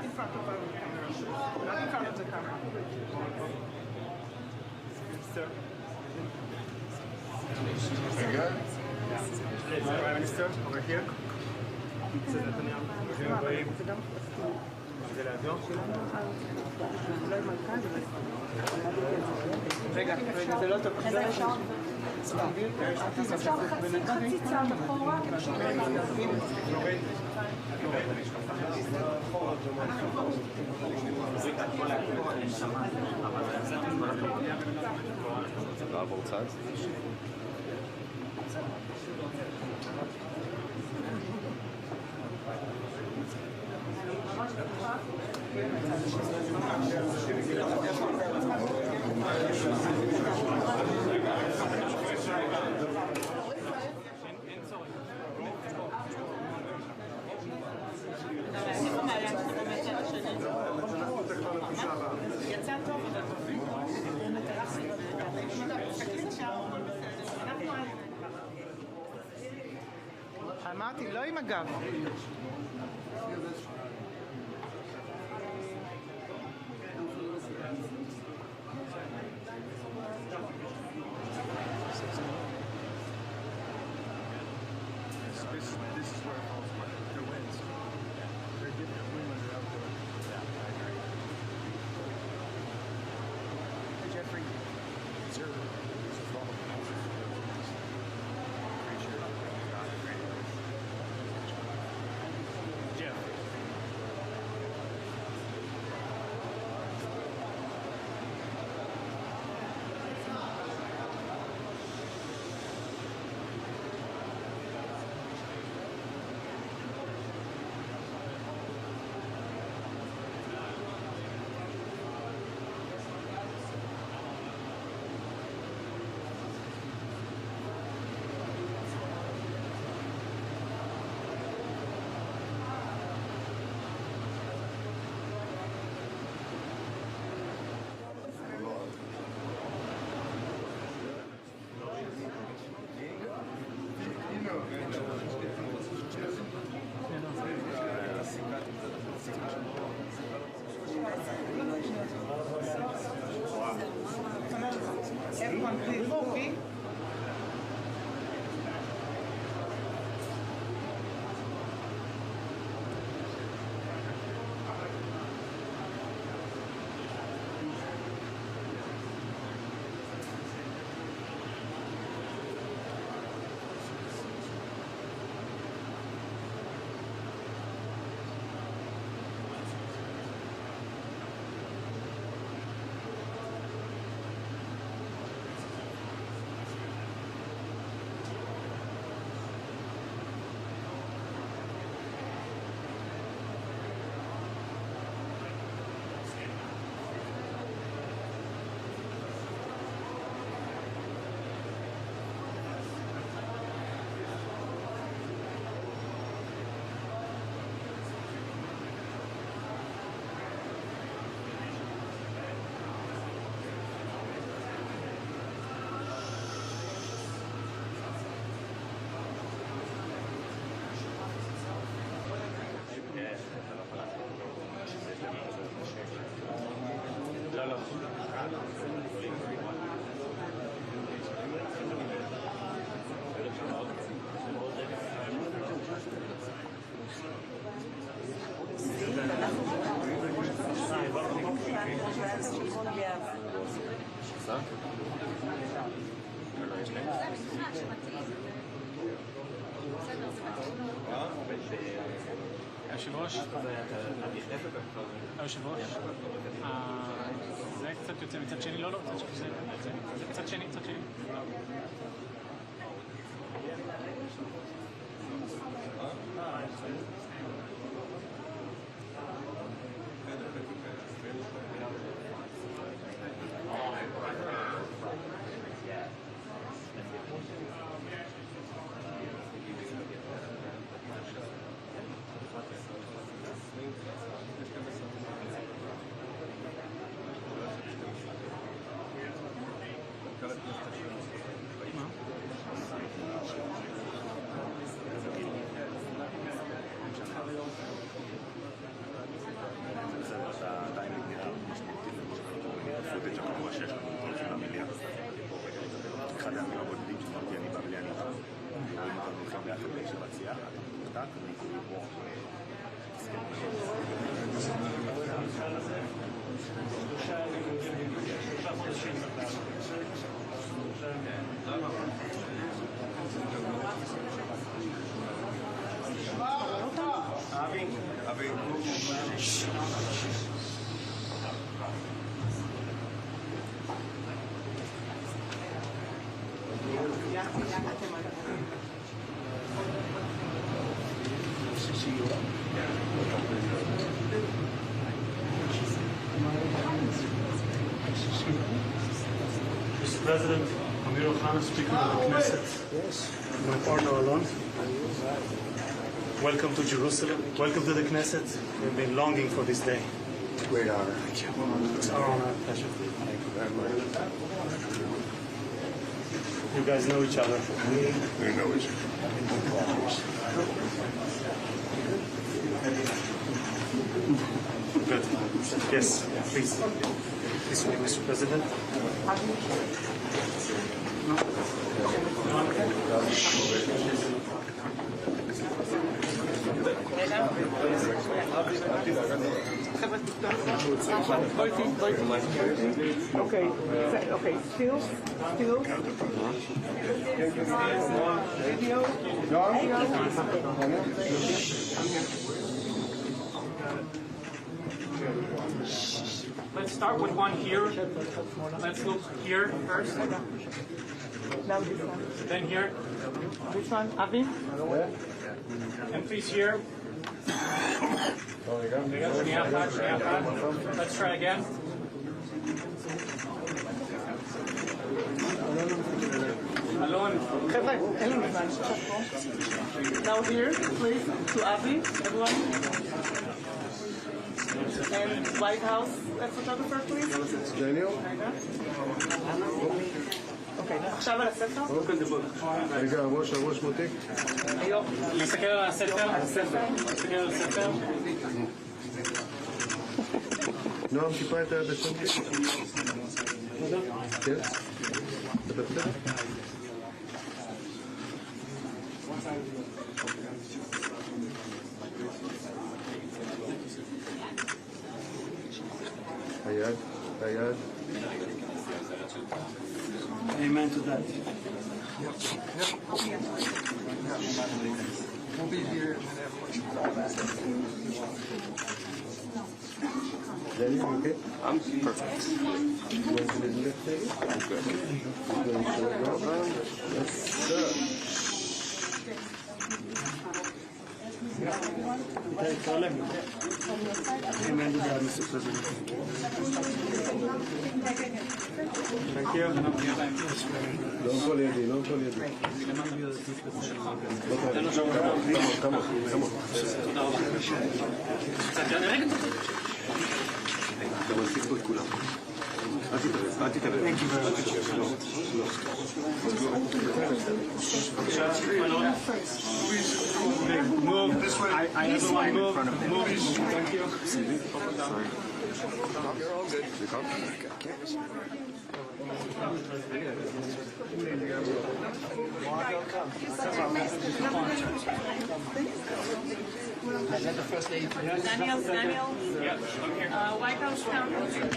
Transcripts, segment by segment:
in front of the camera. Not in front of the camera. Sir. Prime Minister, over here. רגע, זה לא טוב. אפשר חצי צעד אחורה, לעבור צד. יצא טוב, אמרתי, לא עם הגב. היושב-ראש, זה קצת יוצא מצד שני, לא, צד שני. Mr. President, Amir Khan, Speaker of the Knesset, my partner alone. Welcome to Jerusalem. Welcome to the Knesset. We've been longing for this day. Great honor. Thank you. It's our honor and pleasure. Thank you very much. You guys know each other. We know each other. Good. Yes, please. This way, Mr. President. Okay, okay, still. Video. Let's start with one here. Let's look here first. Now this one. Then here. This one, Avi? And please here. Let's try again. Alone. Now here, please, to Avi, everyone. And White House photographer, please. Daniel? אוקיי, עכשיו על הספר? רגע, ראש מותיק. להסתכל על הספר. להסתכל על הספר. נועם, טיפה את היד השמתי. כן? אתה בסדר? היד. Amen to that. We'll be here. Daniel, okay? I'm perfect. You want to lift it? I'm good. Yes, sir. Amen to that, Mr. President. Thank you. Don't call it. Come on. אתה מלחיץ פה את כולם. אל תתערב. Thank you very much. Move this way. I have one move. Thank you. Sorry. You're all good. Daniel, White House counsel.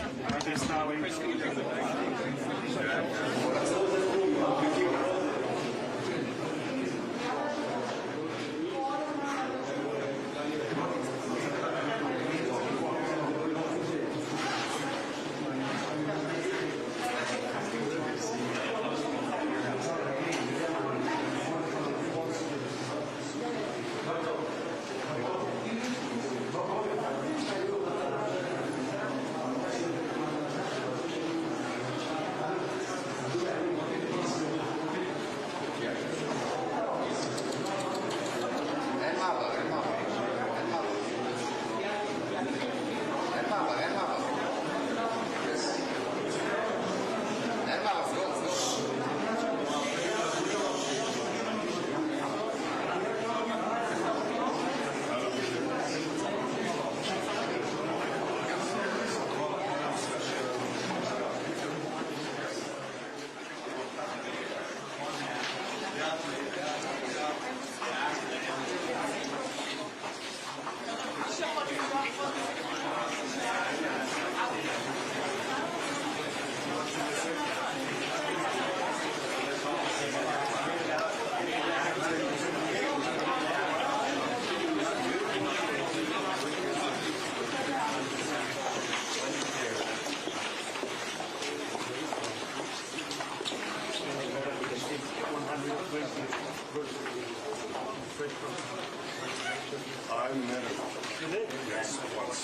I met him. Yes, once.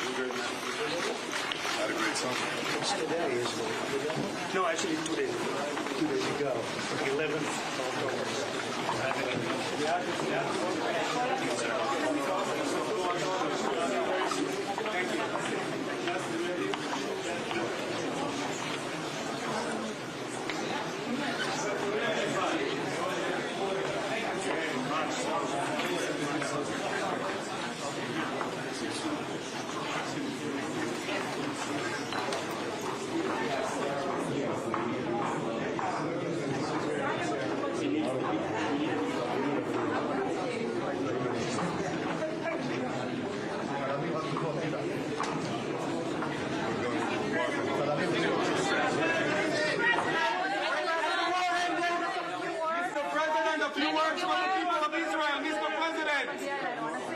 You good, man? Had a great summer. Just today, isn't it? No, actually 2 days ago. 2 days ago. 11th October.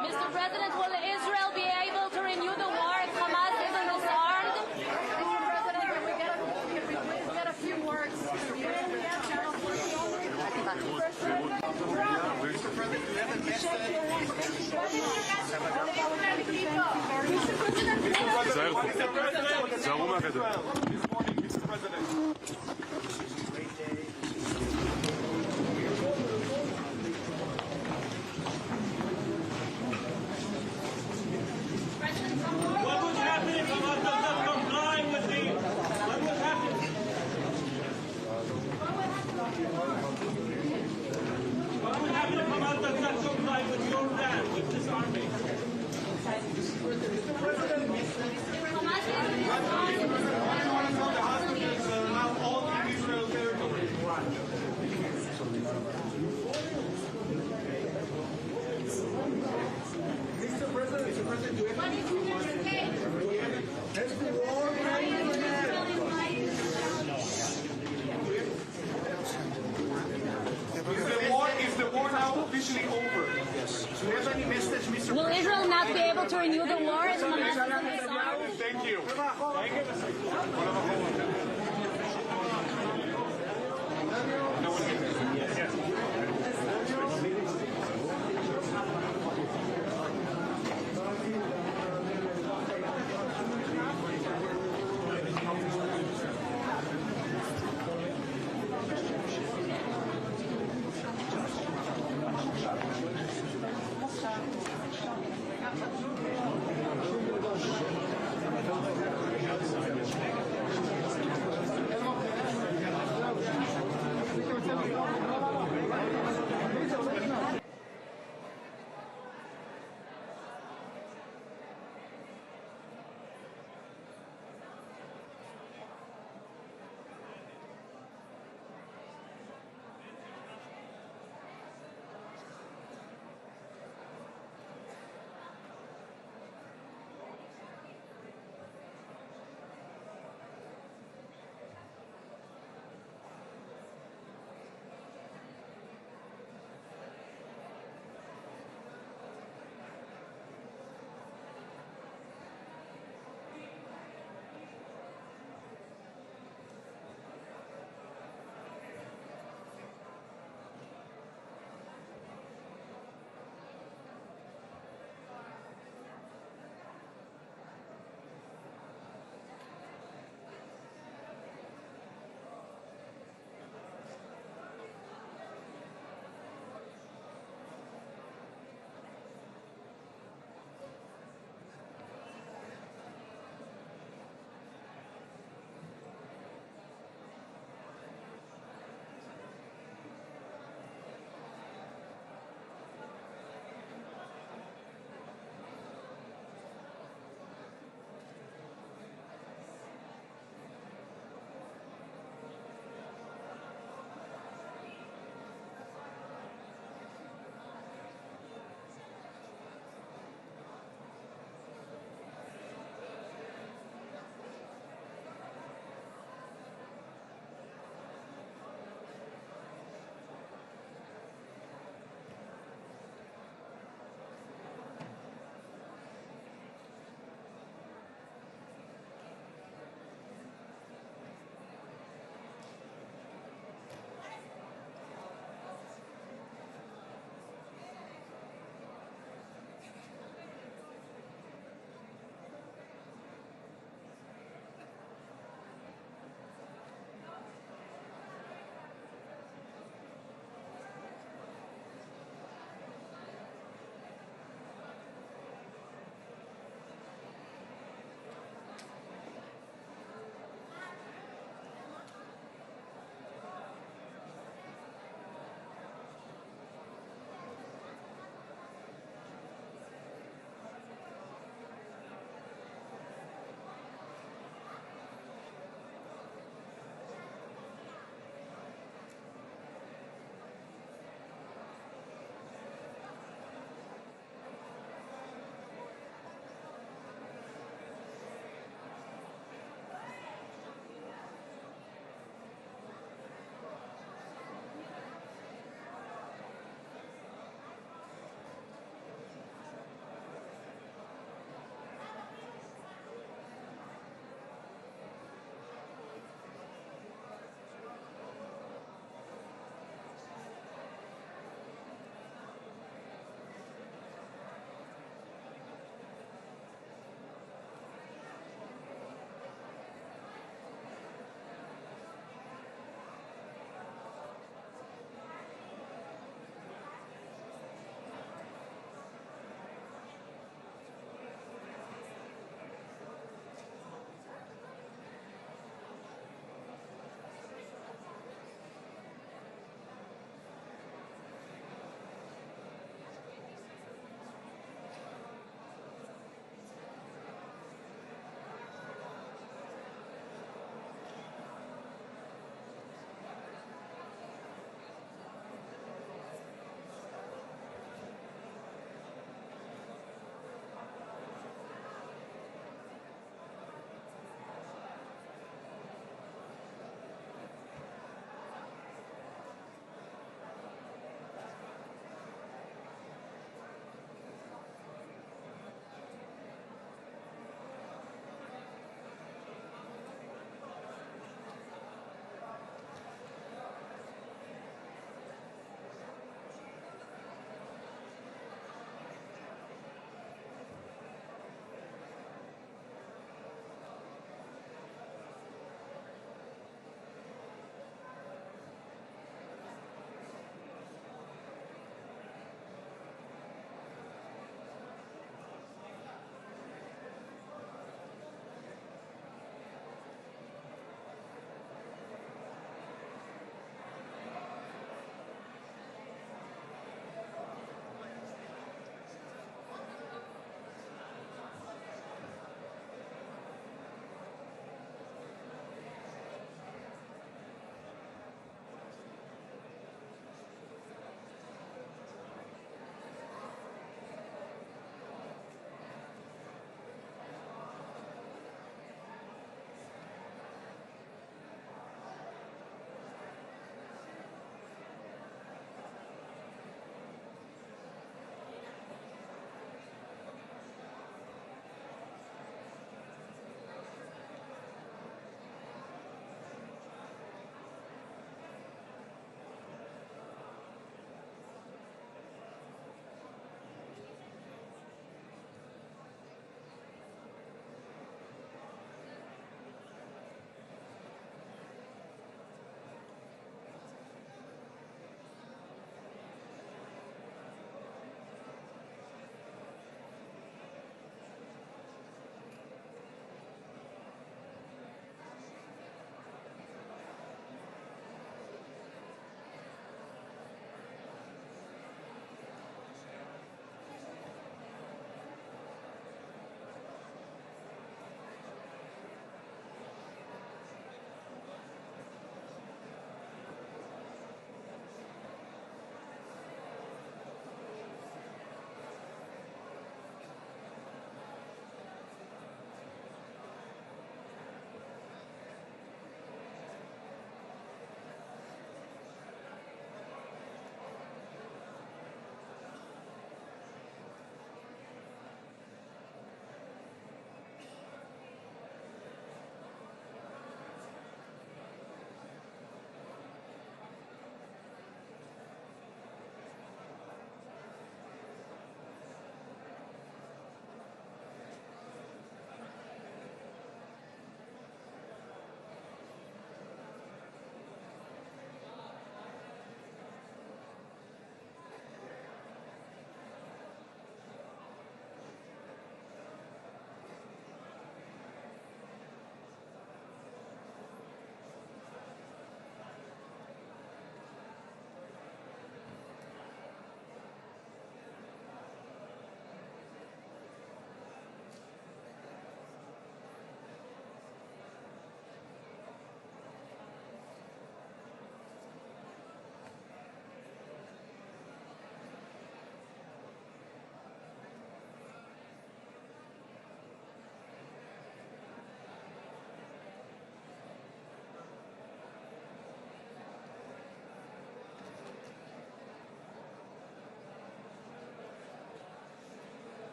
Mr. President, will Israel be able to renew the war if Hamas isn't disarmed? Mr. President, can we get a few words? What would happen if Hamas does not comply with the... What would happen? What would happen if Hamas does not comply with your plan, with this army? Is the war now officially over? Yes. Do you have any message, Mr. Will Israel not be able to renew the war if Hamas isn't disarmed? Thank you.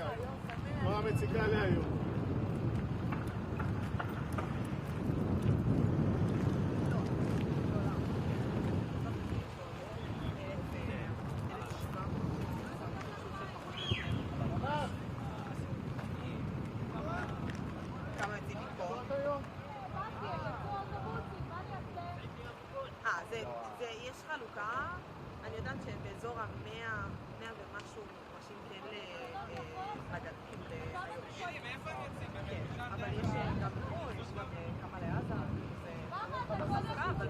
להגיע. מה מציקה לי היום? יש חלוקה, אני יודעת שבאזור ה-100 ומשהו מגרשים כן לדלקים לאיו"ש. אבל יש גם פה, יש גם כמה לעזה, זה חלוקה, אבל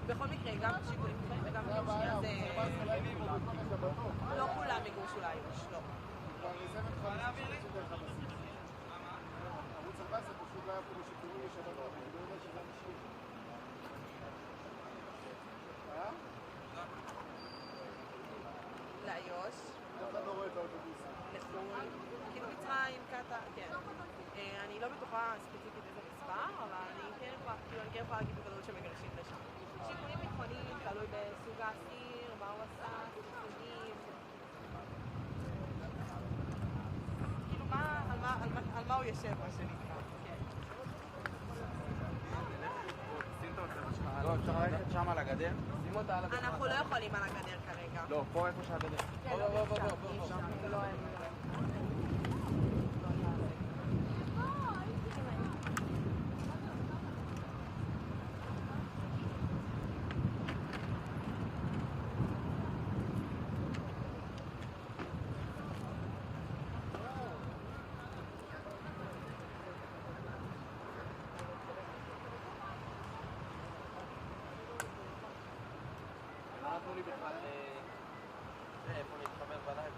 בכל מקרה גם שיקולים אחרים וגם שנייה זה לא כולם יגורשו לאיו"ש, לא. ערוץ 14 פשוט לא היה פה בשידורים לשבתות, אני לא יודע שזה אנשים. לאיו"ש. אתה לא רואה את האוטובוסים. לחו"ל, כאילו מצרים, קטאר, כן. אני לא בטוחה ספציפית איזה מספר, אבל אני כן יכולה להגיד בגדול שמגרשים לשם. שיקולים ביטחוניים, תלוי בסוג האסיר, מה הוא עשה, סיכונים. כאילו על מה הוא יושב, מה שנקרא. לא, אפשר ללכת שם על הגדר? שים אותה על הגדר. אנחנו לא יכולים על הגדר כרגע. לא, פה איפה שהגדר. בוא. נתנו לי בכלל איפה להתחבר בלייב.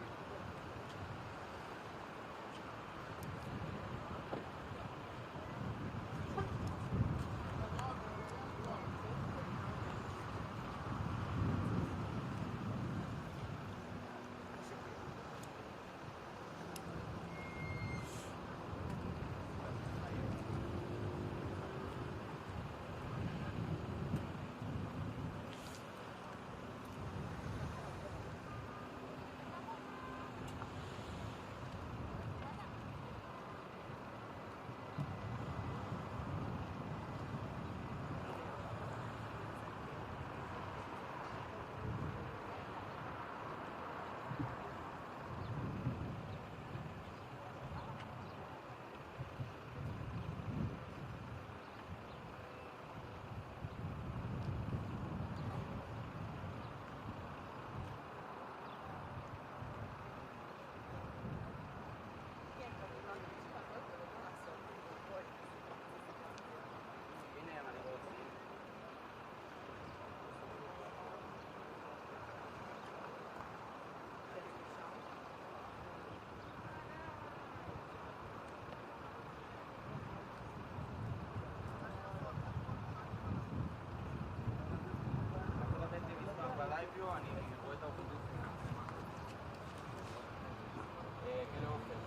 בלייביו אני רואה את האוטובוסים. כאילו אופן.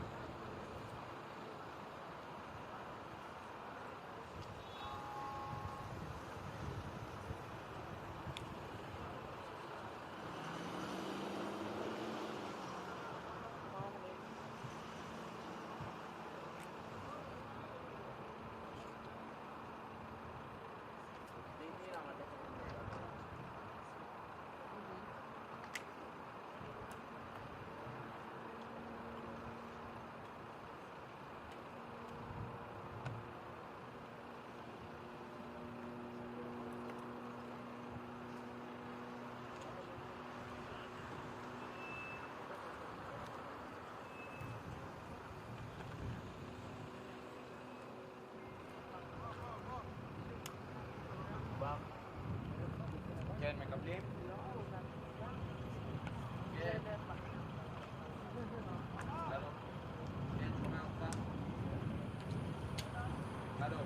כן, מקבלים? כן. הלו. כן, שומע אותך? הלו.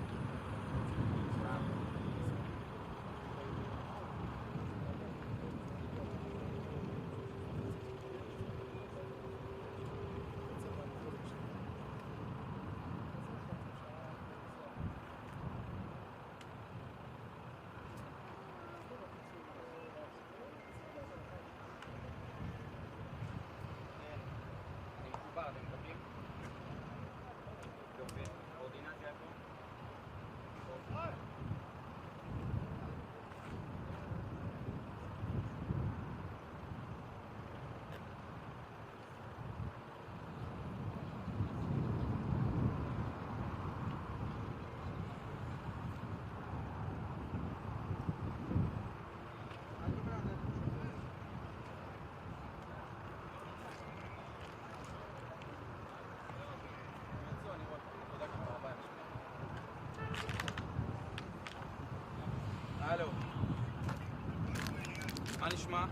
נשמע?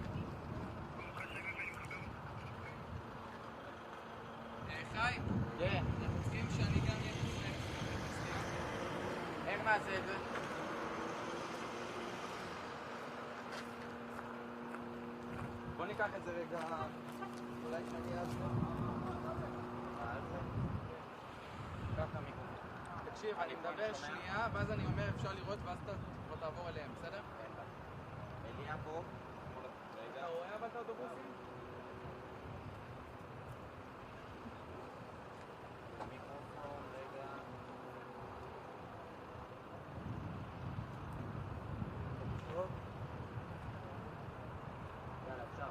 חיים? כן. אנחנו צריכים שאני גם אהיה מסתכל. איך נעשה את זה? בוא ניקח את זה רגע, אולי שאני אעזור. ככה מיקרופון. תקשיב, אני מדבר שנייה, ואז אני אומר אפשר לראות, ואז אתה תעבור אליהם, בסדר? אליה פה. אתה רואה אבל את האוטובוסים? מיקרופון, רגע. יאללה, אפשר.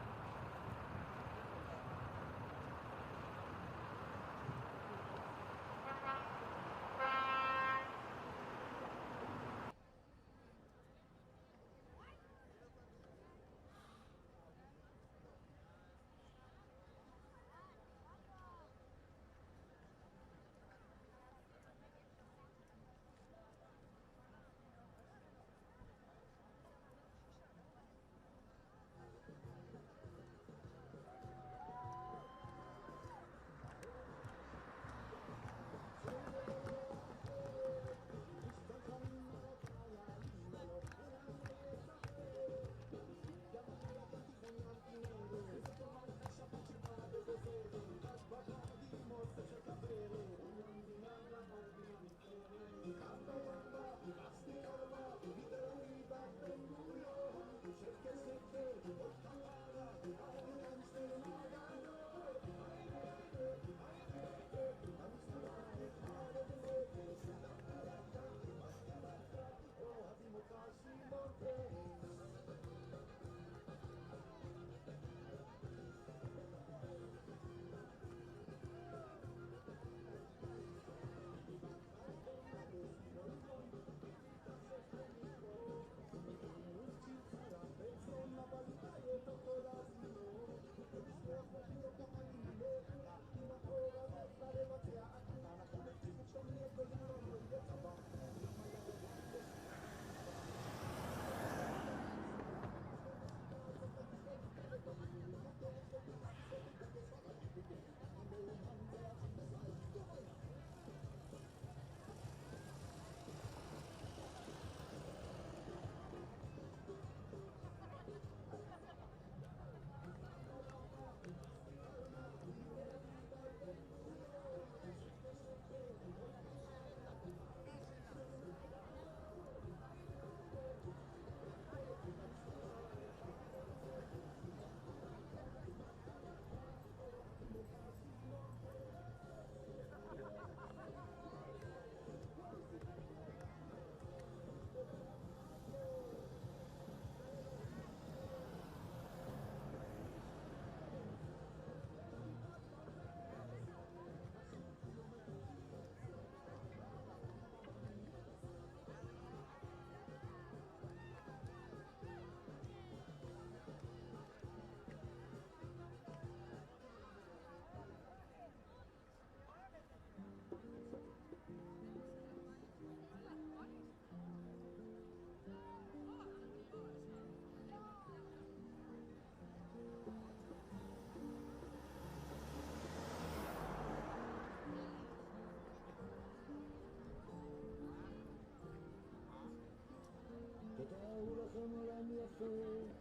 עולם יפה,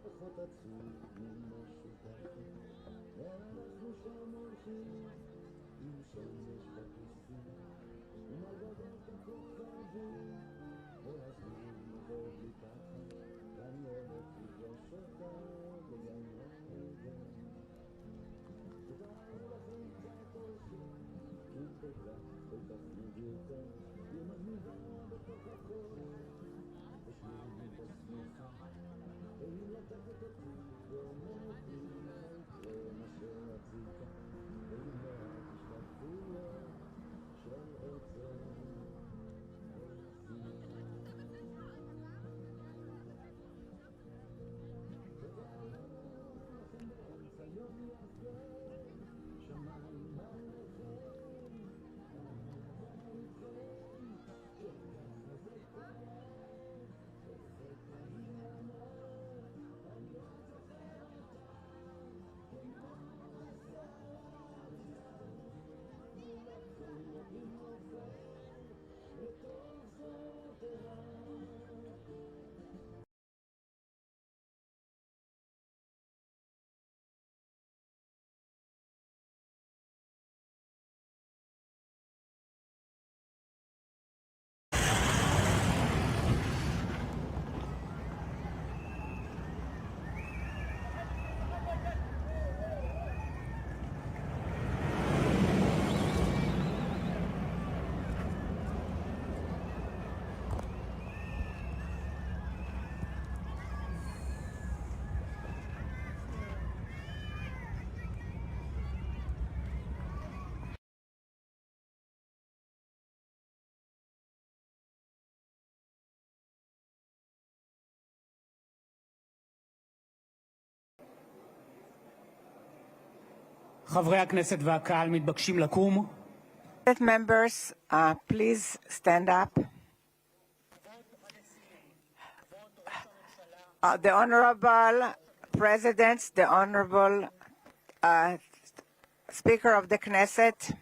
פחות עצוב ממשהו כזה. ואנחנו שם הולכים, עם שמש בכיסים, עם אגדות הכוכבים, והזמן עובר לי ככה, ואני אוהב לפגוש אותה וגם רגע. תודה לכם קצת הולכים, כי כל כך מגיותה, היא מגניבה בתוך הכל. ושמי בסמיכה, והיא לקחת אותי ואומרת לי מה יקרה מה שרצית, והיא מעט השתתפויה של עצר תודה לכם באמצע יום יפה, שמיים עליכם, שככה זה קורה. חברי הכנסת והקהל מתבקשים לקום. Members, please stand up. The Honorable President, the Honorable Speaker of the Knesset,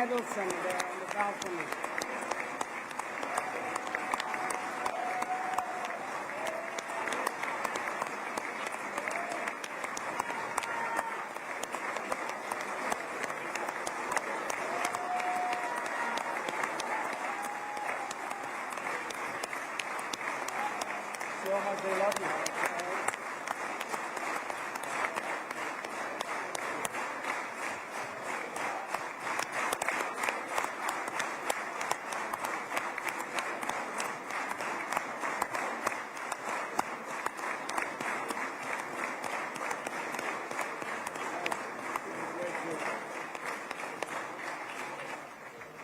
Edelson there on the balcony. Show how they love you.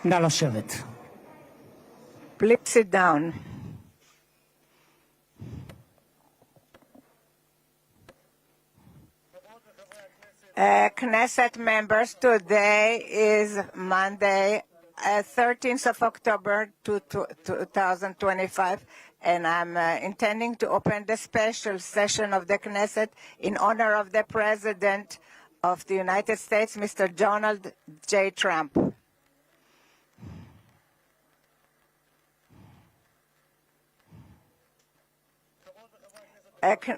נא לשבת. Please sit down. Knesset members, today is Monday, 13th of October 2025, and I'm intending to open the special session of the Knesset in honor of the President of the United States, Mr. Donald J. Trump.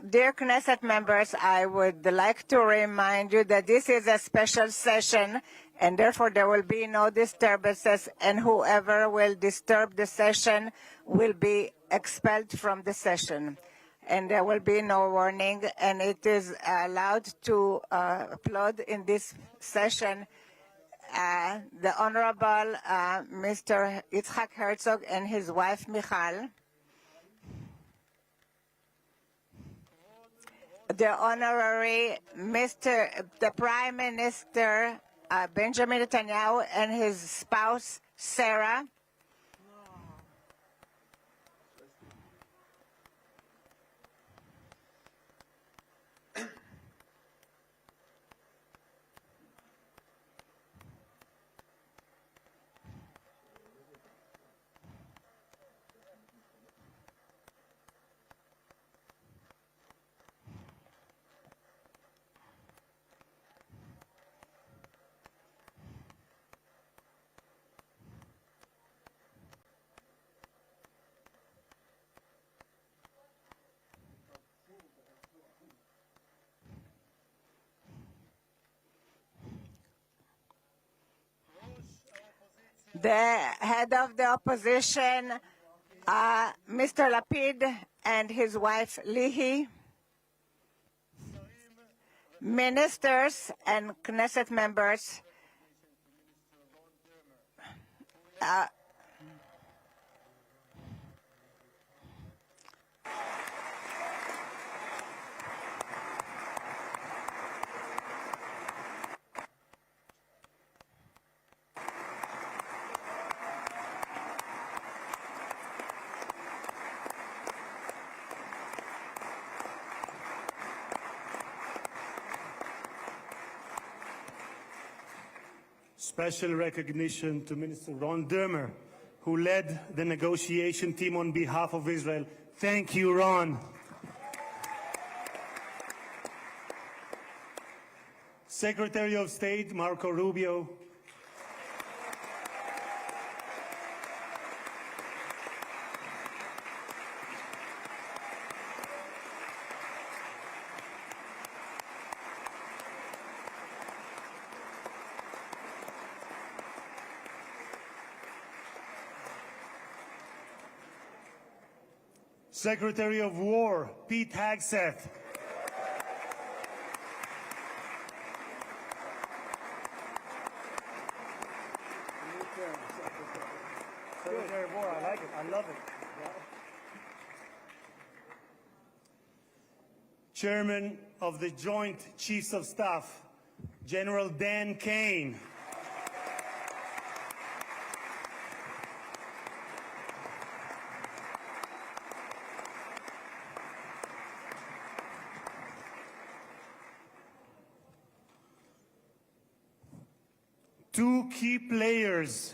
Dear Knesset members, I would like to remind you that this is a special session, and therefore there will be no disturbances, and whoever will disturb the session will be expelled from the session. And there will be no warning, and it is allowed to applaud in this session the Honorable Mr. Yitzhak Herzog and his wife Michal, the Honorary the Prime Minister Benjamin Netanyahu and his spouse Sarah, the head of the opposition, Mr. Lapid and his wife Lihi, ministers and Knesset members, Special recognition to Minister Ron Dermer, who led the negotiation team on behalf of Israel. Thank you, Ron. Secretary of State Marco Rubio, Secretary of War Pete Hegseth, Secretary of War, I like it. I love it. Chairman of the Joint Chiefs of Staff, General Dan Kane, two key players,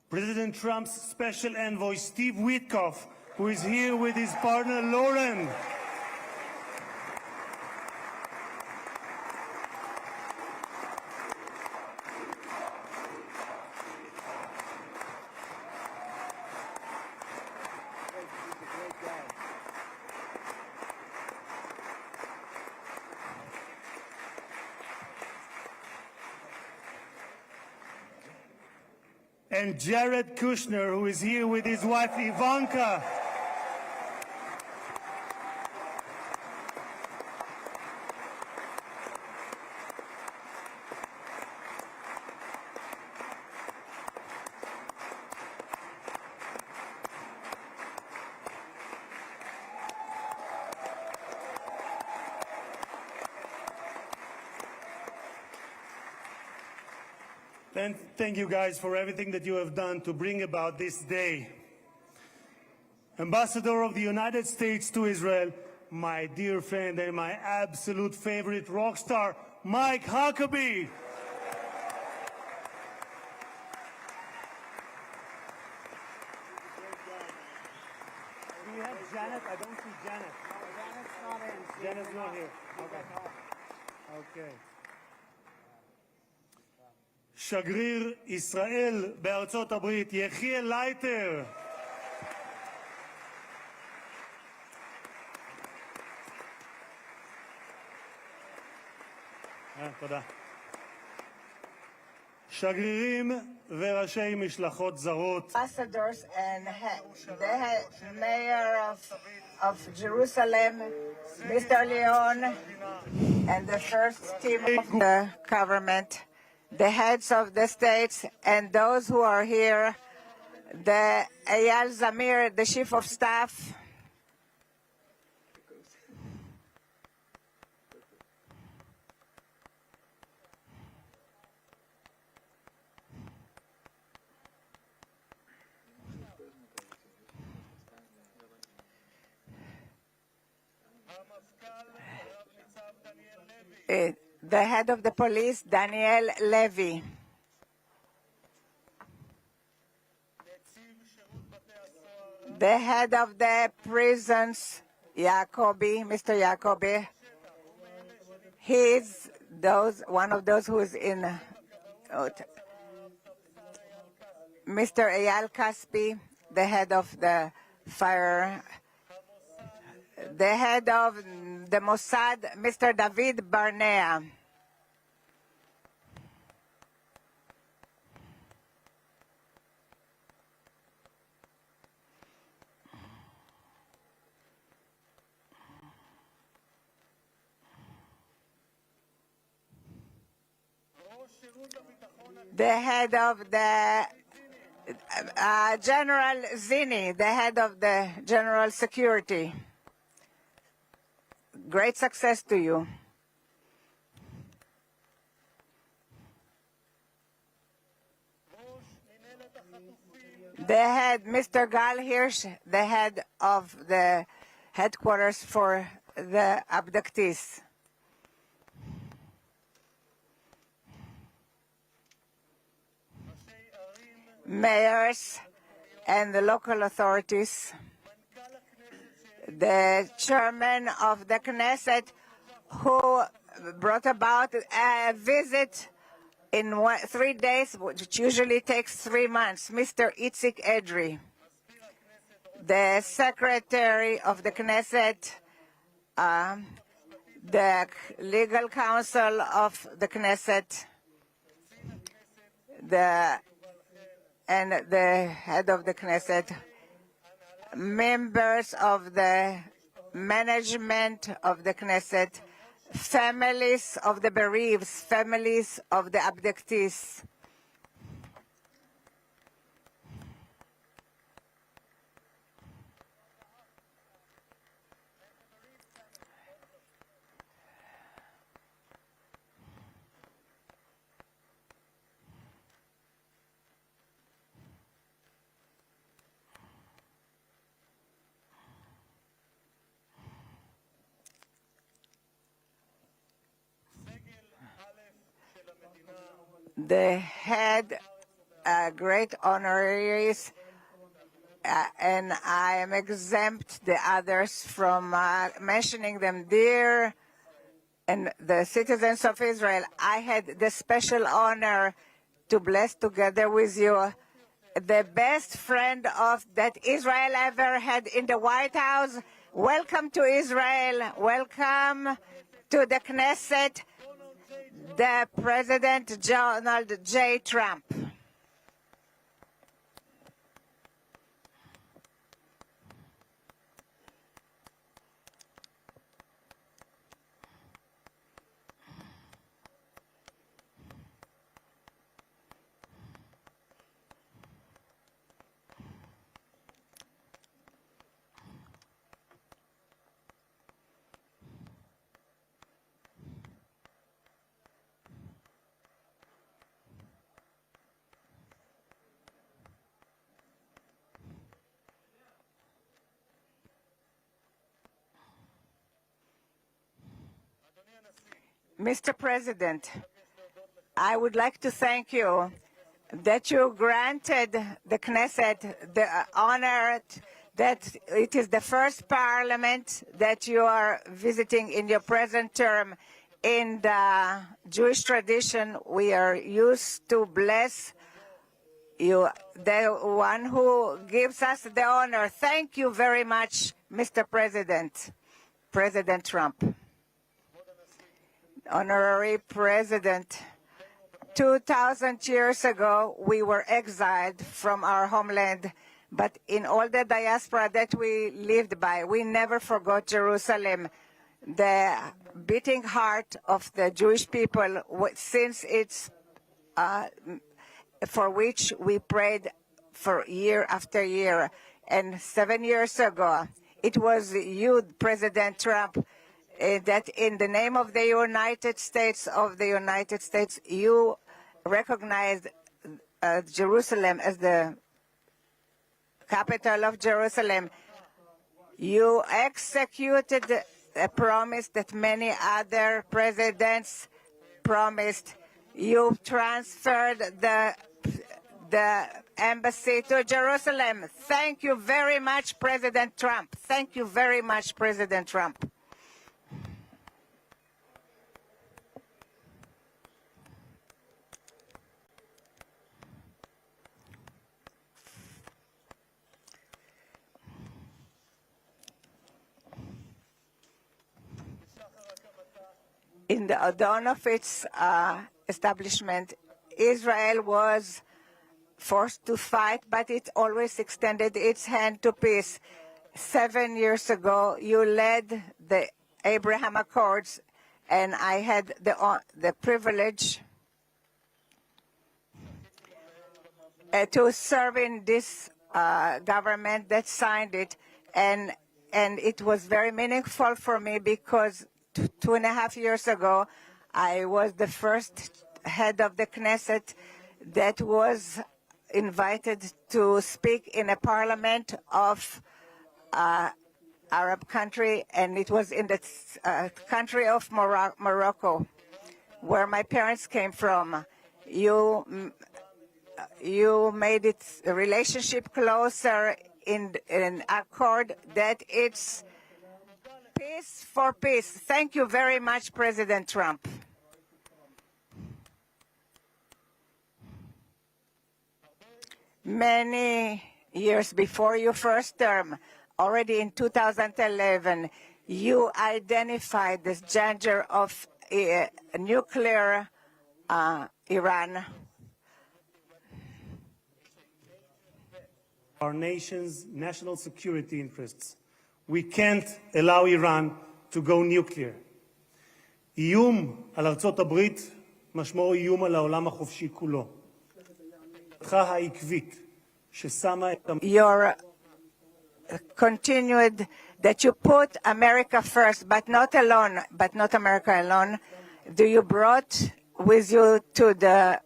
President Trump's special envoy Steve Witkoff, who is here with his partner Lauren, and Jared Kushner, who is here with his wife Ivanka. And thank you guys for everything that you have done to bring about this day. Ambassador of the United States to Israel, my dear friend and my absolute favorite rock star, Mike Huckabee. Do you have Janet? I don't see Janet. Janet's not in. Janet's not here. Okay. שגריר ישראל בארצות הברית, יחיאל לייטר. תודה. שגרירים וראשי משלחות זרות. Ambassadors and the mayor of Jerusalem, Mr. Leon, and the first team of the government, the heads of the states, and those who are here, the Eyal Zamir, the chief of staff, the head of the police, Daniel Levy. The head of the prisons, Mr. Jacobi. He's one of those who is in. Mr. Eyal Kaspi, the head of the fire. The head of the Mossad, Mr. David Barnea. The head of the General Zini, the head of the General Security. Great success to you. The head, Mr. Gal Hirsch, the head of the headquarters for the abductees. mayors and the local authorities, the chairman of the Knesset who brought about a visit in 3 days, which usually takes 3 months, Mr. Itzik Edry, the secretary of the Knesset, the legal counsel of the Knesset, and the head of the Knesset, members of the management of the Knesset, families of the bereaved, families of the abductees. The head great honoraries, and I am exempt the others from mentioning them, dear and the citizens of Israel. I had the special honor to bless together with you the best friend of that Israel ever had in the White House. Welcome to Israel. Welcome to the Knesset, the President Donald J. Trump. Mr. President, I would like to thank you that you granted the Knesset the honor that it is the first parliament that you are visiting in your present term. In the Jewish tradition, we are used to bless you, the one who gives us the honor. Thank you very much, Mr. President, President Trump. Honorary President, 2,000 years ago, we were exiled from our homeland, but in all the diaspora that we lived by, we never forgot Jerusalem, the beating heart of the Jewish people, since it's for which we prayed for year after year. And 7 years ago, it was you, President Trump, that in the name of the United States, you recognized Jerusalem as the capital of Jerusalem. You executed a promise that many other presidents promised. You transferred the embassy to Jerusalem. Thank you very much, President Trump. Thank you very much, President Trump. In the dawn of its establishment, Israel was forced to fight, but it always extended its hand to peace. 7 years ago, you led the Abraham Accords, and I had the privilege to serve in this government that signed it, and it was very meaningful for me because 2.5 years ago, I was the first head of the Knesset that was invited to speak in a parliament of Arab country, and it was in the country of Morocco, where my parents came from. You you made its relationship closer in accord that it's peace for peace. Thank you very much, President Trump. Many years before your first term, already in 2011, you identified this danger of nuclear Iran. Our nation's national security interests. We can't allow Iran to go nuclear. איום על ארצות הברית משמעו איום על העולם החופשי כולו. העקבית ששמה את Your continued that you put America first, but not America alone. Do you brought with you to the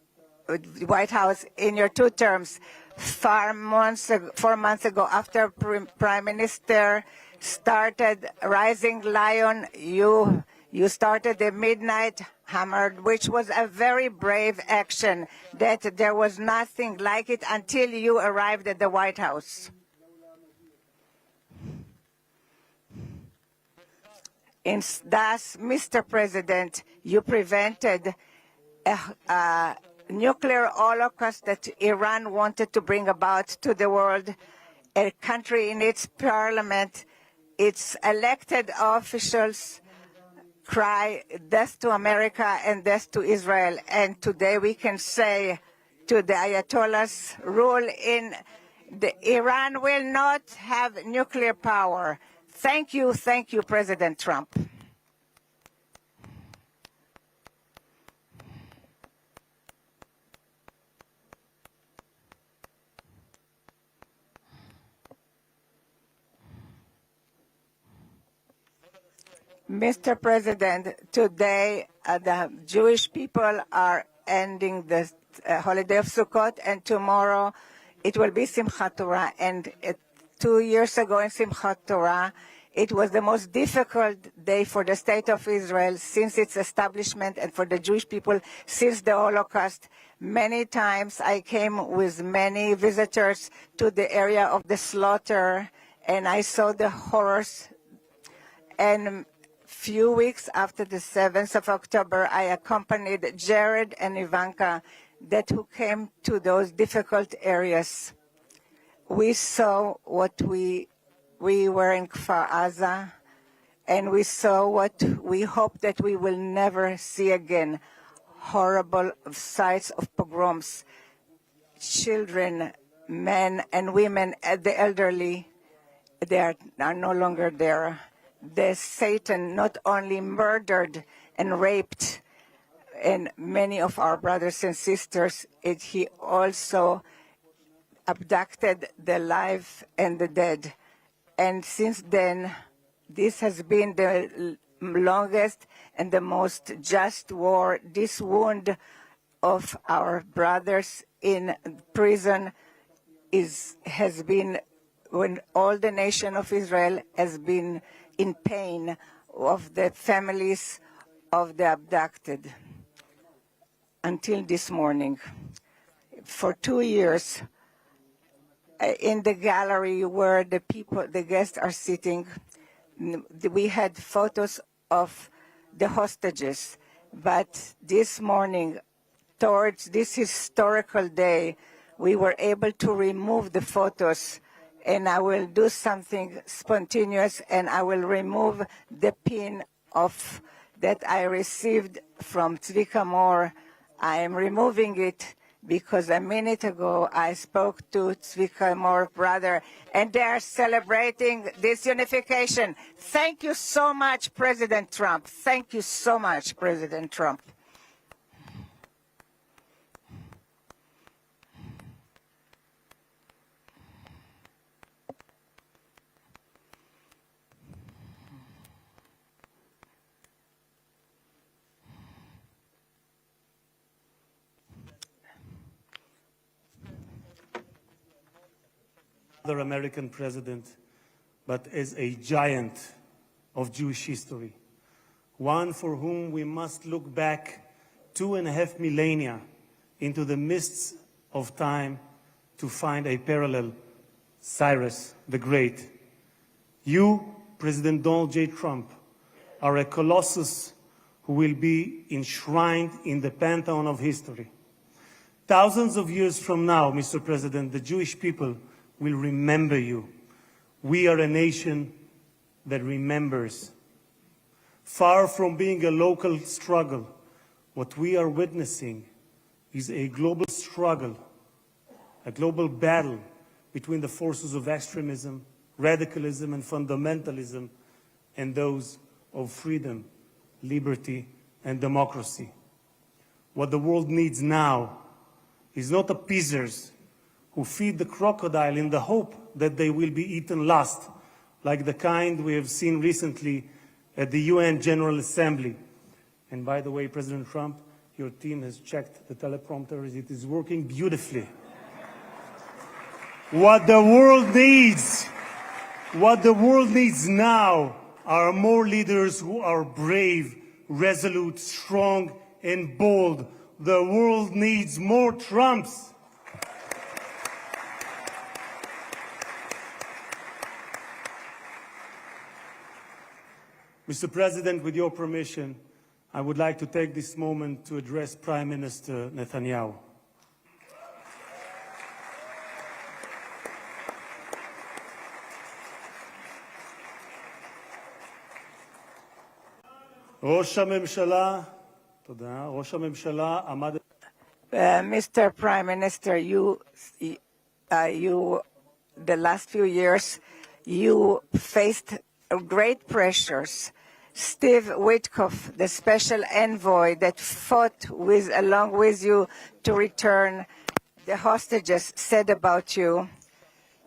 White House in your 2 terms 4 months ago after Prime Minister started Rising Lion, you started the Midnight Hammer, which was a very brave action that there was nothing like it until you arrived at the White House. Thus, Mr. President, you prevented a nuclear holocaust that Iran wanted to bring about to the world. A country in its parliament, its elected officials cry death to America and death to Israel. And today we can say to the Ayatollahs rule in Iran will not have nuclear power. Thank you, President Trump. Mr. President, today the Jewish people are ending the holiday of Sukkot, and tomorrow it will be Simchat Torah. And 2 years ago in Simchat Torah, it was the most difficult day for the State of Israel since its establishment and for the Jewish people since the Holocaust. Many times I came with many visitors to the area of the slaughter, and I saw the horrors. And few weeks after the 7th of October, I accompanied Jared and Ivanka who came to those difficult areas. We saw what we were in Kfar Aza, and we saw what we hope that we will never see again, horrible sights of pogroms, children, men and women, the elderly, they are no longer there. The Satan not only murdered and raped and many of our brothers and sisters, he also abducted the live and the dead. And since then, this has been the longest and the most just war. This wound of our brothers in prison has been when all the nation of Israel has been in pain of the families of the abducted until this morning. For 2 years, in the gallery where the guests are sitting, we had photos of the hostages. But this morning, towards this historical day, we were able to remove the photos, and I will do something spontaneous, and I will remove the pin that I received from Tzvika Moore. I am removing it because a minute ago I spoke to Tzvika Moore's brother, and they are celebrating this unification. Thank you so much, President Trump. Thank you so much, President Trump. Another American president, but as a giant of Jewish history, one for whom we must look back 2.5 millennia into the mists of time to find a parallel, Cyrus the Great. You, President Donald J. Trump, are a colossus who will be enshrined in the pantheon of history. Thousands of years from now, Mr. President, the Jewish people will remember you. We are a nation that remembers. Far from being a local struggle, what we are witnessing is a global struggle, a global battle between the forces of extremism, radicalism, and fundamentalism, and those of freedom, liberty, and democracy. What the world needs now is not appeasers who feed the crocodile in the hope that they will be eaten last, like the kind we have seen recently at the UN General Assembly. And by the way, President Trump, your team has checked the teleprompter. It is working beautifully. What the world needs now are more leaders who are brave, resolute, strong, and bold. The world needs more Trumps. Mr. President, with your permission, I would like to take this moment to address Prime Minister Netanyahu. Mr. Prime Minister, you, the last few years, you faced great pressures. Steve Witkoff, the special envoy that fought along with you to return the hostages, said about you,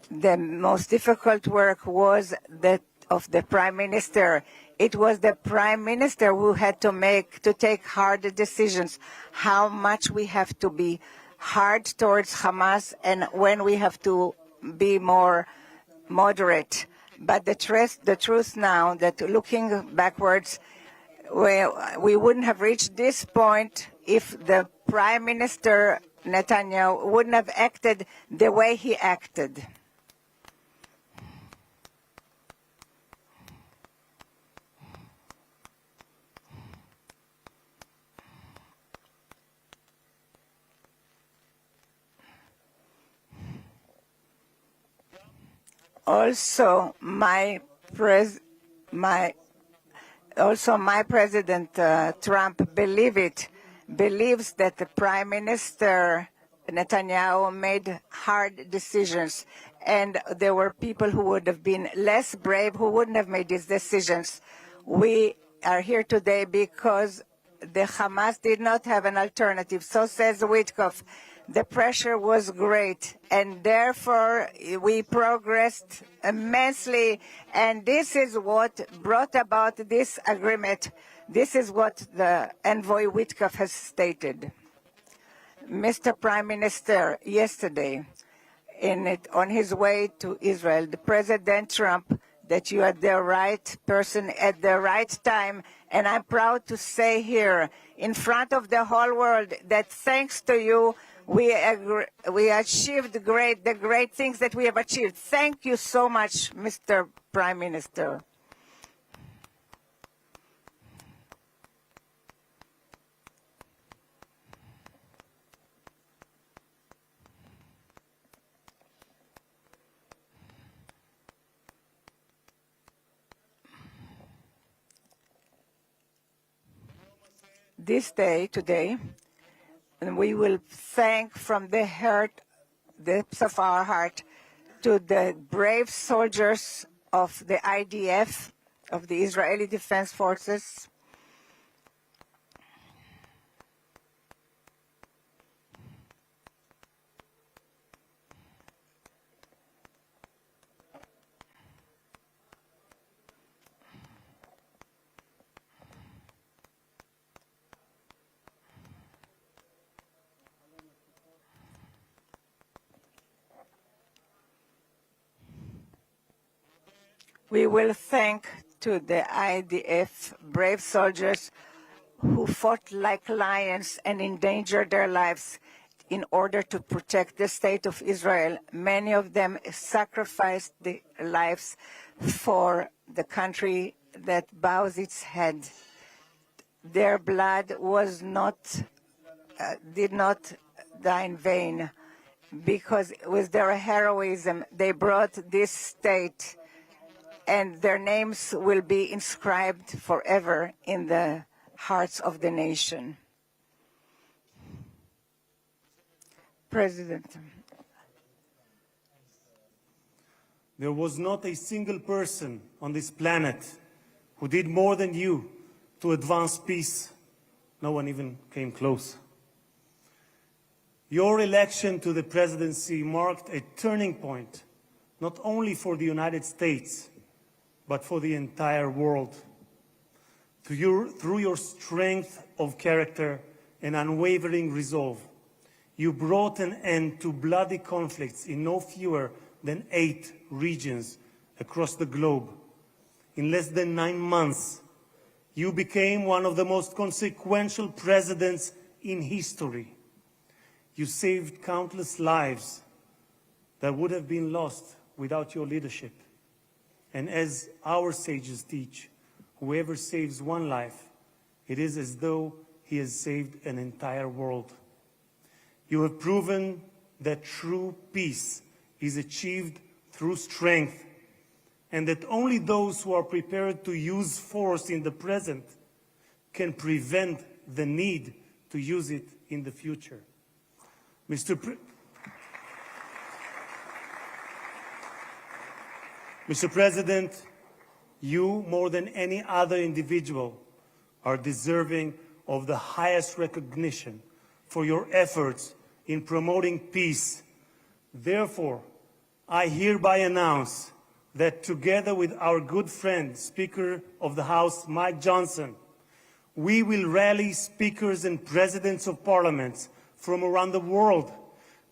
the most difficult work was that of the Prime Minister. It was the Prime Minister who had to take hard decisions, how much we have to be hard towards Hamas and when we have to be more moderate. But the truth now that looking backwards, we wouldn't have reached this point if the Prime Minister Netanyahu wouldn't have acted the way he acted. Also, my President Trump believes that the Prime Minister Netanyahu made hard decisions, and there were people who would have been less brave who wouldn't have made these decisions. We are here today because the Hamas did not have an alternative. So says Witkoff. The pressure was great, and therefore we progressed immensely, and this is what brought about this agreement. This is what the envoy Witkoff has stated. Mr. Prime Minister, yesterday, on his way to Israel, the President Trump, that you are the right person at the right time, and I'm proud to say here in front of the whole world that thanks to you, we achieved the great things that we have achieved. Thank you so much, Mr. Prime Minister. This day, today, and we will thank from the depths of our heart to the brave soldiers of the IDF, of the Israeli Defense Forces, we will thank to the IDF brave soldiers who fought like lions and endangered their lives. in order to protect the state of Israel. Many of them sacrificed their lives for the country that bows its head. Their blood was did not die in vain, because with their heroism they brought this state, and their names will be inscribed forever in the hearts of the nation. President. There was not a single person on this planet who did more than you to advance peace. No one even came close. Your election to the presidency marked a turning point, not only for the United States, but for the entire world. Through your strength of character and unwavering resolve, you brought an end to bloody conflicts in no fewer than 8 regions across the globe. In less than 9 months, you became one of the most consequential presidents in history. You saved countless lives that would have been lost without your leadership. And as our sages teach, whoever saves one life, it is as though he has saved an entire world. You have proven that true peace is achieved through strength, and that only those who are prepared to use force in the present can prevent the need to use it in the future. Mr. President, you, more than any other individual, are deserving of the highest recognition for your efforts in promoting peace. Therefore, I hereby announce that together with our good friend, Speaker of the House, Mike Johnson, we will rally speakers and presidents of parliaments from around the world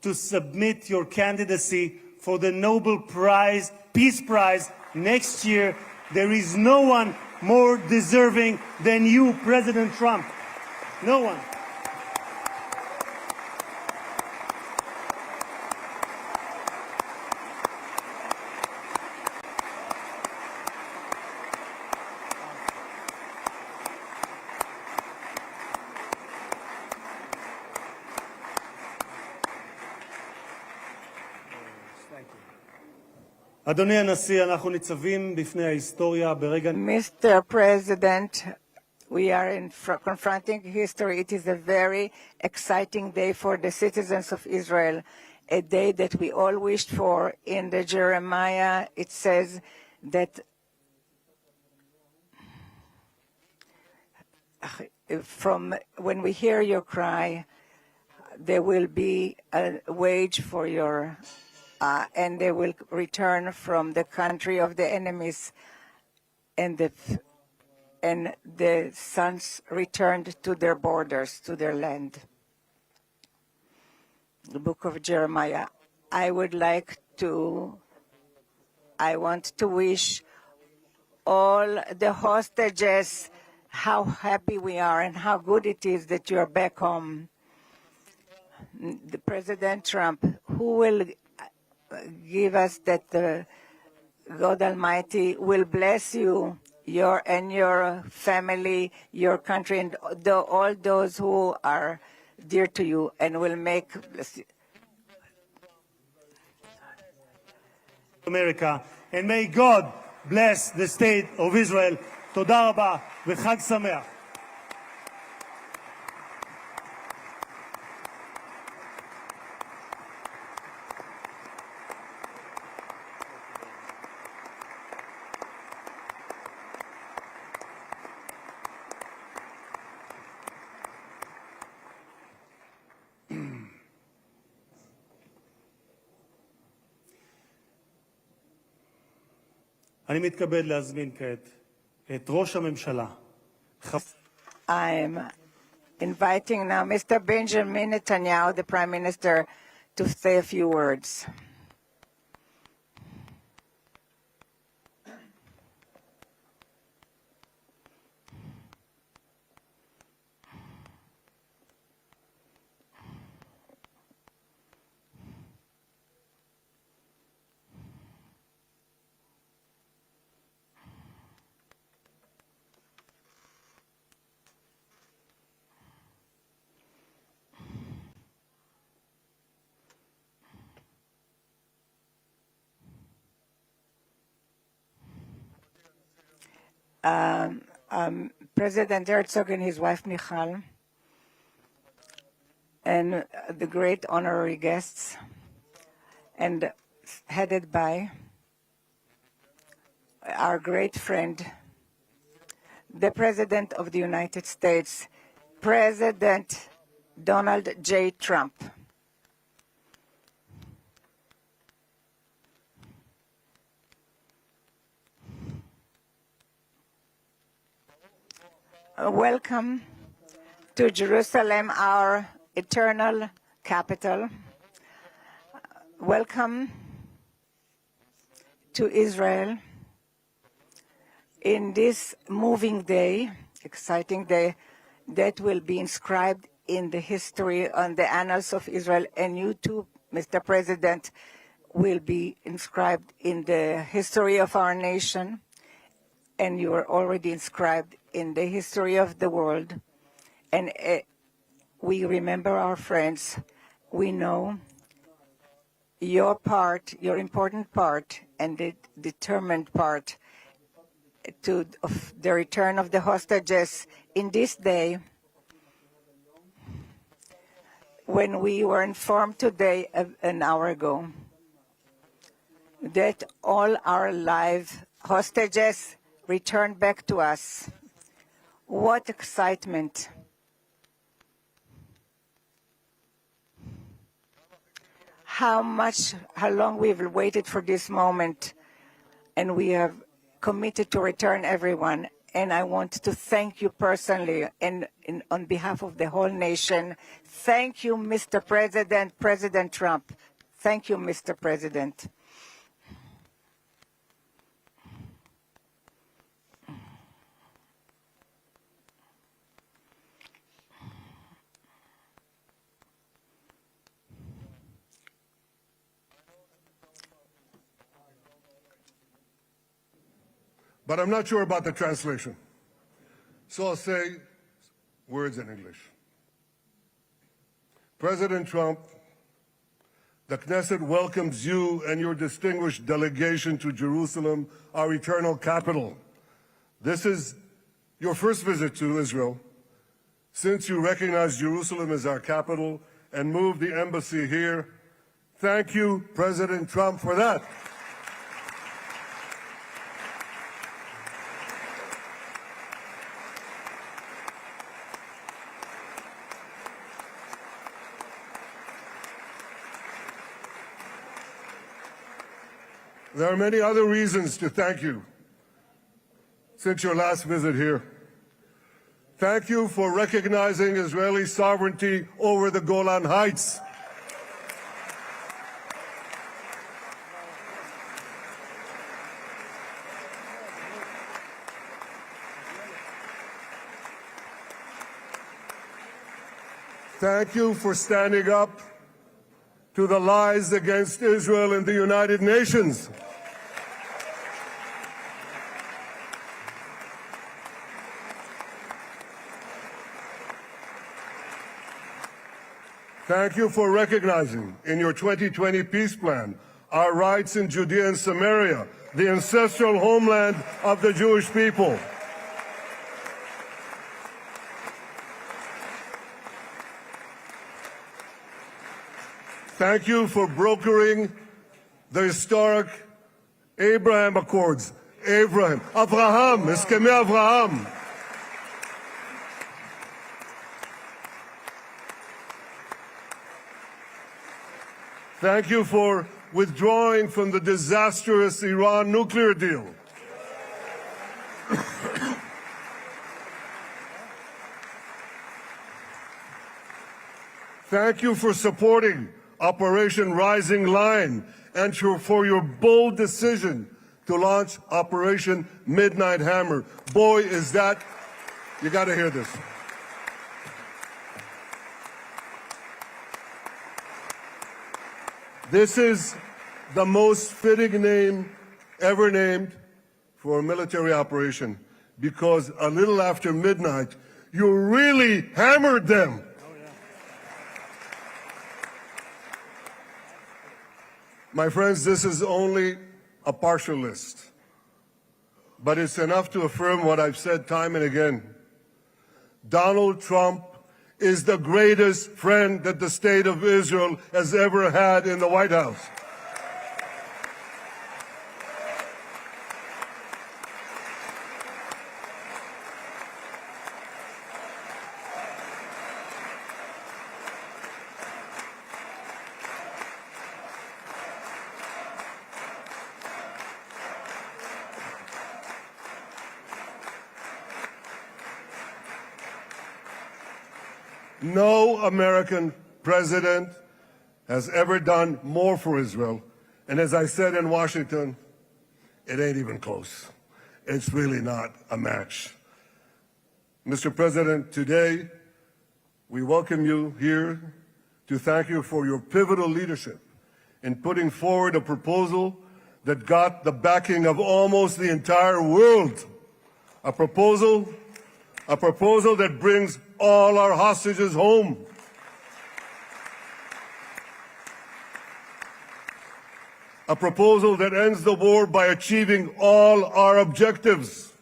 to submit your candidacy for the Nobel Prize, Peace Prize next year. There is no one more deserving than you, President Trump. No one. אדוני הנשיא, אנחנו ניצבים בפני ההיסטוריה ברגע... Mr. President, we are confronting history. It is a very exciting day for the citizens of Israel, a day that we all wished for. In the Jeremiah, it says that from when we hear your cry, there will be a wage for your and they will return from the country of the enemies, and the sons returned to their borders, to their land. The book of Jeremiah. I want to wish all the hostages how happy we are and how good it is that you are back home. The President Trump, who will give us that the God Almighty will bless you, your family, your country, and all those who are dear to you, and will make America. And may God bless the state of Israel. תודה רבה וחג שמח. אני מתכבד להזמין כעת את ראש הממשלה. I'm inviting now Mr. Benjamin Netanyahu, the Prime Minister, to say a few words. President Herzog and his wife Michal, and the great honorary guests, and headed by our great friend, the President of the United States, President Donald J. Trump. Welcome to Jerusalem, our eternal capital. Welcome to Israel in this moving day, exciting day that will be inscribed in the history, on the annals of Israel, and you too, Mr. President, will be inscribed in the history of our nation, and you are already inscribed in the history of the world. And we remember our friends. We know your part, your important part, and the determined part of the return of the hostages in this day, when we were informed today, an hour ago, that all our live hostages returned back to us. What excitement. How long we've waited for this moment, and we have committed to return everyone. And I want to thank you personally and on behalf of the whole nation. Thank you, Mr. President, President Trump. Thank you, Mr. President. But I'm not sure about the translation. So I'll say words in English. President Trump, the Knesset welcomes you and your distinguished delegation to Jerusalem, our eternal capital. This is your first visit to Israel since you recognize Jerusalem as our capital and moved the embassy here. Thank you, President Trump, for that. There are many other reasons to thank you since your last visit here. Thank you for recognizing Israeli sovereignty over the Golan Heights. Thank you for standing up to the lies against Israel in the United Nations. Thank you for recognizing in your 2020 peace plan our rights in Judea and Samaria, the ancestral homeland of the Jewish people. Thank you for brokering the historic Abraham Accords. Abraham, Eskemei Avraham. Thank you for withdrawing from the disastrous Iran nuclear deal. Thank you for supporting Operation Rising Lion and for your bold decision to launch Operation Midnight Hammer. Boy, is that, you got to hear this. This is the most fitting name ever named for a military operation, because a little after midnight, you really hammered them. My friends, this is only a partial list. but it's enough to affirm what I've said time and again. Donald Trump is the greatest friend that the state of Israel has ever had in the White House. No American president has ever done more for Israel. And as I said in Washington, it ain't even close. It's really not a match. Mr. President, today we welcome you here to thank you for your pivotal leadership in putting forward a proposal that got the backing of almost the entire world. A proposal that brings all our hostages home. A proposal that ends the war by achieving all our objectives.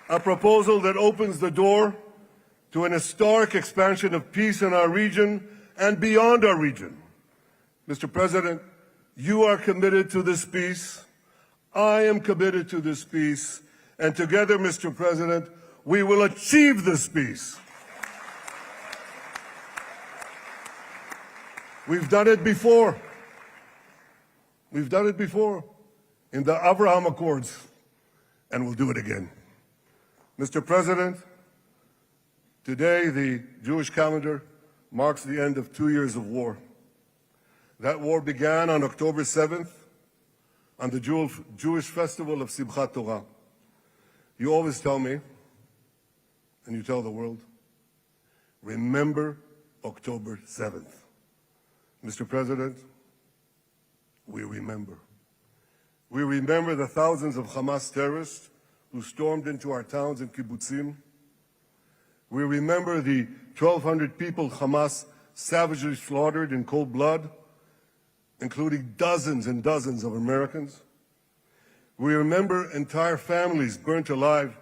A proposal that opens the door to an historic expansion of peace in our region and beyond our region. Mr. President, you are committed to this peace. I am committed to this peace. And together, Mr. President, we will achieve this peace. We've done it before. We've done it before in the Abraham Accords, and we'll do it again. Mr. President, today the Jewish calendar marks the end of 2 years of war. That war began on October 7th, on the Jewish festival of Simchat Torah. You always tell me, and you tell the world, remember October 7th. Mr. President, we remember. We remember the thousands of Hamas terrorists who stormed into our towns and kibbutzim. We remember the 1,200 people Hamas savagely slaughtered in cold blood, including dozens and dozens of Americans. We remember entire families burnt alive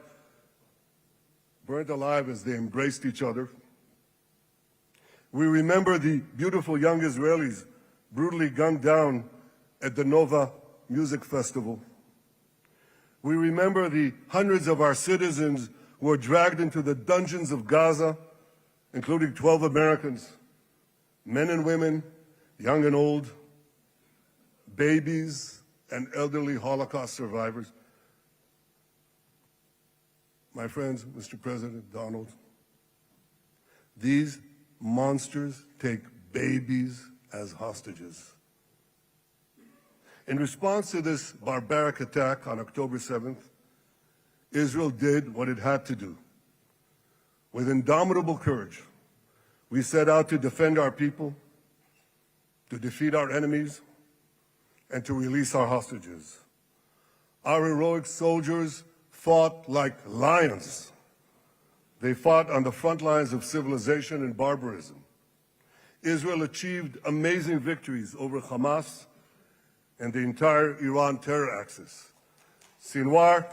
as they embraced each other. We remember the beautiful young Israelis brutally gunned down at the Nova Music Festival. We remember the hundreds of our citizens who were dragged into the dungeons of Gaza, including 12 Americans, men and women, young and old, babies and elderly Holocaust survivors. My friends, Mr. President Donald, these monsters take babies as hostages. In response to this barbaric attack on October 7th, Israel did what it had to do. With indomitable courage, we set out to defend our people, to defeat our enemies, and to release our hostages. Our heroic soldiers fought like lions. They fought on the front lines of civilization and barbarism. Israel achieved amazing victories over Hamas and the entire Iran terror axis. Sinwar,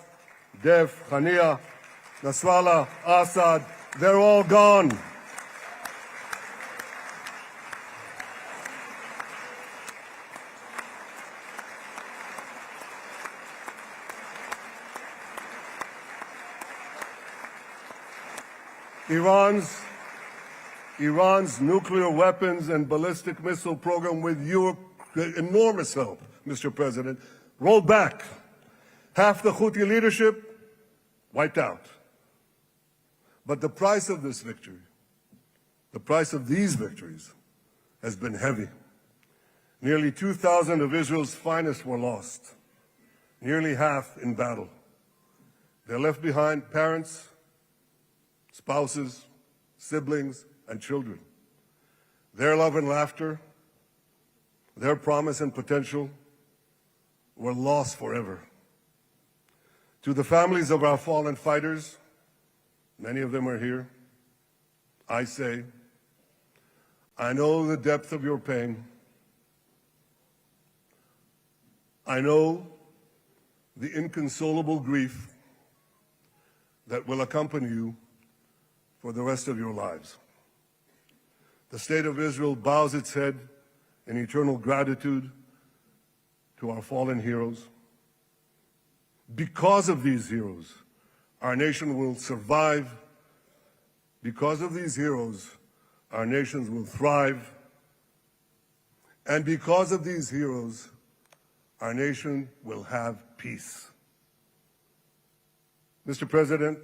Dev, Hania, Nasrallah, Assad, they're all gone. Iran's nuclear weapons and ballistic missile program, with your enormous help, Mr. President, rolled back. Half the Houthi leadership wiped out. But the price of this victory, the price of these victories, has been heavy. Nearly 2,000 of Israel's finest were lost, nearly half in battle. They left behind parents, spouses, siblings, and children. Their love and laughter, their promise and potential were lost forever. To the families of our fallen fighters, many of them are here, I say, I know the depth of your pain. I know the inconsolable grief that will accompany you for the rest of your lives. The State of Israel bows its head in eternal gratitude to our fallen heroes. Because of these heroes, our nation will survive. Because of these heroes, our nations will thrive. And because of these heroes, our nation will have peace. Mr. President,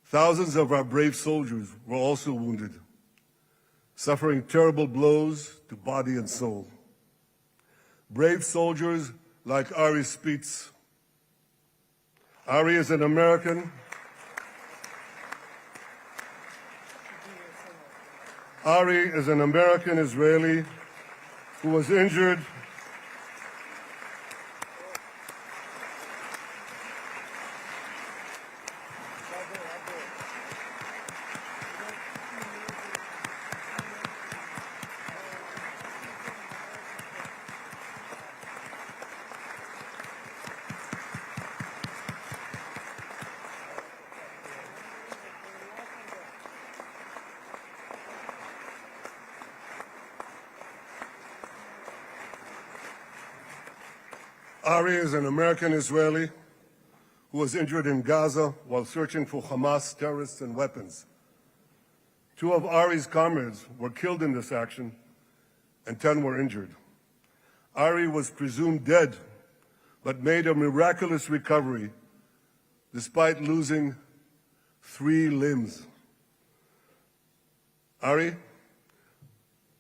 thousands of our brave soldiers were also wounded, suffering terrible blows to body and soul. Brave soldiers like Ari Spitz. Ari is an American. Ari is an American Israeli who was injured Ari is an American Israeli who was injured in Gaza while searching for Hamas terrorists and weapons. 2 of Ari's comrades were killed in this action, and 10 were injured. Ari was presumed dead, but made a miraculous recovery despite losing 3 limbs. Ari,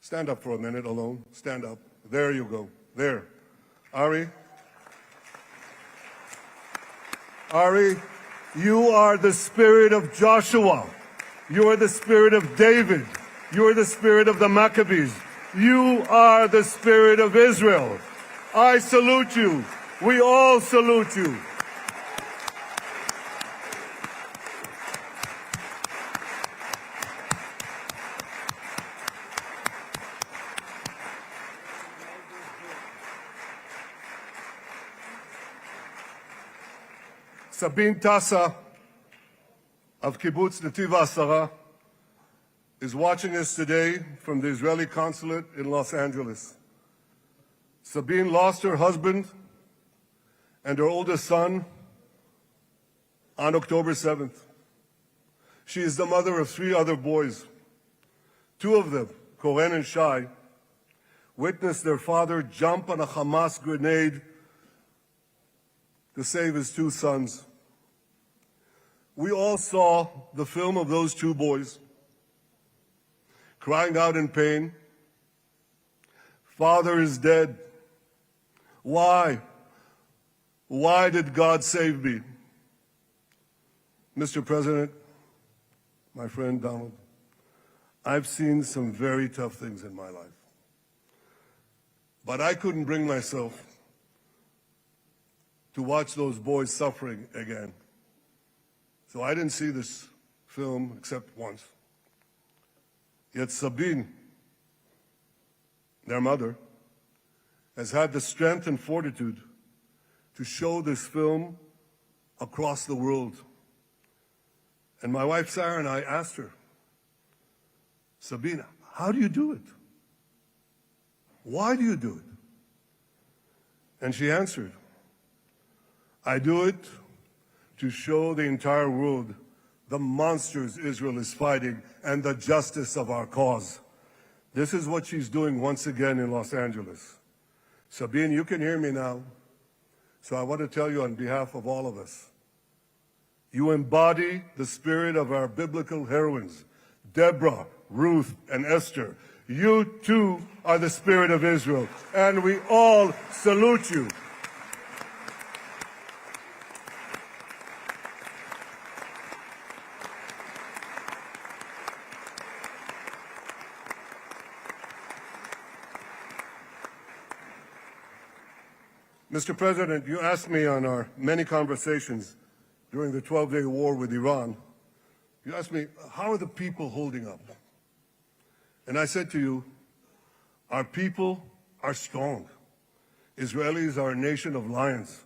stand up for a minute alone. Stand up. There you go. There. Ari, you are the spirit of Joshua. You are the spirit of David. You are the spirit of the Maccabees. You are the spirit of Israel. I salute you. We all salute you. Sabine Tassa of Kibbutz Netiv HaAsara is watching us today from the Israeli consulate in Los Angeles. Sabine lost her husband and her oldest son on October 7th. She is the mother of 3 other boys. 2 of them, Koren and Shai, witnessed their father jump on a Hamas grenade to save his 2 sons. We all saw the film of those 2 boys crying out in pain, "Father is dead. Why? Why did God save me?" Mr. President, my friend Donald, I've seen some very tough things in my life. But I couldn't bring myself to watch those boys suffering again. So I didn't see this film except once. Yet Sabine, their mother, has had the strength and fortitude to show this film across the world. And my wife Sarah and I asked her, "Sabine, how do you do it? Why do you do it?" And she answered, "I do it to show the entire world the monsters Israel is fighting and the justice of our cause." This is what she's doing once again in Los Angeles. Sabine, you can hear me now, so I want to tell you on behalf of all of us, you embody the spirit of our biblical heroines, Deborah, Ruth, and Esther. You too are the spirit of Israel, and we all salute you. Mr. President, you asked me on our many conversations during the 12-day war with Iran, you asked me, how are the people holding up? And I said to you, our people are strong. Israelis are a nation of lions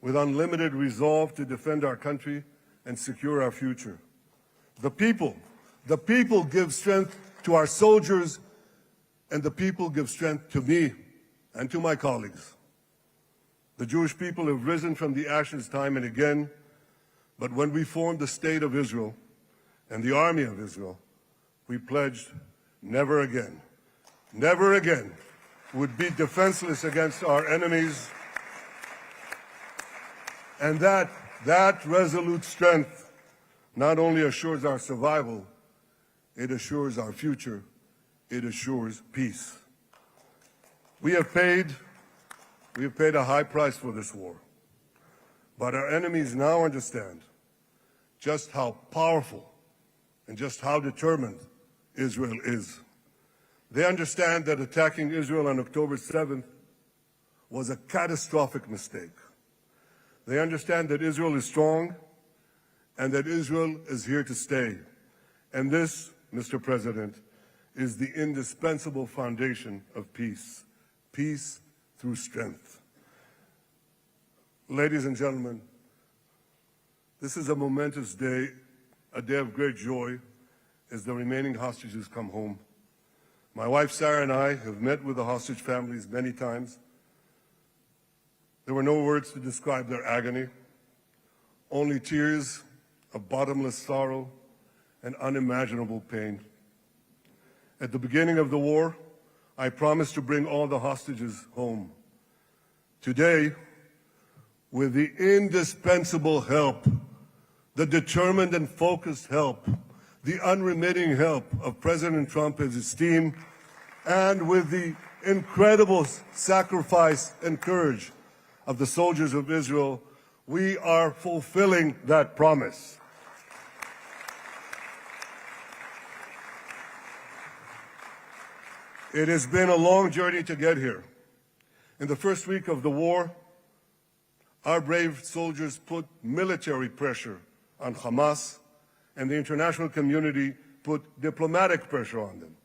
with unlimited resolve to defend our country and secure our future. The people give strength to our soldiers, and the people give strength to me and to my colleagues. The Jewish people have risen from the ashes time and again, but when we formed the State of Israel and the Army of Israel, we pledged never again would be defenseless against our enemies. And that resolute strength not only assures our survival, it assures our future, it assures peace. We have paid a high price for this war, but our enemies now understand just how powerful and just how determined Israel is. They understand that attacking Israel on October 7th was a catastrophic mistake. They understand that Israel is strong and that Israel is here to stay. And this, Mr. President, is the indispensable foundation of peace. Peace through strength. Ladies and gentlemen, this is a momentous day, a day of great joy as the remaining hostages come home. My wife Sarah and I have met with the hostage families many times. There were no words to describe their agony, only tears of bottomless sorrow and unimaginable pain. At the beginning of the war, I promised to bring all the hostages home. Today, with the indispensable help, the determined and focused help, the unremitting help of President Trump and his team, and with the incredible sacrifice and courage of the soldiers of Israel, we are fulfilling that promise. It has been a long journey to get here. In the first week of the war, our brave soldiers put military pressure on Hamas, and the international community put diplomatic pressure on them.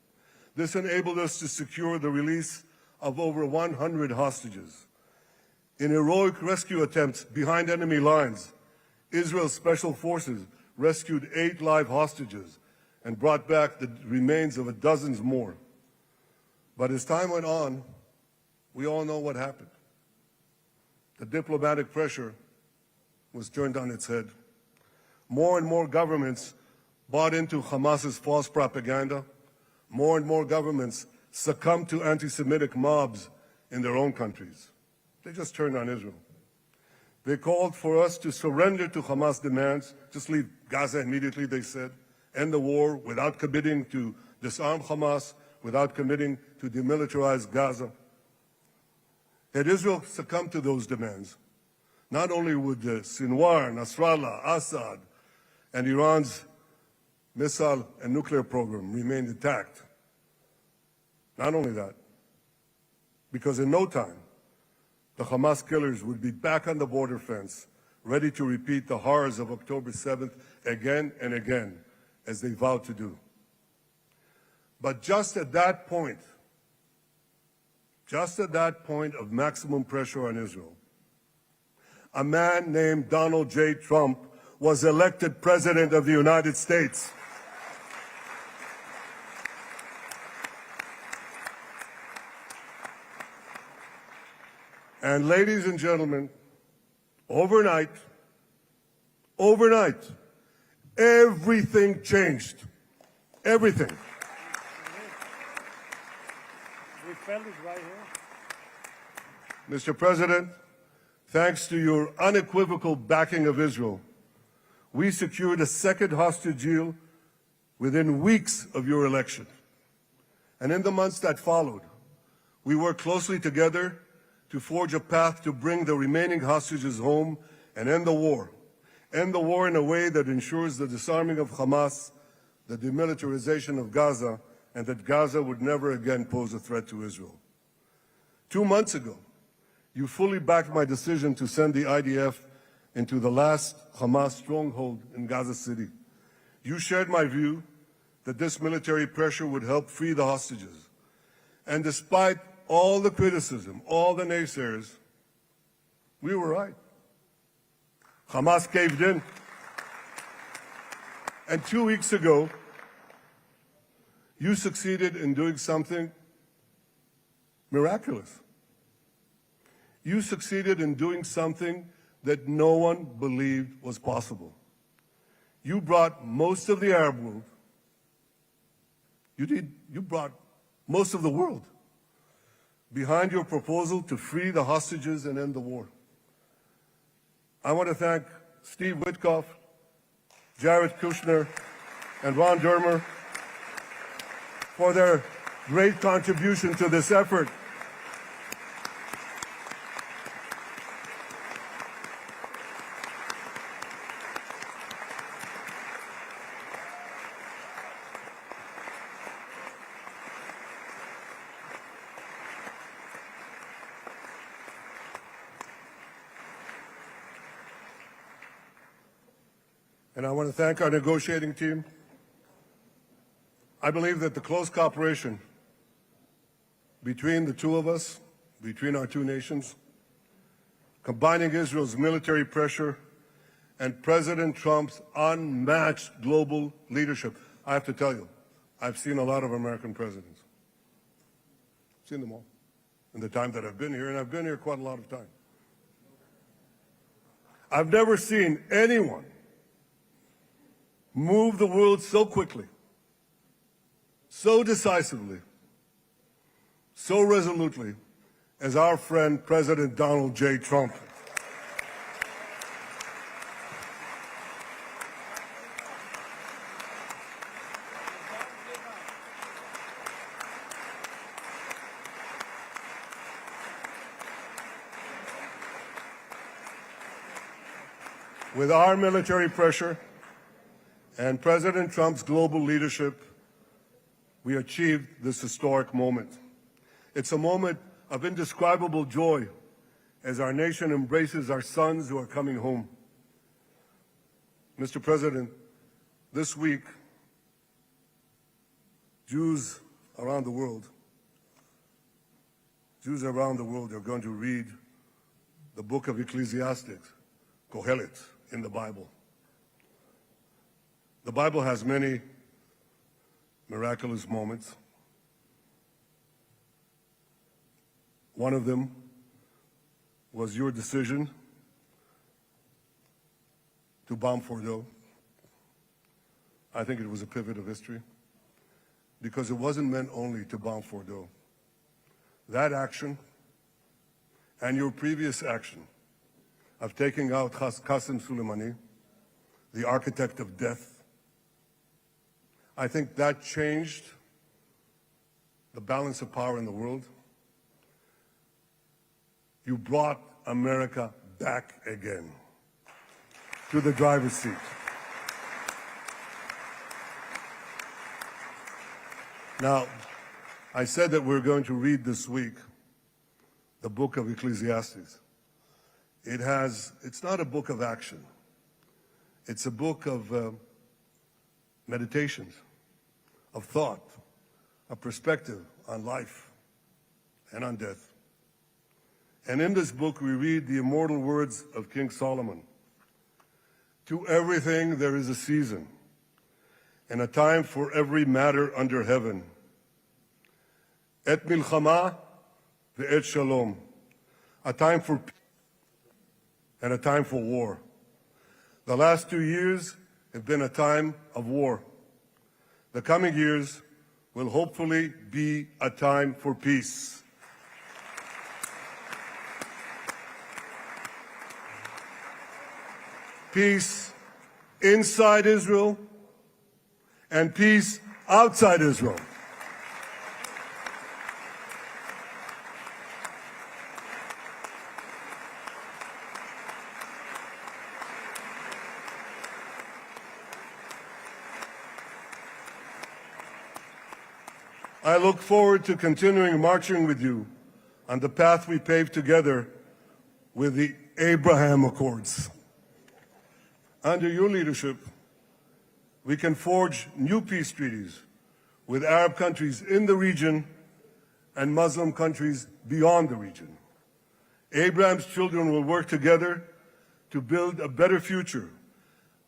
This enabled us to secure the release of over 100 hostages. In heroic rescue attempts behind enemy lines, Israel's special forces rescued 8 live hostages and brought back the remains of dozens more. But as time went on, we all know what happened. The diplomatic pressure was turned on its head. More and more governments bought into Hamas's false propaganda. More and more governments succumbed to anti-Semitic mobs in their own countries. They just turned on Israel. They called for us to surrender to Hamas demands, just leave Gaza immediately, they said, end the war without committing to disarm Hamas, without committing to demilitarize Gaza. Had Israel succumbed to those demands, not only would Sinwar, Nasrallah, Assad, and Iran's missile and nuclear program remain intact. Not only that, because in no time, the Hamas killers would be back on the border fence, ready to repeat the horrors of October 7th again and again, as they vowed to do. But just at that point of maximum pressure on Israel, a man named Donald J. Trump was elected President of the United States. And ladies and gentlemen, overnight, everything changed. Everything. Right here. Mr. President, thanks to your unequivocal backing of Israel, we secured a second hostage deal within weeks of your election. And in the months that followed, we worked closely together to forge a path to bring the remaining hostages home and end the war. End the war in a way that ensures the disarming of Hamas, the demilitarization of Gaza, and that Gaza would never again pose a threat to Israel. 2 months ago, you fully backed my decision to send the IDF into the last Hamas stronghold in Gaza City. You shared my view that this military pressure would help free the hostages. And despite all the criticism, all the naysayers, we were right. Hamas caved in. And 2 weeks ago, you succeeded in doing something miraculous. You succeeded in doing something that no one believed was possible. You brought most of the Arab world, you brought most of the world behind your proposal to free the hostages and end the war. I want to thank Steve Witkoff, Jared Kushner, and Ron Dermer for their great contribution to this effort. And I want to thank our negotiating team. I believe that the close cooperation between the two of us, between our two nations, combining Israel's military pressure and President Trump's unmatched global leadership. I have to tell you, I've seen a lot of American presidents. I've seen them all in the time that I've been here, and I've been here quite a lot of time. I've never seen anyone move the world so quickly, so decisively, so resolutely as our friend President Donald J. Trump. With our military pressure and President Trump's global leadership, we achieved this historic moment. It's a moment of indescribable joy as our nation embraces our sons who are coming home. Mr. President, this week, Jews around the world are going to read the book of Ecclesiastes, Kohelet, in the Bible. The Bible has many miraculous moments. One of them was your decision to bomb Fordo. I think it was a pivot of history because it wasn't meant only to bomb Fordo. That action and your previous action of taking out Qasem Soleimani, the architect of death, I think that changed the balance of power in the world. You brought America back again to the driver's seat. Now, I said that we're going to read this week the book of Ecclesiastes. It's not a book of action. It's a book of meditations, of thought, of perspective on life and on death. And in this book, we read the immortal words of King Solomon. To everything there is a season, and a time for every matter under heaven. Et milchama ve'et shalom. A time for peace and a time for war. The last 2 years have been a time of war. The coming years will hopefully be a time for peace. Peace inside Israel and peace outside Israel. I look forward to continuing marching with you on the path we paved together with the Abraham Accords. Under your leadership, we can forge new peace treaties with Arab countries in the region and Muslim countries beyond the region. Abraham's children will work together to build a better future,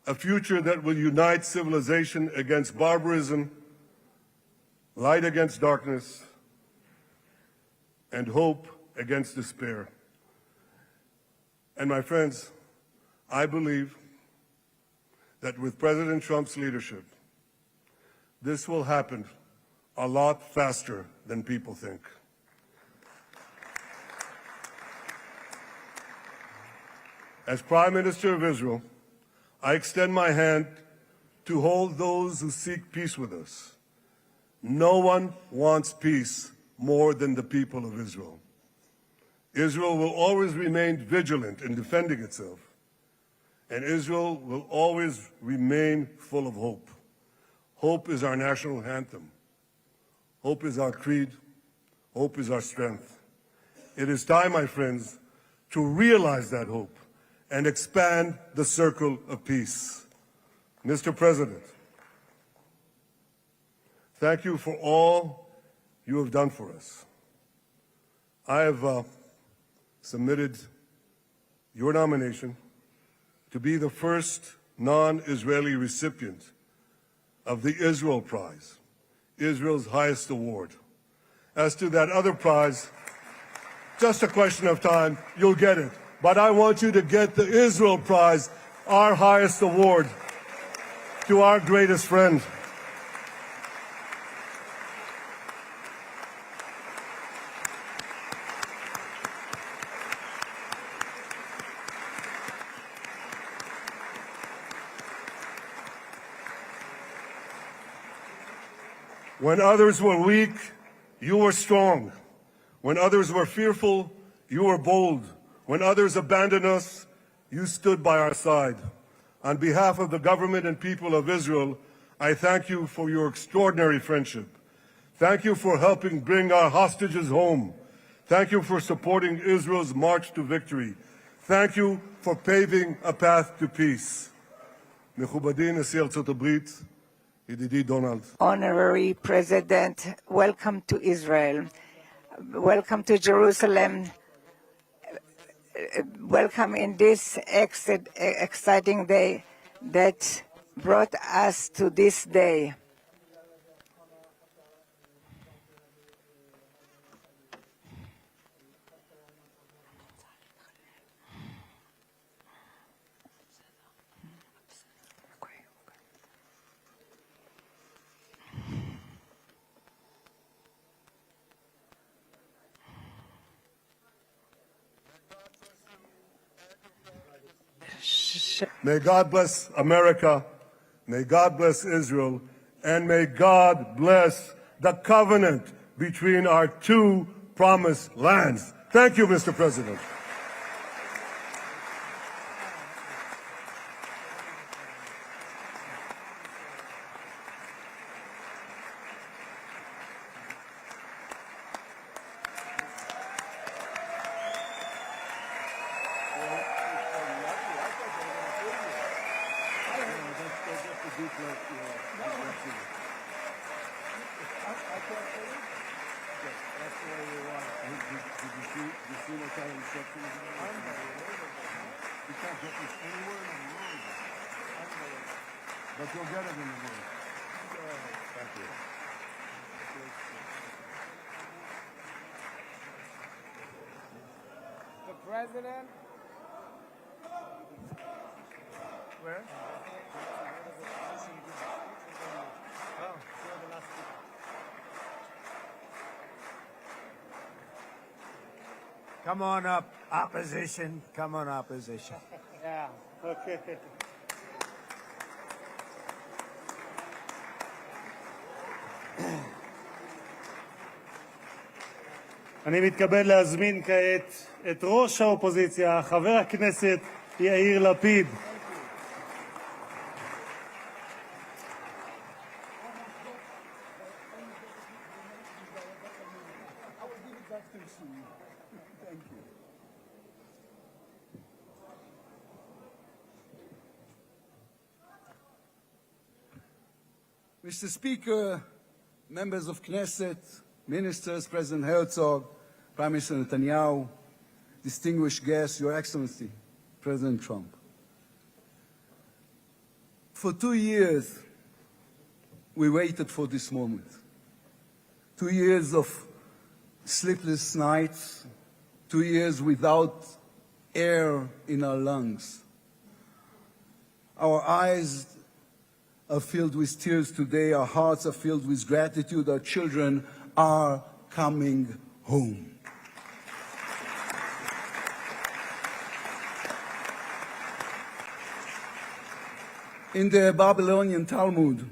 a future that will unite civilization against barbarism, light against darkness, and hope against despair. And my friends, I believe that with President Trump's leadership, this will happen a lot faster than people think. As Prime Minister of Israel, I extend my hand to hold those who seek peace with us. No one wants peace more than the people of Israel. Israel will always remain vigilant in defending itself, and Israel will always remain full of hope. Hope is our national anthem. Hope is our creed. Hope is our strength. It is time, my friends, to realize that hope and expand the circle of peace. Mr. President, thank you for all you have done for us. I have submitted your nomination to be the first non-Israeli recipient of the Israel Prize, Israel's highest award. As to that other prize, just a question of time, you'll get it. But I want you to get the Israel Prize, our highest award, to our greatest friend. When others were weak, you were strong. When others were fearful, you were bold. When others abandoned us, you stood by our side. On behalf of the government and people of Israel, I thank you for your extraordinary friendship. Thank you for helping bring our hostages home. Thank you for supporting Israel's march to victory. Thank you for paving a path to peace. מכובדי נשיא ארצות הברית, ידידי דונלד. Honorary President, welcome to Israel. Welcome to Jerusalem. Welcome in this exciting day that brought us to this day. May God bless America, may God bless Israel, and may God bless the covenant between our two promised lands. Thank you, Mr. President. But you'll get it in the morning. Thank you. The President. Where? Come on up, opposition. Come on, opposition. Yeah, okay. אני מתכבד להזמין כעת את ראש האופוזיציה, חבר הכנסת יאיר לפיד. Mr. Speaker, members of Knesset, ministers, President Herzog, Prime Minister Netanyahu, distinguished guests, Your Excellency, President Trump. For 2 years, we waited for this moment. 2 years of sleepless nights, 2 years without air in our lungs. Our eyes are filled with tears today, our hearts are filled with gratitude, our children are coming home. In the Babylonian Talmud,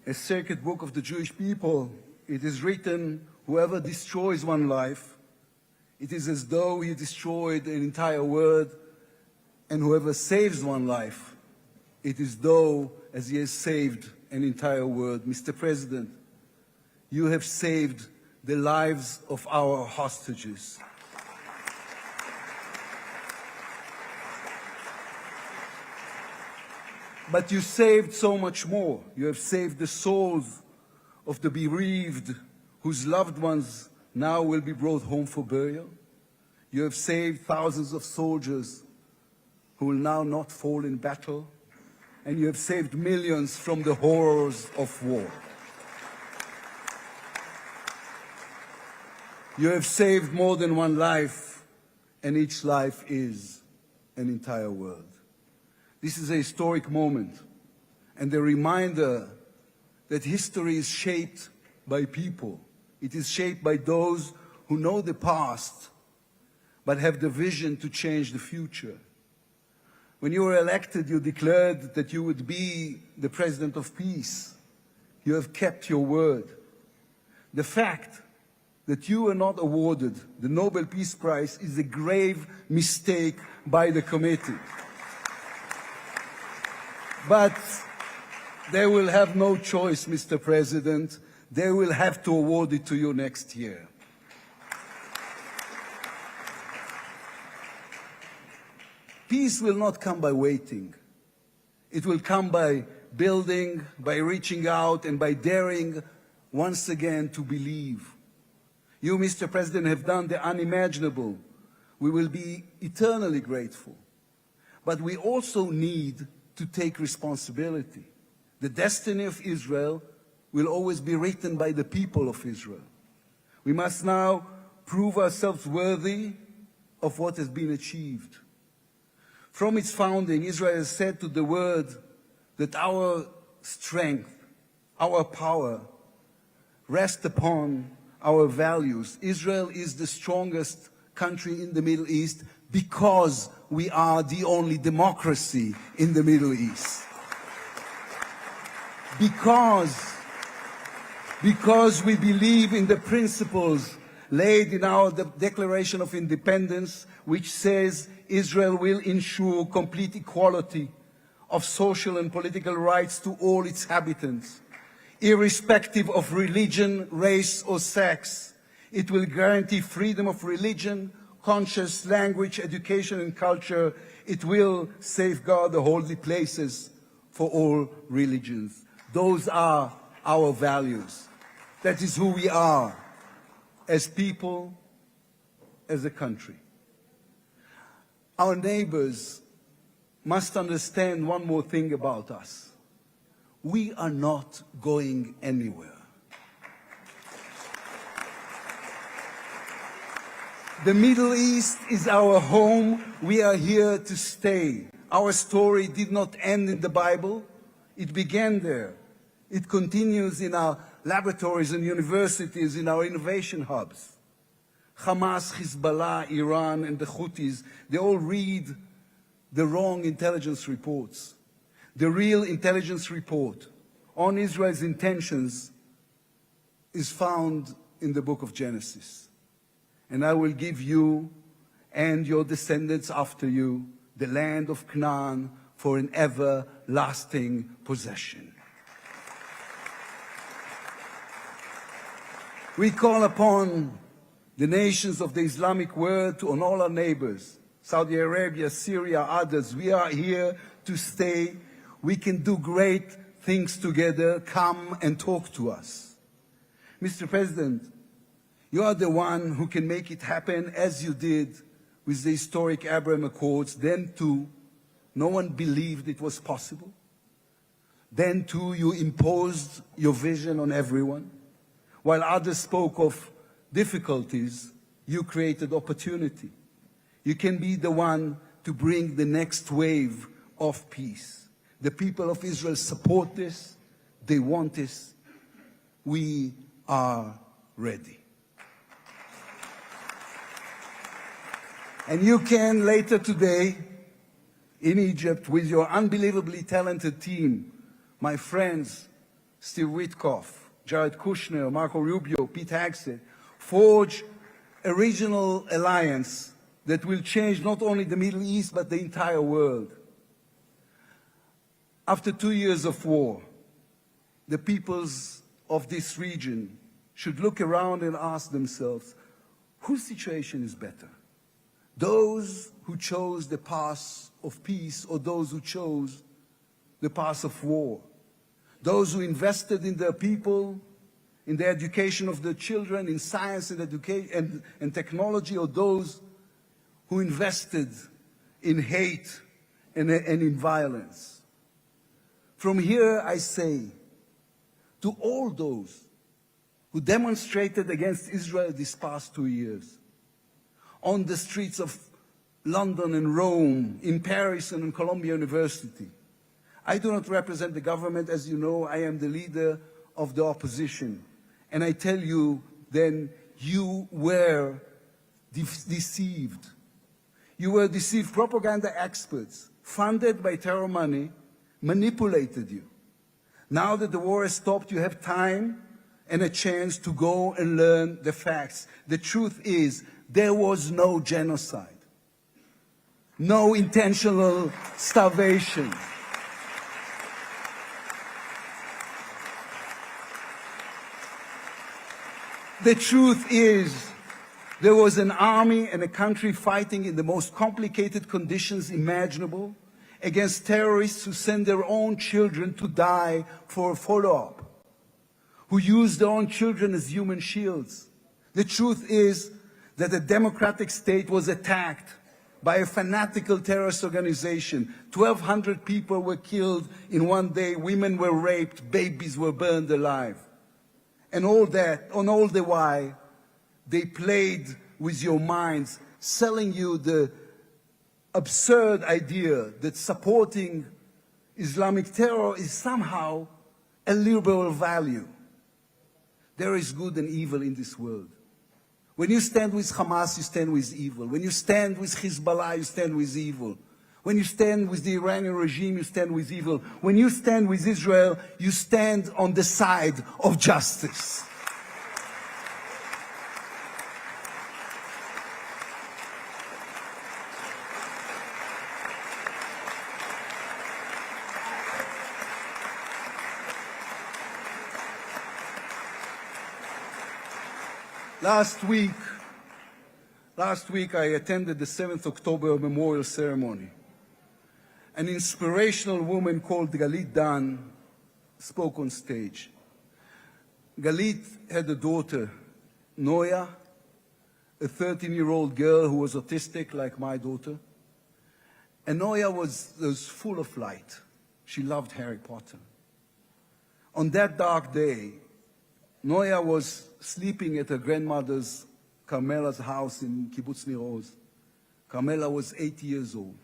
a sacred book of the Jewish people, it is written, whoever destroys one life, it is as though he destroyed an entire world, and whoever saves one life, it is though as he has saved an entire world. Mr. President, you have saved the lives of our hostages. But you saved so much more. You have saved the souls of the bereaved whose loved ones now will be brought home for burial. You have saved thousands of soldiers who will now not fall in battle. And you have saved millions from the horrors of war. You have saved more than one life, and each life is an entire world. This is a historic moment, and a reminder that history is shaped by people. It is shaped by those who know the past, but have the vision to change the future. When you were elected, you declared that you would be the president of peace. You have kept your word. The fact that you were not awarded the Nobel Peace Prize is a grave mistake by the committee. But they will have no choice, Mr. President. They will have to award it to you next year. Peace will not come by waiting. It will come by building, by reaching out, and by daring once again to believe. You, Mr. President, have done the unimaginable. We will be eternally grateful. But we also need to take responsibility. The destiny of Israel will always be written by the people of Israel. We must now prove ourselves worthy of what has been achieved. From its founding, Israel has said to the world that our strength, our power, rest upon our values. Israel is the strongest country in the Middle East because we are the only democracy in the Middle East. Because we believe in the principles laid in our Declaration of Independence, which says Israel will ensure complete equality of social and political rights to all its inhabitants, irrespective of religion, race, or sex. It will guarantee freedom of religion, conscience, language, education, and culture. It will safeguard the holy places for all religions. Those are our values. That is who we are as people, as a country. Our neighbors must understand one more thing about us. We are not going anywhere. The Middle East is our home. We are here to stay. Our story did not end in the Bible. It began there. It continues in our laboratories and universities, in our innovation hubs. Hamas, Hezbollah, Iran, and the Houthis, they all read the wrong intelligence reports. The real intelligence report on Israel's intentions is found in the book of Genesis. And I will give you and your descendants after you the land of Canaan for an everlasting possession. We call upon the nations of the Islamic world and all our neighbors, Saudi Arabia, Syria, others. We are here to stay. We can do great things together. Come and talk to us. Mr. President, You are the one who can make it happen as you did with the historic Abraham Accords. Then too, no one believed it was possible. Then too, you imposed your vision on everyone. While others spoke of difficulties, you created opportunity. You can be the one to bring the next wave of peace. The people of Israel support this. They want this. We are ready. And you can later today in Egypt with your unbelievably talented team, my friends, Steve Witkoff, Jared Kushner, Marco Rubio, Pete Hegseth, forge a regional alliance that will change not only the Middle East, but the entire world. After 2 years of war, the peoples of this region should look around and ask themselves, whose situation is better? Those who chose the path of peace or those who chose the path of war? Those who invested in their people, in the education of their children, in science and education and technology, or those who invested in hate and in violence? From here I say to all those who demonstrated against Israel these past 2 years, on the streets of London and Rome, in Paris and in Columbia University. I do not represent the government. As you know, I am the leader of the opposition. And I tell you, then, you were deceived. You were deceived. Propaganda experts, funded by terror money, manipulated you. Now that the war has stopped, you have time and a chance to go and learn the facts. The truth is, there was no genocide, no intentional starvation. The truth is, there was an army and a country fighting in the most complicated conditions imaginable against terrorists who send their own children to die for a follow-up, who use their own children as human shields. The truth is that a democratic state was attacked by a fanatical terrorist organization. 1,200 people were killed in one day, women were raped, babies were burned alive. And all that, on all the while, they played with your minds, selling you the absurd idea that supporting Islamic terror is somehow a liberal value. There is good and evil in this world. When you stand with Hamas, you stand with evil. When you stand with Hezbollah, you stand with evil. When you stand with the Iranian regime, you stand with evil. When you stand with Israel, you stand on the side of justice. Last week I attended the 7th October memorial ceremony. An inspirational woman called Galit Dan spoke on stage. Galit had a daughter, Noya, a 13-year-old girl who was autistic like my daughter. And Noya was full of light. She loved Harry Potter. On that dark day, Noya was sleeping at her grandmother's, Carmela's house in Kibbutz Nir Oz. Carmela was 80 years old.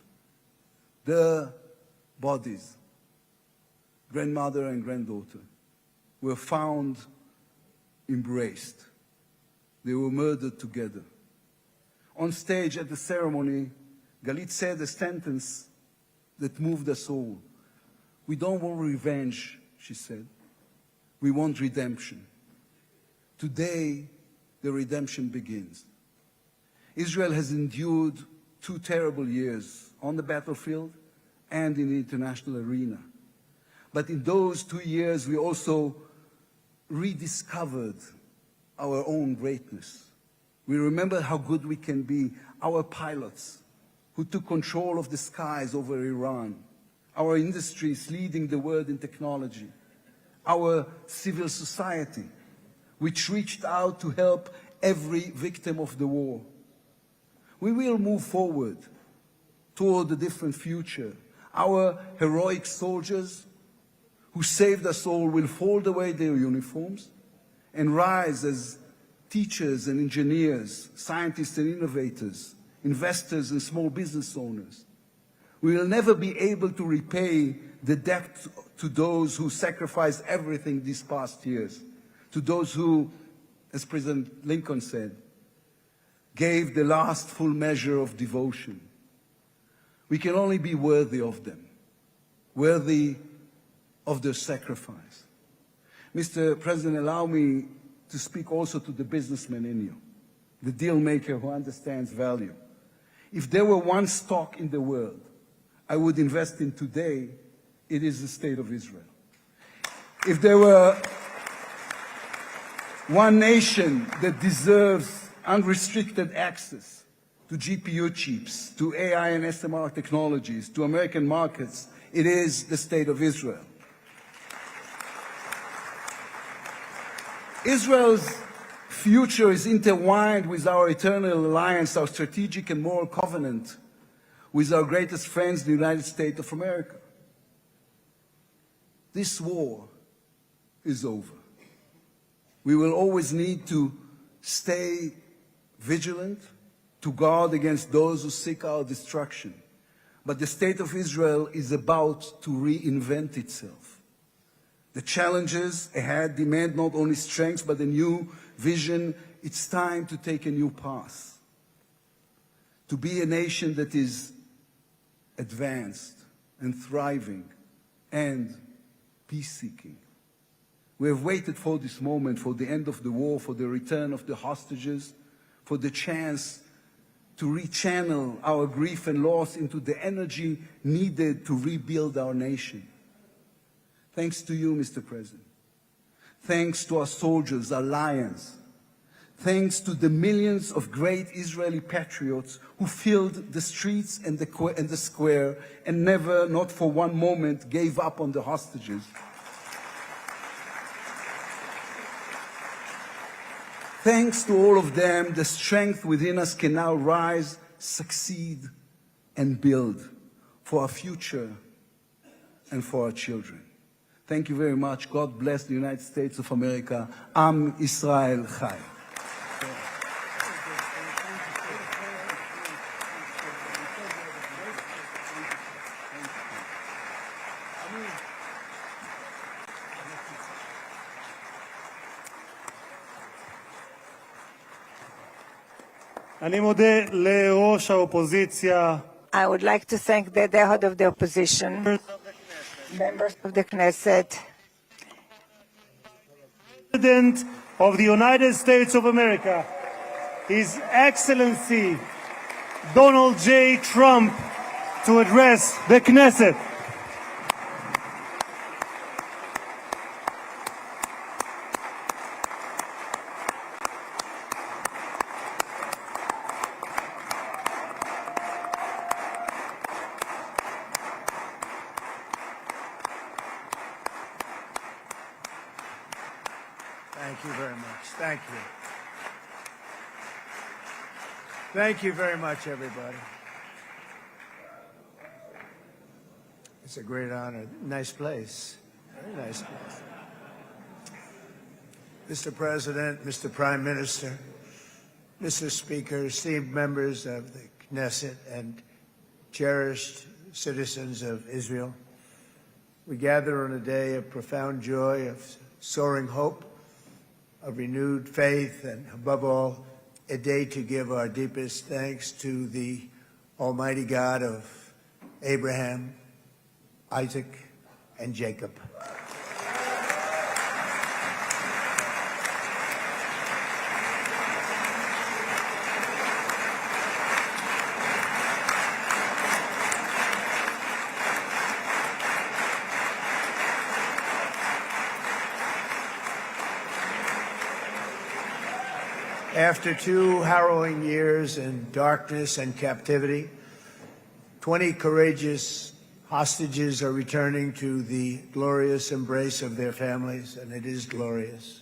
Their bodies, grandmother and granddaughter, were found embraced. They were murdered together. On stage at the ceremony, Galit said a sentence that moved us all. We don't want revenge, she said. We want redemption. Today, the redemption begins. Israel has endured 2 terrible years on the battlefield and in the international arena. But in those 2 years, we also rediscovered our own greatness. We remember how good we can be. Our pilots who took control of the skies over Iran. Our industries leading the world in technology. Our civil society, which reached out to help every victim of the war. We will move forward toward a different future. Our heroic soldiers who saved us all will fold away their uniforms and rise as teachers and engineers, scientists and innovators, investors and small business owners. We will never be able to repay the debt to those who sacrificed everything these past years, to those who, as President Lincoln said, gave the last full measure of devotion. We can only be worthy of them, worthy of their sacrifice. Mr. President, allow me to speak also to the businessman in you, the deal maker who understands value. If there were one stock in the world I would invest in today, it is the State of Israel. If there were one nation that deserves unrestricted access to GPU chips, to AI and SMR technologies, to American markets, it is the State of Israel. Israel's future is intertwined with our eternal alliance, our strategic and moral covenant with our greatest friends, the United States of America. This war is over. We will always need to stay vigilant, to guard against those who seek our destruction. But the State of Israel is about to reinvent itself. The challenges ahead demand not only strength, but a new vision. It's time to take a new path, to be a nation that is advanced and thriving and peace-seeking. We have waited for this moment, for the end of the war, for the return of the hostages, for the chance to rechannel our grief and loss into the energy needed to rebuild our nation. Thanks to you, Mr. President. Thanks to our soldiers, our lions. Thanks to the millions of great Israeli patriots who filled the streets and the square and never, not for one moment, gave up on the hostages. Thanks to all of them, the strength within us can now rise, succeed, and build for our future and for our children. Thank you very much. God bless the United States of America. Am Israel Chai. אני מודה לראש האופוזיציה. I would like to thank the head of the opposition, members of the Knesset, President of the United States of America, His Excellency Donald J. Trump, to address the Knesset. Thank you very much. Thank you. Thank you very much, everybody. It's a great honor. Nice place. Very nice place. Mr. President, Mr. Prime Minister, Mr. Speaker, esteemed members of the Knesset and cherished citizens of Israel, we gather on a day of profound joy, of soaring hope, of renewed faith, and above all, a day to give our deepest thanks to the Almighty God of Abraham, Isaac, and Jacob. After 2 harrowing years in darkness and captivity, 20 courageous hostages are returning to the glorious embrace of their families, and it is glorious.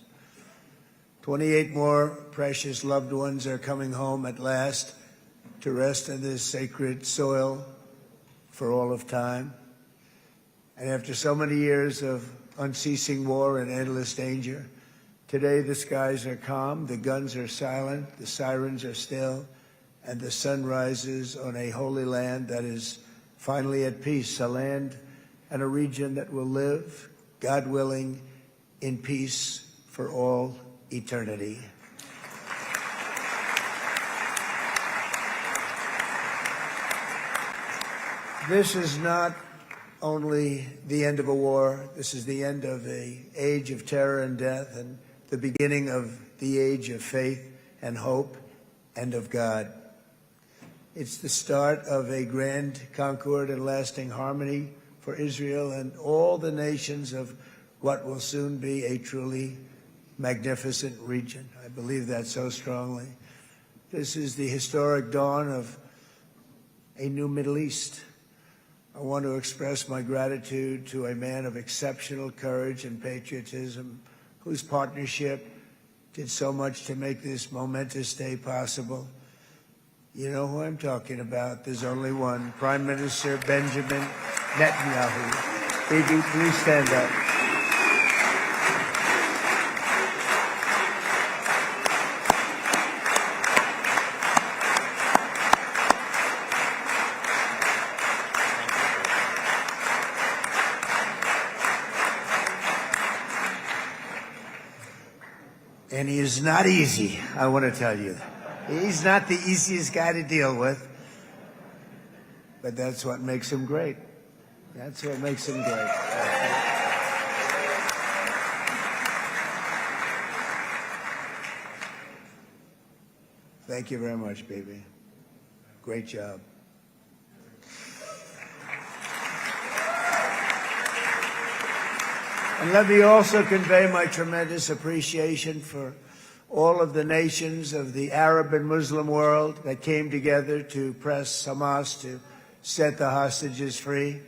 28 more precious loved ones are coming home at last to rest in this sacred soil for all of time. And after so many years of unceasing war and endless danger, today the skies are calm, the guns are silent, the sirens are still, and the sun rises on a holy land that is finally at peace, a land and a region that will live, God willing, in peace for all eternity. This is not only the end of a war, this is the end of an age of terror and death and the beginning of the age of faith and hope and of God. It's the start of a grand concord and lasting harmony for Israel and all the nations of what will soon be a truly magnificent region. I believe that so strongly. This is the historic dawn of a new Middle East. I want to express my gratitude to a man of exceptional courage and patriotism whose partnership did so much to make this momentous day possible. You know who I'm talking about. There's only one. Prime Minister Benjamin Netanyahu. Bibi, please stand up. And he is not easy, I want to tell you. He's not the easiest guy to deal with, but that's what makes him great. That's what makes him great. Thank you very much, baby. Great job. And let me also convey my tremendous appreciation for all of the nations of the Arab and Muslim world that came together to press Hamas to set the hostages free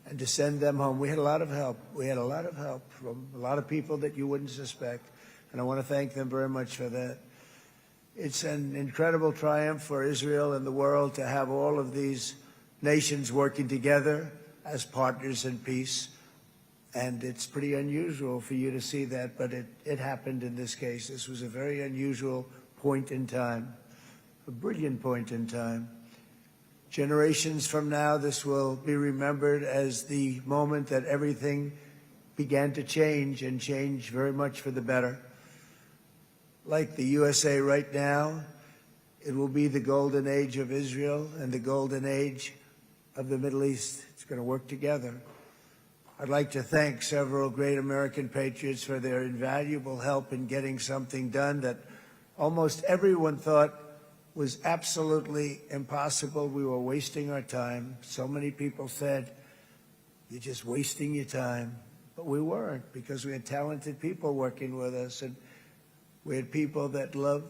and to send them home. We had a lot of help. We had a lot of help from a lot of people that you wouldn't suspect, and I want to thank them very much for that. It's an incredible triumph for Israel and the world to have all of these nations working together as partners in peace. And it's pretty unusual for you to see that, but it happened in this case. This was a very unusual point in time, a brilliant point in time. Generations from now, this will be remembered as the moment that everything began to change and change very much for the better. Like the USA right now, it will be the golden age of Israel and the golden age of the Middle East. It's going to work together. I'd like to thank several great American patriots for their invaluable help in getting something done that almost everyone thought was absolutely impossible. We were wasting our time. So many people said, you're just wasting your time. But we weren't, because we had talented people working with us, and we had people that love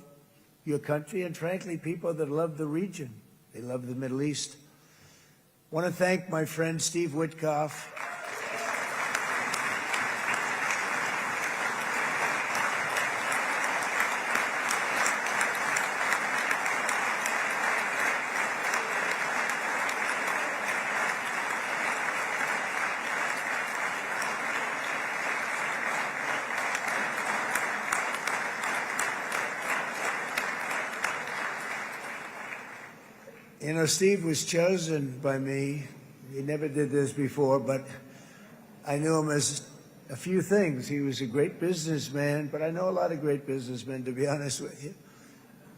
your country, and frankly, people that love the region. They love the Middle East. I want to thank my friend Steve Witkoff. You know, Steve was chosen by me. He never did this before, but I knew him as a few things. He was a great businessman, but I know a lot of great businessmen, to be honest with you.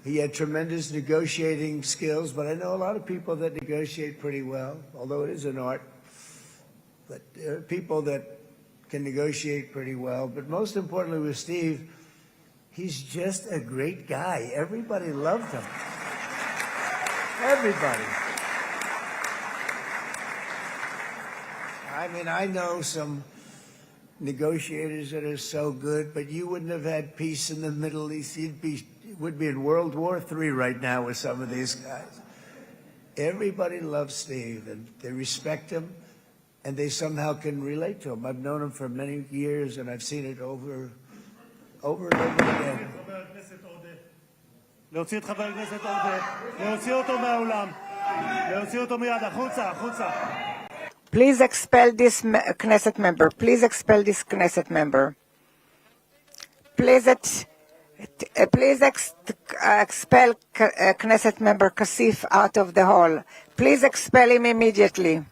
He had tremendous negotiating skills, but I know a lot of people that negotiate pretty well, although it is an art. But there are people that can negotiate pretty well. But most importantly with Steve, he's just a great guy. Everybody loved him. Everybody. I mean, I know some negotiators that are so good, but you wouldn't have had peace in the Middle East. You would be in World War III right now with some of these guys. Everybody loves Steve, and they respect him, and they somehow can relate to him. I've known him for many years, and I've seen it over over and over again. להוציא את חבר הכנסת עודה, להוציא אותו מהאולם, להוציא אותו מיד, החוצה, החוצה. Please expel this Knesset member. Please expel this Knesset member. Please expel Knesset member Kasif out of the hall. Please expel him immediately.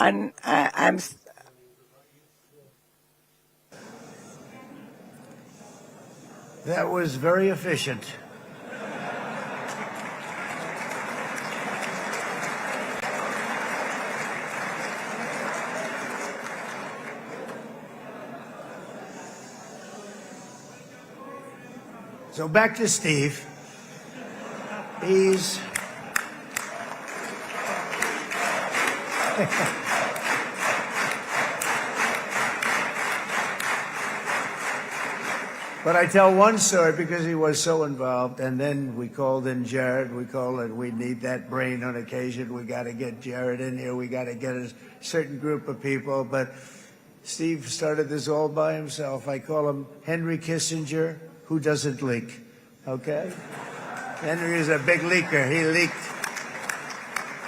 And That was very efficient. So back to Steve. He's But I tell one story because he was so involved, and then we called in Jared. We need that brain on occasion. We got to get Jared in here. We got to get a certain group of people. But Steve started this all by himself. I call him Henry Kissinger, who doesn't leak. Okay? Henry is a big leaker. He leaked.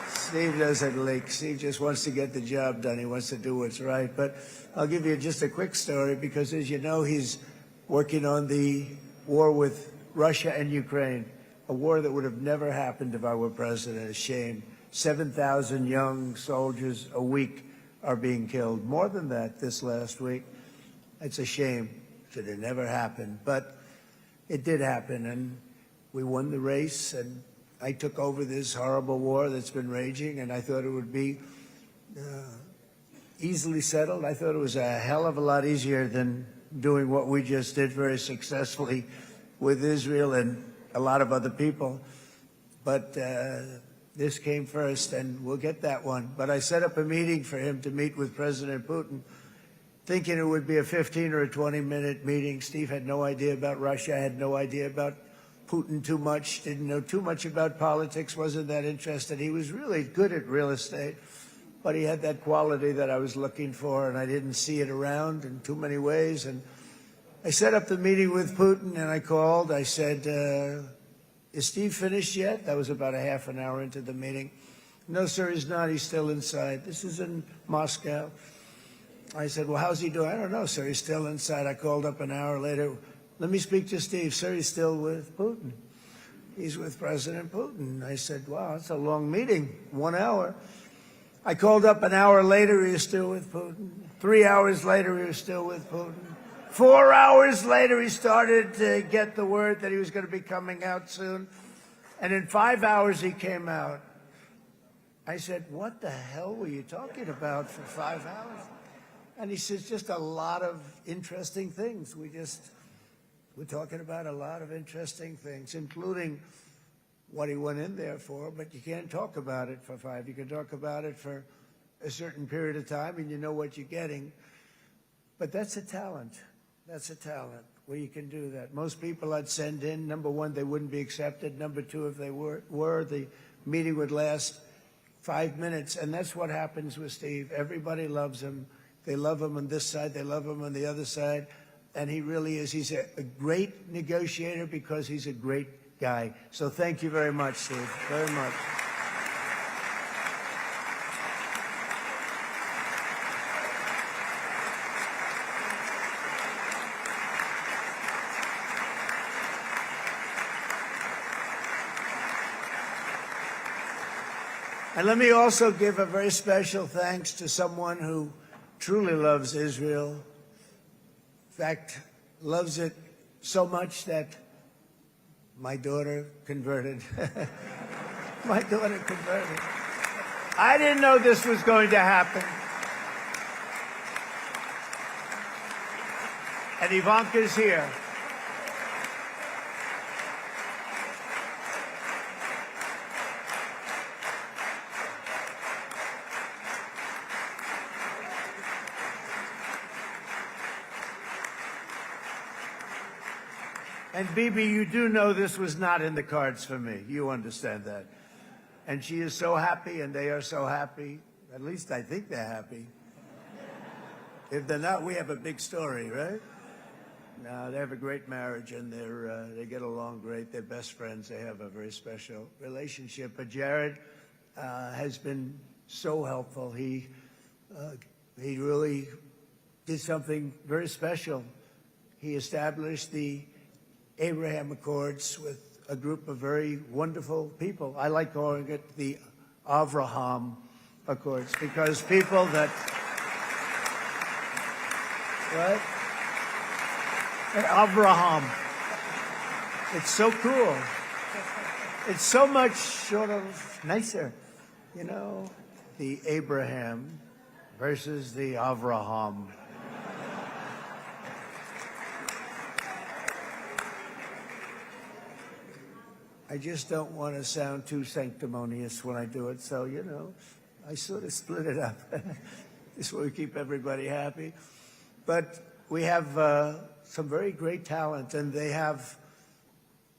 Steve doesn't leak. Steve just wants to get the job done. He wants to do what's right. But I'll give you just a quick story because, as you know, he's working on the war with Russia and Ukraine, a war that would have never happened if I were president. A shame. 7,000 young soldiers a week are being killed. More than that this last week. It's a shame. Should have never happened. But it did happen, and we won the race, and I took over this horrible war that's been raging, and I thought it would be easily settled. I thought it was a hell of a lot easier than doing what we just did very successfully with Israel and a lot of other people. But this came first, and we'll get that one. But I set up a meeting for him to meet with President Putin, thinking it would be a 15 or a 20-minute meeting. Steve had no idea about Russia, had no idea about Putin too much, didn't know too much about politics, wasn't that interested. He was really good at real estate, but he had that quality that I was looking for, and I didn't see it around in too many ways. And I set up the meeting with Putin, and I called. I said, is Steve finished yet? That was about a half an hour into the meeting. No, sir, he's not. He's still inside. This is in Moscow. I said, well, how's he doing? I don't know, sir. He's still inside. I called up an hour later. Let me speak to Steve. Sir, he's still with Putin. He's with President Putin. I said, wow, that's a long meeting, 1 hour. I called up an hour later, he was still with Putin. 3 hours later, he was still with Putin. 4 hours later, he started to get the word that he was going to be coming out soon. And in 5 hours, he came out. I said, what the hell were you talking about for 5 hours? And he says, just a lot of interesting things. We're talking about a lot of interesting things, including what he went in there for, but you can't talk about it for 5. You can talk about it for a certain period of time, and you know what you're getting. But that's a talent. That's a talent, where you can do that. Most people I'd send in, number one, they wouldn't be accepted. Number two, if they were, the meeting would last 5 minutes, and that's what happens with Steve. Everybody loves him. They love him on this side. They love him on the other side. And he really is. He's a great negotiator because he's a great guy. So thank you very much, Steve, very much. And let me also give a very special thanks to someone who truly loves Israel. In fact, loves it so much that my daughter converted. My daughter converted. I didn't know this was going to happen. And Ivanka's here. And Bibi, you do know this was not in the cards for me. You understand that. And she is so happy, and they are so happy. At least I think they're happy. If they're not, we have a big story, right? No, they have a great marriage, and they get along great. They're best friends. They have a very special relationship. But Jared has been so helpful. He really did something very special. He established the Abraham Accords with a group of very wonderful people. I like calling it the Avraham Accords, because people that, right? Avraham. It's so cool. It's so much sort of nicer, you know, the Abraham versus the Avraham. I just don't want to sound too sanctimonious when I do it, so, you know, I sort of split it up. This way we keep everybody happy. But we have some very great talent, and they have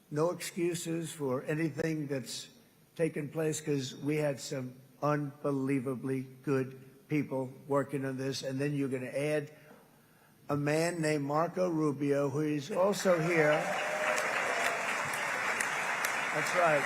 no excuses for anything that's taken place, because we had some unbelievably good people working on this. And then you're going to add a man named Marco Rubio, who is also here. That's right.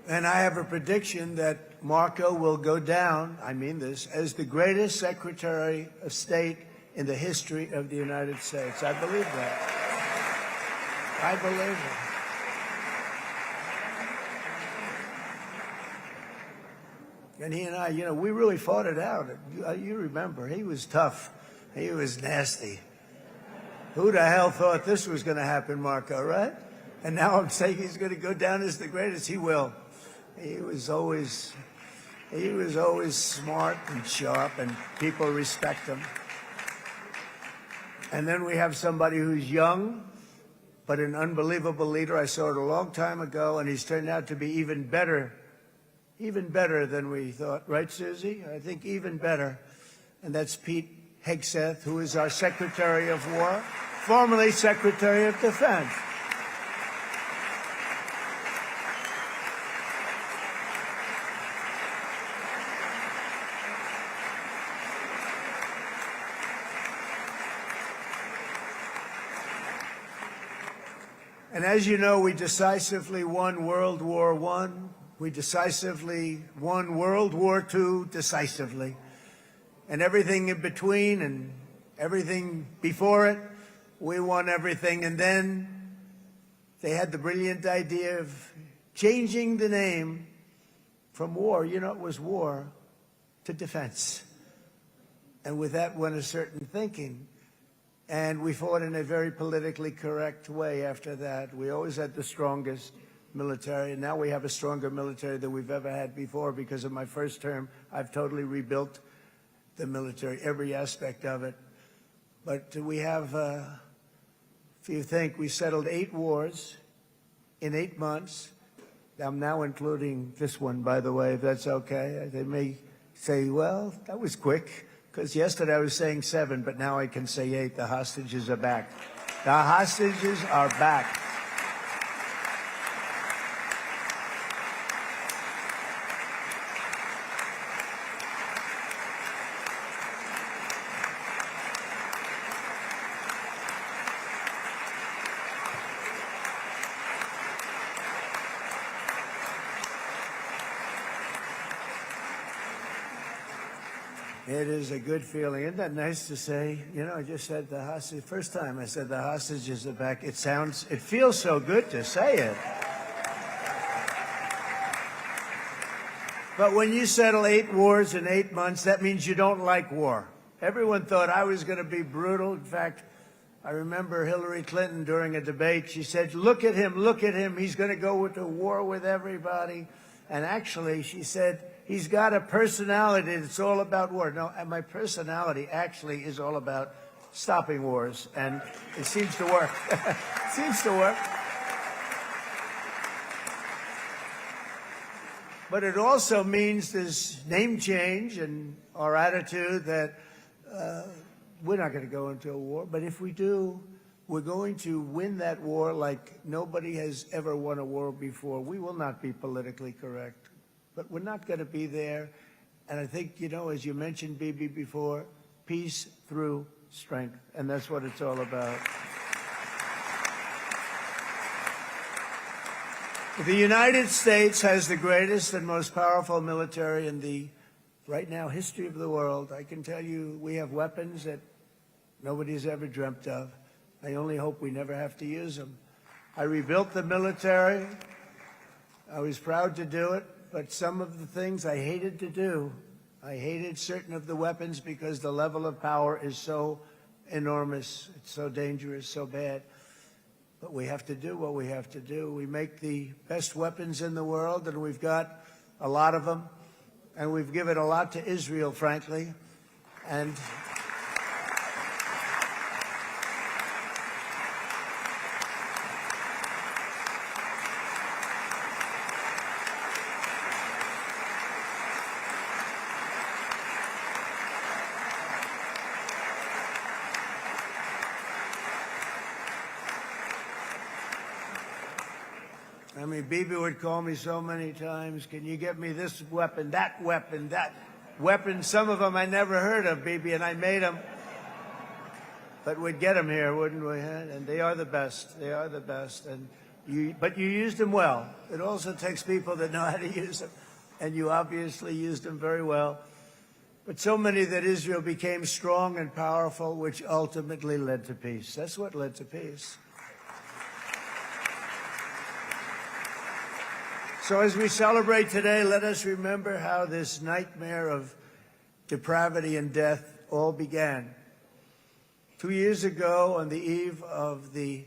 And I have a prediction that Marco will go down, I mean this, as the greatest Secretary of State in the history of the United States. I believe that. I believe it. And he and I, you know, we really fought it out. You remember, he was tough. He was nasty. Who the hell thought this was going to happen, Marco, right? And now I'm saying he's going to go down as the greatest. He will. He was always smart and sharp, and people respect him. And then we have somebody who's young, but an unbelievable leader. I saw it a long time ago, and he's turned out to be even better than we thought. Right, Susie? I think even better. And that's Pete Hegseth, who is our Secretary of War, formerly Secretary of Defense. And as you know, we decisively won World War I. We decisively won World War II decisively. And everything in between and everything before it, we won everything. And then they had the brilliant idea of changing the name from war, you know, it was war, to defense. And with that went a certain thinking. And we fought in a very politically correct way after that. We always had the strongest military, and now we have a stronger military than we've ever had before. Because of my first term, I've totally rebuilt the military, every aspect of it. But we have, if you think, we settled 8 wars in 8 months. I'm now including this one, by the way, if that's okay. They may say, well, that was quick. Because yesterday I was saying 7, but now I can say 8. The hostages are back. The hostages are back. It is a good feeling. Isn't that nice to say? You know, I just said the hostage. First time I said the hostages are back. It feels so good to say it. But when you settle 8 wars in 8 months, that means you don't like war. Everyone thought I was going to be brutal. In fact, I remember Hillary Clinton during a debate, she said, look at him, he's going to go into war with everybody. And actually, she said, he's got a personality that's all about war. No, and my personality actually is all about stopping wars, and it seems to work. It seems to work. But it also means this name change and our attitude that we're not going to go into a war, but if we do, we're going to win that war like nobody has ever won a war before. We will not be politically correct, but we're not going to be there. And I think, you know, as you mentioned, Bibi, before, peace through strength, and that's what it's all about. The United States has the greatest and most powerful military in the, right now, history of the world. I can tell you we have weapons that nobody's ever dreamt of. I only hope we never have to use them. I rebuilt the military. I was proud to do it, but some of the things I hated to do. I hated certain of the weapons because the level of power is so enormous. It's so dangerous, so bad. But we have to do what we have to do. We make the best weapons in the world, and we've got a lot of them. And we've given a lot to Israel, frankly. And I mean, Bibi would call me so many times, can you get me this weapon, that weapon, that weapon? Some of them I never heard of, Bibi, and I made them. But we'd get them here, wouldn't we? And they are the best. They are the best. But you used them well. It also takes people that know how to use them. And you obviously used them very well. But so many that Israel became strong and powerful, which ultimately led to peace. That's what led to peace. So as we celebrate today, let us remember how this nightmare of depravity and death all began. 2 years ago, on the eve of the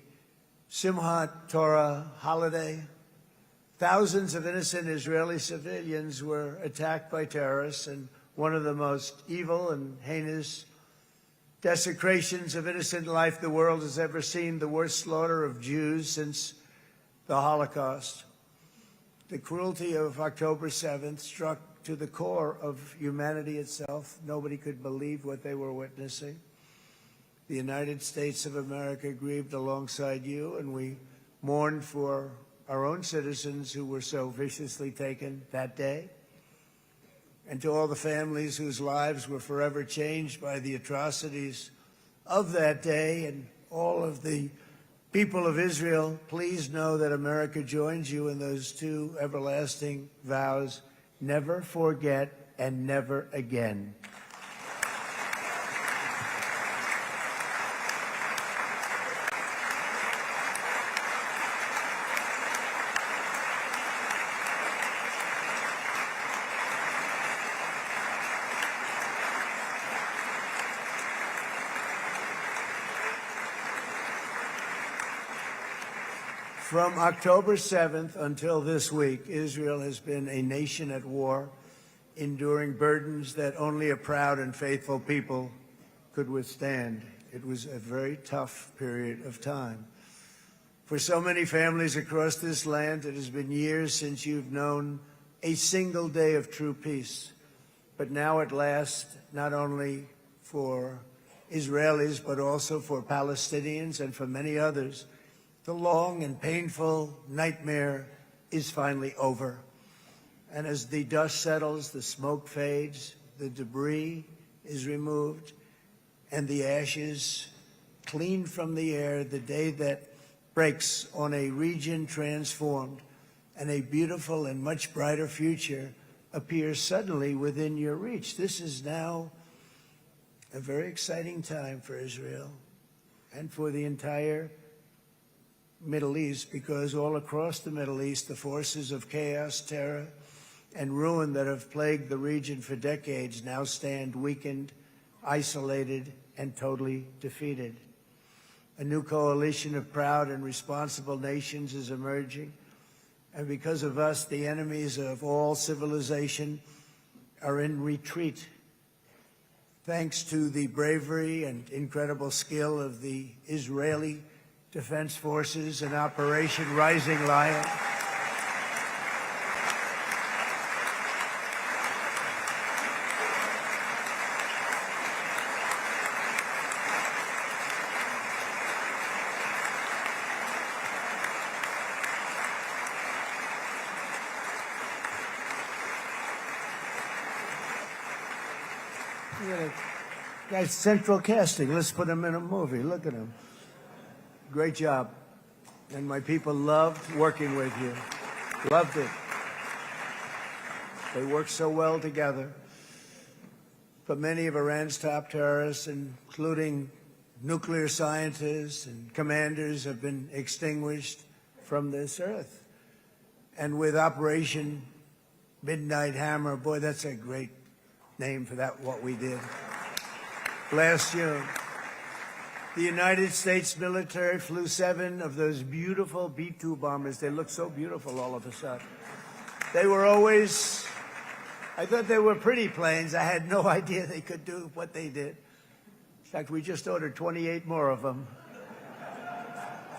Simchat Torah holiday, thousands of innocent Israeli civilians were attacked by terrorists, and one of the most evil and heinous desecrations of innocent life the world has ever seen, the worst slaughter of Jews since the Holocaust. The cruelty of October 7th struck to the core of humanity itself. Nobody could believe what they were witnessing. The United States of America grieved alongside you, and we mourned for our own citizens who were so viciously taken that day. And to all the families whose lives were forever changed by the atrocities of that day, and all of the people of Israel, please know that America joins you in those two everlasting vows: never forget and never again. From October 7th until this week, Israel has been a nation at war, enduring burdens that only a proud and faithful people could withstand. It was a very tough period of time. For so many families across this land, it has been years since you've known a single day of true peace. But now at last, not only for Israelis, but also for Palestinians and for many others, the long and painful nightmare is finally over. And as the dust settles, the smoke fades, the debris is removed, and the ashes cleaned from the air, the day that breaks on a region transformed, and a beautiful and much brighter future appears suddenly within your reach. This is now a very exciting time for Israel and for the entire Middle East, because all across the Middle East, the forces of chaos, terror, and ruin that have plagued the region for decades now stand weakened, isolated, and totally defeated. A new coalition of proud and responsible nations is emerging, and because of us, the enemies of all civilization are in retreat. thanks to the bravery and incredible skill of the Israeli Defense Forces in Operation Rising Lion. Guy's central casting. Let's put him in a movie. Look at him. Great job. And my people loved working with you. Loved it. They worked so well together. But many of Iran's top terrorists, including nuclear scientists and commanders, have been extinguished from this earth. And with Operation Midnight Hammer, boy, that's a great name for that, what we did. Last June, the United States military flew 7 of those beautiful B-2 bombers. They look so beautiful all of a sudden. They were always, I thought they were pretty planes. I had no idea they could do what they did. In fact, we just ordered 28 more of them.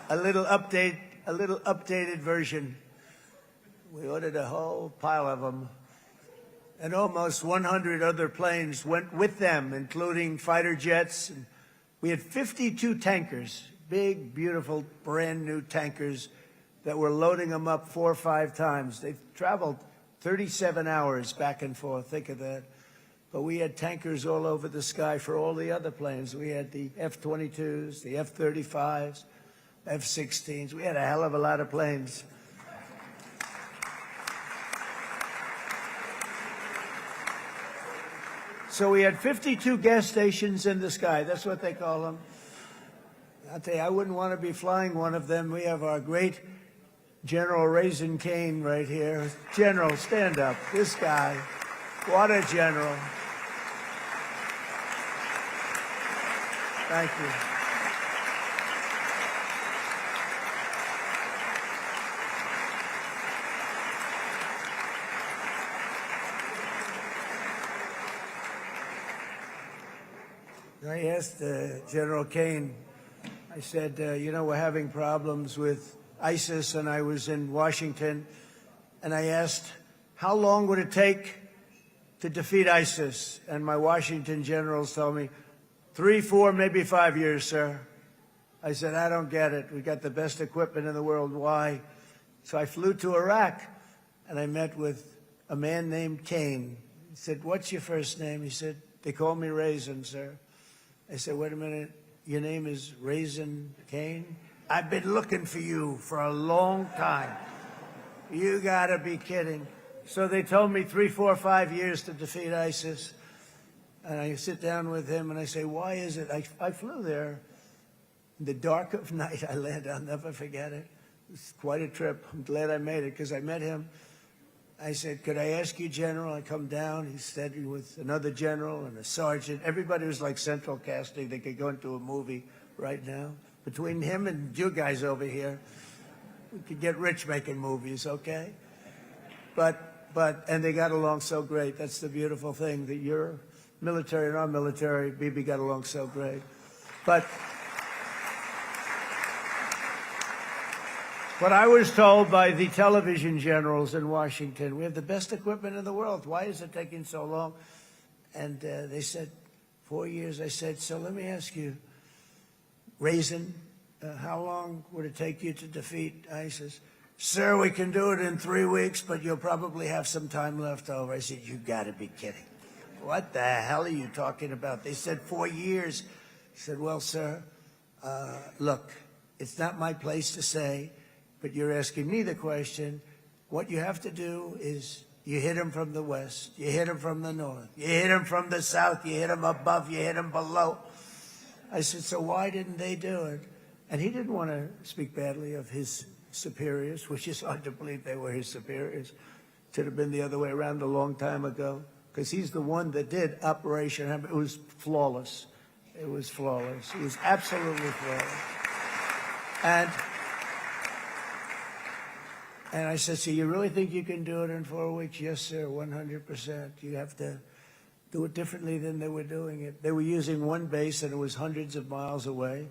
A little updated version. We ordered a whole pile of them. And almost 100 other planes went with them, including fighter jets. And we had 52 tankers, big, beautiful, brand new tankers that were loading them up 4 or 5 times. They traveled 37 hours back and forth. Think of that. But we had tankers all over the sky for all the other planes. We had the F-22s, the F-35s, F-16s. We had a hell of a lot of planes. So we had 52 gas stations in the sky. That's what they call them. I'll tell you, I wouldn't want to be flying one of them. We have our great General Raisin Cain right here. General, stand up. This guy. What a general. Thank you. I asked General Cain, I said, you know, we're having problems with ISIS, and I was in Washington, and I asked, how long would it take to defeat ISIS? And my Washington generals told me, 3, 4, maybe 5 years, sir. I said, I don't get it. We got the best equipment in the world. Why? So I flew to Iraq, and I met with a man named Cain. He said, what's your first name? He said, they call me Raisin, sir. I said, wait a minute, your name is Raisin Cain? I've been looking for you for a long time. You gotta be kidding. So they told me 3, 4, 5 years to defeat ISIS. And I sit down with him and I say, why is it? I flew there in the dark of night. I landed, I'll never forget it. It was quite a trip. I'm glad I made it because I met him. I said, could I ask you, General? I come down. He said with another general and a sergeant. Everybody was like central casting. They could go into a movie right now. Between him and you guys over here, we could get rich making movies, okay? And they got along so great. That's the beautiful thing, that your military and our military, Bibi, got along so great. But I was told by the television generals in Washington, we have the best equipment in the world. Why is it taking so long? And they said, 4 years. I said, so let me ask you, Raisin, how long would it take you to defeat ISIS? Sir, we can do it in 3 weeks, but you'll probably have some time left over. I said, you got to be kidding. What the hell are you talking about? They said 4 years. I said, well, sir, look, it's not my place to say, but you're asking me the question. What you have to do is you hit them from the west, you hit them from the north, you hit them from the south, you hit them above, you hit them below. I said, so why didn't they do it? And he didn't want to speak badly of his superiors, which is hard to believe they were his superiors. It should have been the other way around a long time ago, because he's the one that did Operation Hammer. It was flawless. It was flawless. It was absolutely flawless. And I said, so you really think you can do it in 4 weeks? Yes, sir, 100%. You have to do it differently than they were doing it. They were using one base and it was hundreds of miles away.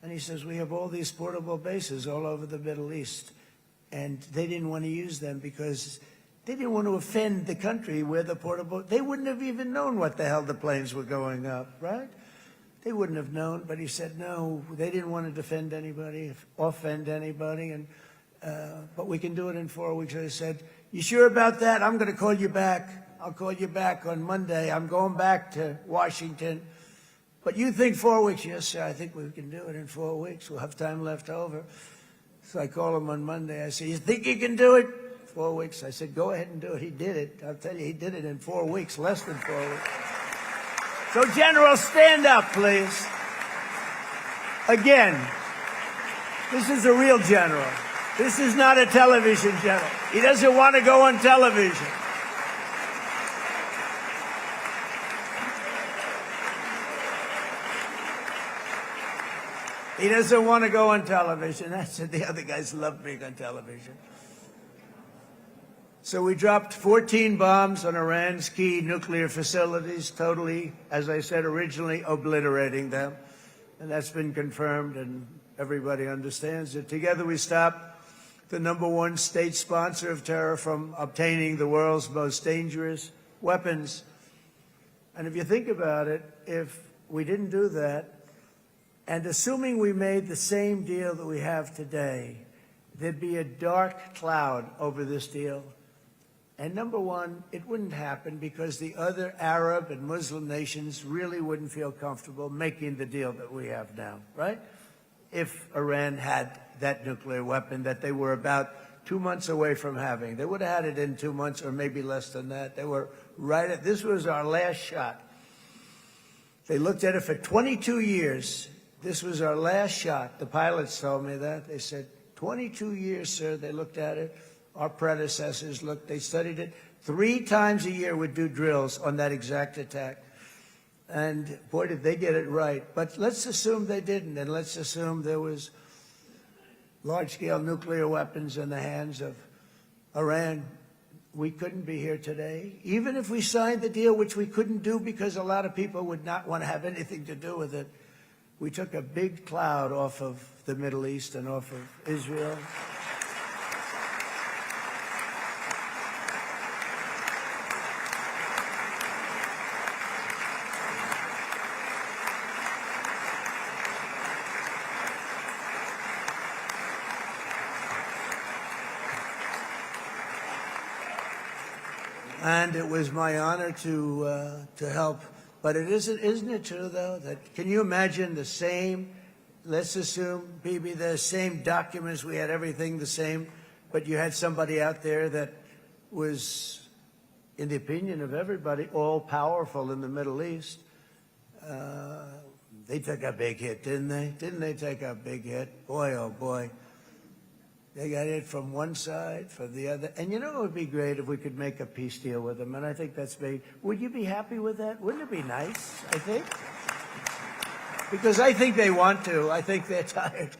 And he says, we have all these portable bases all over the Middle East. And they didn't want to use them because they didn't want to offend the country where the portable, they wouldn't have even known what the hell the planes were going up, right? They wouldn't have known, but he said, no, they didn't want to defend anybody, offend anybody, and but we can do it in 4 weeks. I said, you sure about that? I'm going to call you back. I'll call you back on Monday. I'm going back to Washington. But you think 4 weeks? Yes, sir, I think we can do it in 4 weeks. We'll have time left over. So I call him on Monday. I said, you think you can do it? 4 weeks. I said, go ahead and do it. He did it. I'll tell you, he did it in 4 weeks, less than 4 weeks. So, General, stand up, please. Again, this is a real general. This is not a television general. He doesn't want to go on television. He doesn't want to go on television. I said the other guys love being on television. So we dropped 14 bombs on Iran's key nuclear facilities, totally, as I said originally, obliterating them. And that's been confirmed, and everybody understands it. Together we stopped the #1 state sponsor of terror from obtaining the world's most dangerous weapons. And if you think about it, if we didn't do that, and assuming we made the same deal that we have today, there'd be a dark cloud over this deal. And #1, it wouldn't happen because the other Arab and Muslim nations really wouldn't feel comfortable making the deal that we have now, right? If Iran had that nuclear weapon that they were about 2 months away from having. They would have had it in 2 months or maybe less than that. They were right at, this was our last shot. They looked at it for 22 years. This was our last shot. The pilots told me that. They said, 22 years, sir. They looked at it. Our predecessors looked, they studied it. 3 times a year would do drills on that exact attack. And boy, did they get it right. But let's assume they didn't, and let's assume there was large-scale nuclear weapons in the hands of Iran. We couldn't be here today. Even if we signed the deal, which we couldn't do because a lot of people would not want to have anything to do with it, we took a big cloud off of the Middle East and off of Israel. And it was my honor to help. But it isn't it true, though, that can you imagine the same, let's assume, Bibi, the same documents, we had everything the same, but you had somebody out there that was, in the opinion of everybody, all-powerful in the Middle East. They took a big hit, didn't they? Didn't they take a big hit? Boy, oh boy. They got it from one side, from the other. And you know it would be great if we could make a peace deal with them, and I think that's big. Would you be happy with that? Wouldn't it be nice, I think? Because I think they want to. I think they're tired.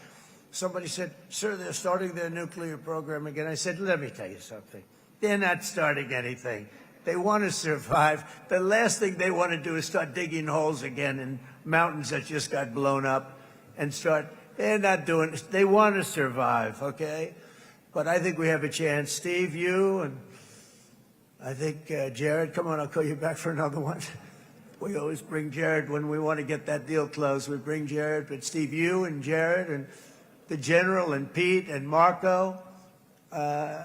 Somebody said, sir, they're starting their nuclear program again. I said, let me tell you something. They're not starting anything. They want to survive. The last thing they want to do is start digging holes again in mountains that just got blown up and start... They're not doing it. They want to survive, okay? But I think we have a chance. Steve, you, and I think Jared, come on, I'll call you back for another one. We always bring Jared when we want to get that deal closed. We bring Jared, but Steve, you and Jared and the General and Pete and Marco,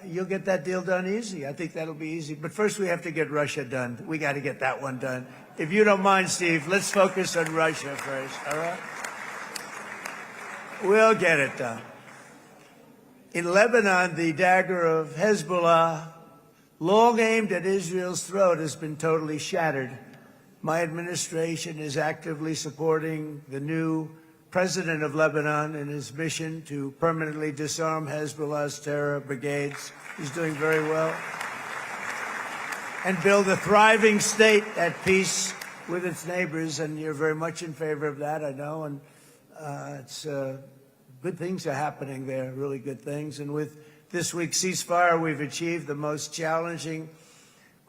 you'll get that deal done easy. I think that'll be easy. But first we have to get Russia done. We got to get that one done. If you don't mind, Steve, let's focus on Russia first, all right? We'll get it done. In Lebanon, the dagger of Hezbollah, long aimed at Israel's throat, has been totally shattered. My administration is actively supporting the new president of Lebanon in his mission to permanently disarm Hezbollah's terror brigades. He's doing very well. And build a thriving state at peace with its neighbors. And you're very much in favor of that, I know. And it's good things are happening there, really good things. And with this week's ceasefire, we've achieved the most challenging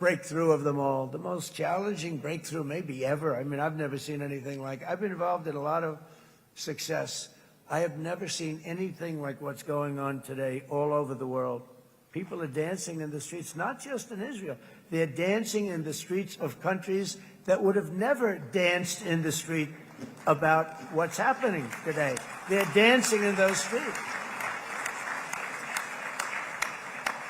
breakthrough of them all, the most challenging breakthrough maybe ever. I mean, I've never seen anything like it. I've been involved in a lot of success. I have never seen anything like what's going on today all over the world. People are dancing in the streets, not just in Israel. They're dancing in the streets of countries that would have never danced in the street about what's happening today. They're dancing in those streets.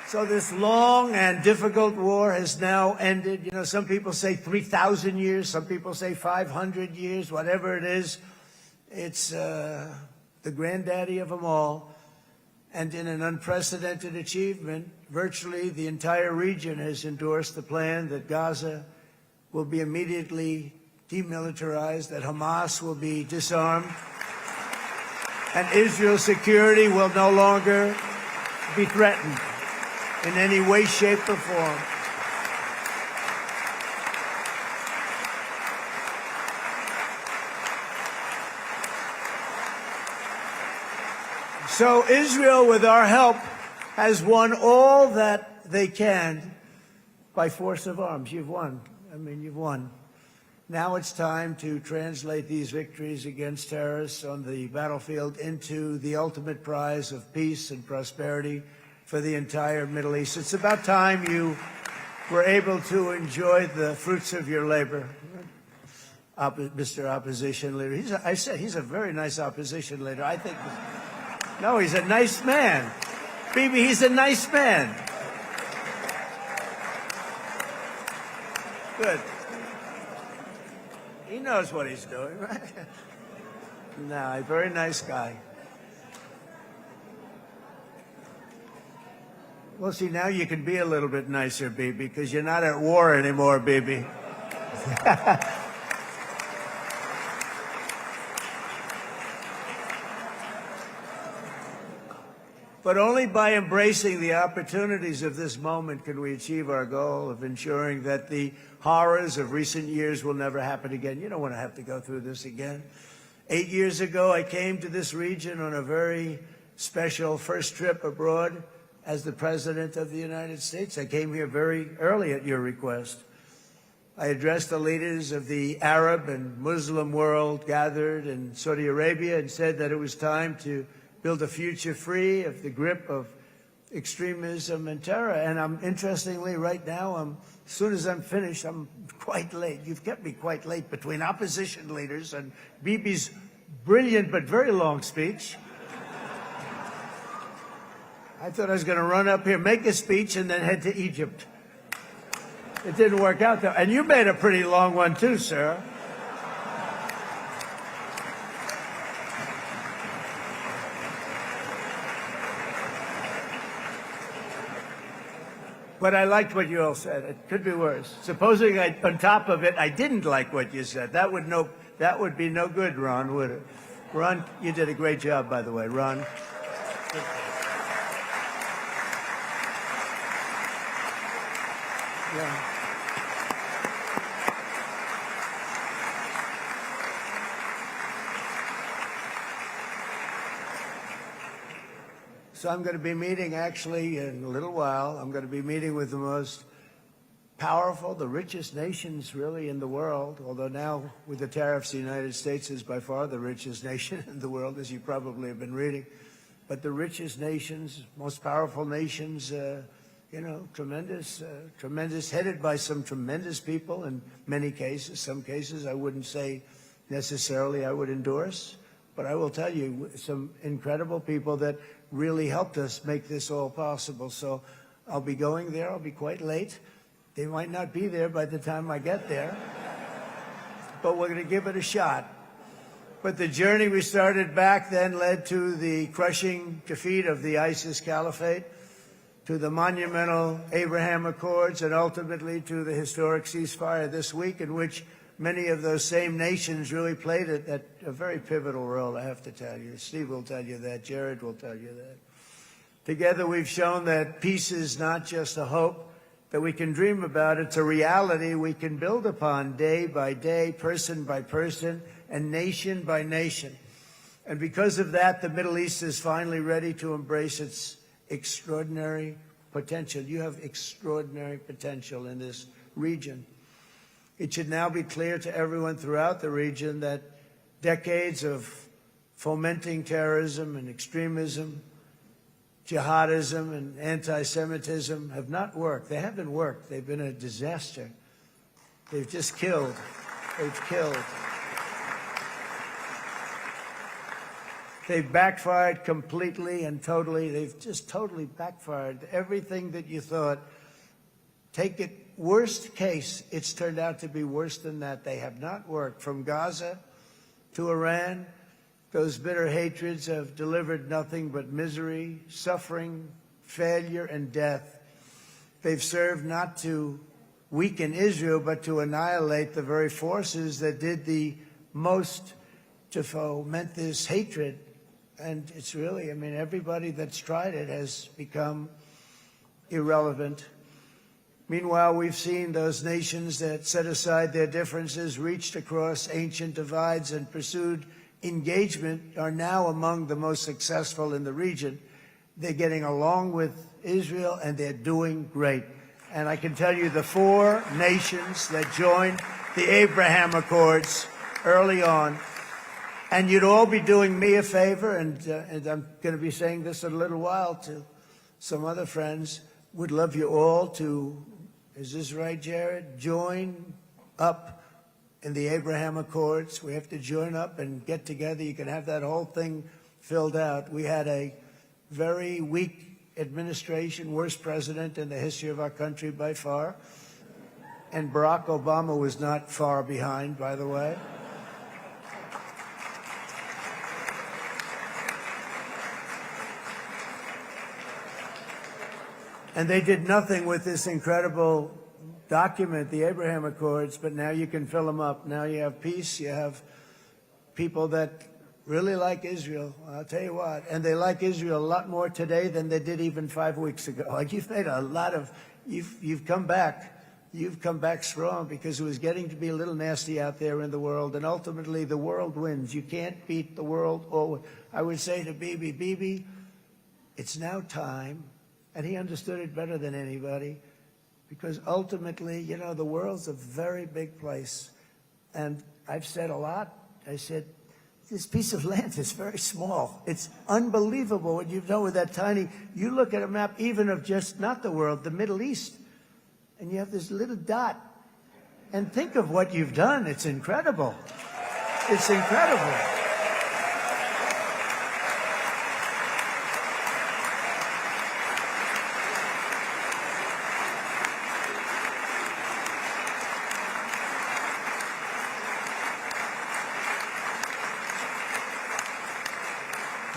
So this long and difficult war has now ended. You know, some people say 3,000 years, some people say 500 years, whatever it is. It's the granddaddy of them all. And in an unprecedented achievement, virtually the entire region has endorsed the plan that Gaza will be immediately demilitarized, that Hamas will be disarmed, and Israel's security will no longer be threatened in any way, shape, or form. So Israel, with our help, has won all that they can by force of arms. You've won. I mean, you've won. Now it's time to translate these victories against terrorists on the battlefield into the ultimate prize of peace and prosperity for the entire Middle East. It's about time you were able to enjoy the fruits of your labor. Mr. Opposition Leader. I said he's a very nice opposition leader. I think... No, he's a nice man. Bibi, he's a nice man. Good. He knows what he's doing, right? No, a very nice guy. Well, see, now you can be a little bit nicer, Bibi, because you're not at war anymore, Bibi. But only by embracing the opportunities of this moment can we achieve our goal of ensuring that the horrors of recent years will never happen again. You don't want to have to go through this again. 8 years ago, I came to this region on a very special first trip abroad as the President of the United States. I came here very early at your request. I addressed the leaders of the Arab and Muslim world gathered in Saudi Arabia and said that it was time to build a future free of the grip of extremism and terror. And interestingly, right now, as soon as I'm finished, I'm quite late. You've kept me quite late between opposition leaders and Bibi's brilliant but very long speech. I thought I was going to run up here, make a speech, and then head to Egypt. It didn't work out, though. And you made a pretty long one, too, sir. But I liked what you all said. It could be worse. Supposing on top of it, I didn't like what you said. That would be no good, Ron, would it? Ron, you did a great job, by the way, Ron. Yeah. So I'm going to be meeting, actually, in a little while, I'm going to be meeting with the most powerful, the richest nations, really, in the world, although now, with the tariffs, the United States is by far the richest nation in the world, as you probably have been reading. But the richest nations, most powerful nations, you know, tremendous, headed by some tremendous people in many cases. Some cases I wouldn't say necessarily I would endorse, but I will tell you some incredible people that really helped us make this all possible. So I'll be going there. I'll be quite late. They might not be there by the time I get there, but we're going to give it a shot. But the journey we started back then led to the crushing defeat of the ISIS caliphate, to the monumental Abraham Accords, and ultimately to the historic ceasefire this week, in which many of those same nations really played a very pivotal role, I have to tell you. Steve will tell you that. Jared will tell you that. Together we've shown that peace is not just a hope that we can dream about. It's a reality we can build upon day by day, person by person, and nation by nation. And because of that, the Middle East is finally ready to embrace its extraordinary potential. You have extraordinary potential in this region. It should now be clear to everyone throughout the region that decades of fomenting terrorism and extremism, jihadism and anti-Semitism have not worked. They haven't worked. They've been a disaster. They've just killed. They've killed. They've backfired completely and totally. They've just totally backfired. Everything that you thought, take it worst case, it's turned out to be worse than that. They have not worked. From Gaza to Iran, those bitter hatreds have delivered nothing but misery, suffering, failure, and death. They've served not to weaken Israel, but to annihilate the very forces that did the most to foment this hatred. And it's really, I mean, everybody that's tried it has become irrelevant. Meanwhile, we've seen those nations that set aside their differences, reached across ancient divides, and pursued engagement are now among the most successful in the region. They're getting along with Israel, and they're doing great. And I can tell you the 4 nations that joined the Abraham Accords early on, and you'd all be doing me a favor, and I'm going to be saying this in a little while to some other friends, would love you all to, is this right, Jared? Join up in the Abraham Accords. We have to join up and get together. You can have that whole thing filled out. We had a very weak administration, worst president in the history of our country by far. And Barack Obama was not far behind, by the way. And they did nothing with this incredible document, the Abraham Accords, but now you can fill them up. Now you have peace, you have people that really like Israel. I'll tell you what, and they like Israel a lot more today than they did even 5 weeks ago. Like, you've made a lot of, you've come back. You've come back strong, because it was getting to be a little nasty out there in the world, and ultimately the world wins. You can't beat the world. Or I would say to Bibi, it's now time, and he understood it better than anybody, because ultimately, you know, the world's a very big place. And I've said a lot. I said, this piece of land is very small. It's unbelievable what you've done with that tiny, you look at a map even of just not the world, the Middle East, and you have this little dot. And think of what you've done. It's incredible. It's incredible.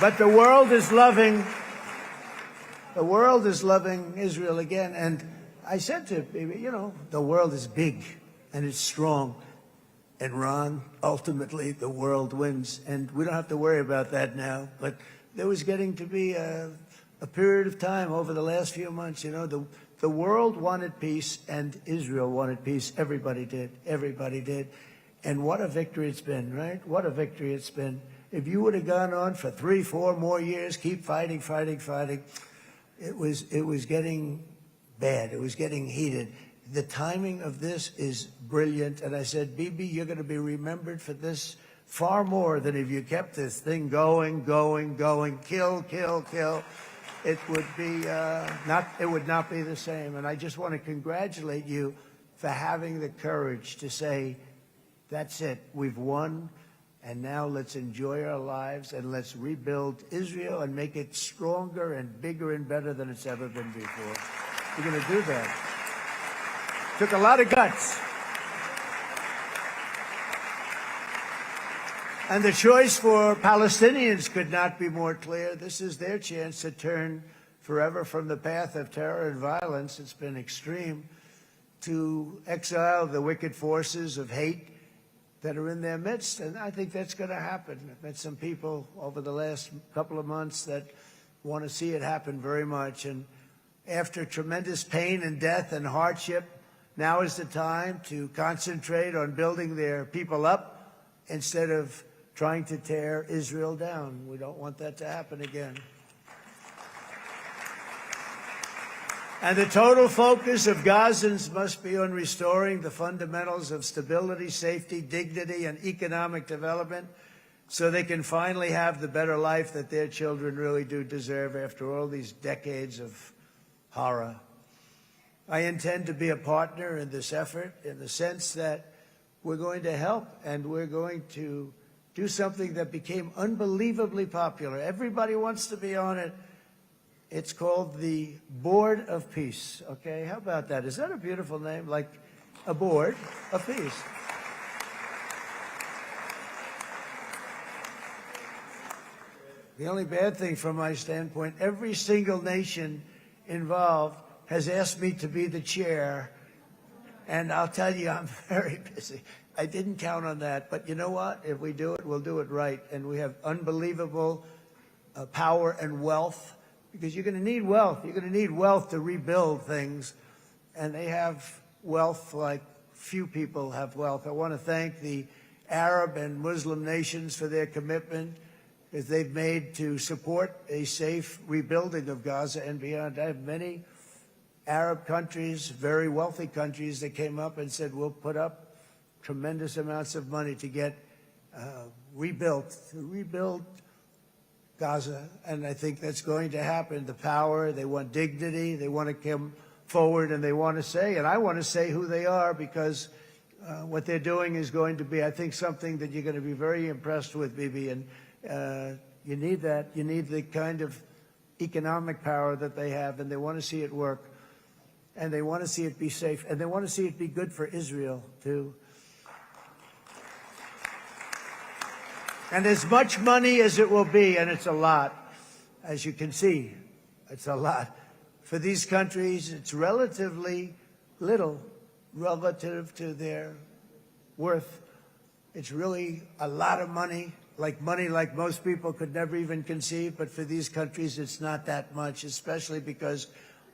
But the world is loving Israel again. And I said to Bibi, you know, the world is big and it's strong. And Ron, ultimately, the world wins. And we don't have to worry about that now. But there was getting to be a period of time over the last few months, you know, the world wanted peace and Israel wanted peace. Everybody did. Everybody did. And what a victory it's been, right? What a victory it's been. If you would have gone on for 3-4 more years, keep fighting, it was getting bad. It was getting heated. The timing of this is brilliant. And I said, Bibi, you're going to be remembered for this far more than if you kept this thing going, kill. It would be it would not be the same. And I just want to congratulate you for having the courage to say, that's it, we've won. And now let's enjoy our lives and let's rebuild Israel and make it stronger and bigger and better than it's ever been before. We're going to do that. Took a lot of guts. And the choice for Palestinians could not be more clear. This is their chance to turn forever from the path of terror and violence. It's been extreme, to exile the wicked forces of hate that are in their midst, and I think that's going to happen. I've met some people over the last couple of months that want to see it happen very much, and after tremendous pain and death and hardship, now is the time to concentrate on building their people up instead of trying to tear Israel down. We don't want that to happen again. And the total focus of Gazans must be on restoring the fundamentals of stability, safety, dignity, and economic development so they can finally have the better life that their children really do deserve after all these decades of horror. I intend to be a partner in this effort in the sense that we're going to help and we're going to do something that became unbelievably popular. Everybody wants to be on it. It's called the Board of Peace, okay? How about that? Is that a beautiful name? Like a board of peace. The only bad thing from my standpoint, every single nation involved has asked me to be the chair, and I'll tell you, I'm very busy. I didn't count on that, but you know what? If we do it, we'll do it right, and we have unbelievable power and wealth, because you're going to need wealth. You're going to need wealth to rebuild things, and they have wealth like few people have wealth. I want to thank the Arab and Muslim nations for their commitment that they've made to support a safe rebuilding of Gaza and beyond. I have many Arab countries, very wealthy countries, that came up and said, we'll put up tremendous amounts of money to get rebuild Gaza, and I think that's going to happen. The power, they want dignity, they want to come forward, and they want to say, and I want to say who they are, because what they're doing is going to be, I think, something that you're going to be very impressed with, Bibi, and you need that. You need the kind of economic power that they have, and they want to see it work, and they want to see it be safe, and they want to see it be good for Israel, too. And as much money as it will be, and it's a lot, as you can see, it's a lot. For these countries, it's relatively little relative to their worth. It's really a lot of money like most people could never even conceive, but for these countries, it's not that much, especially because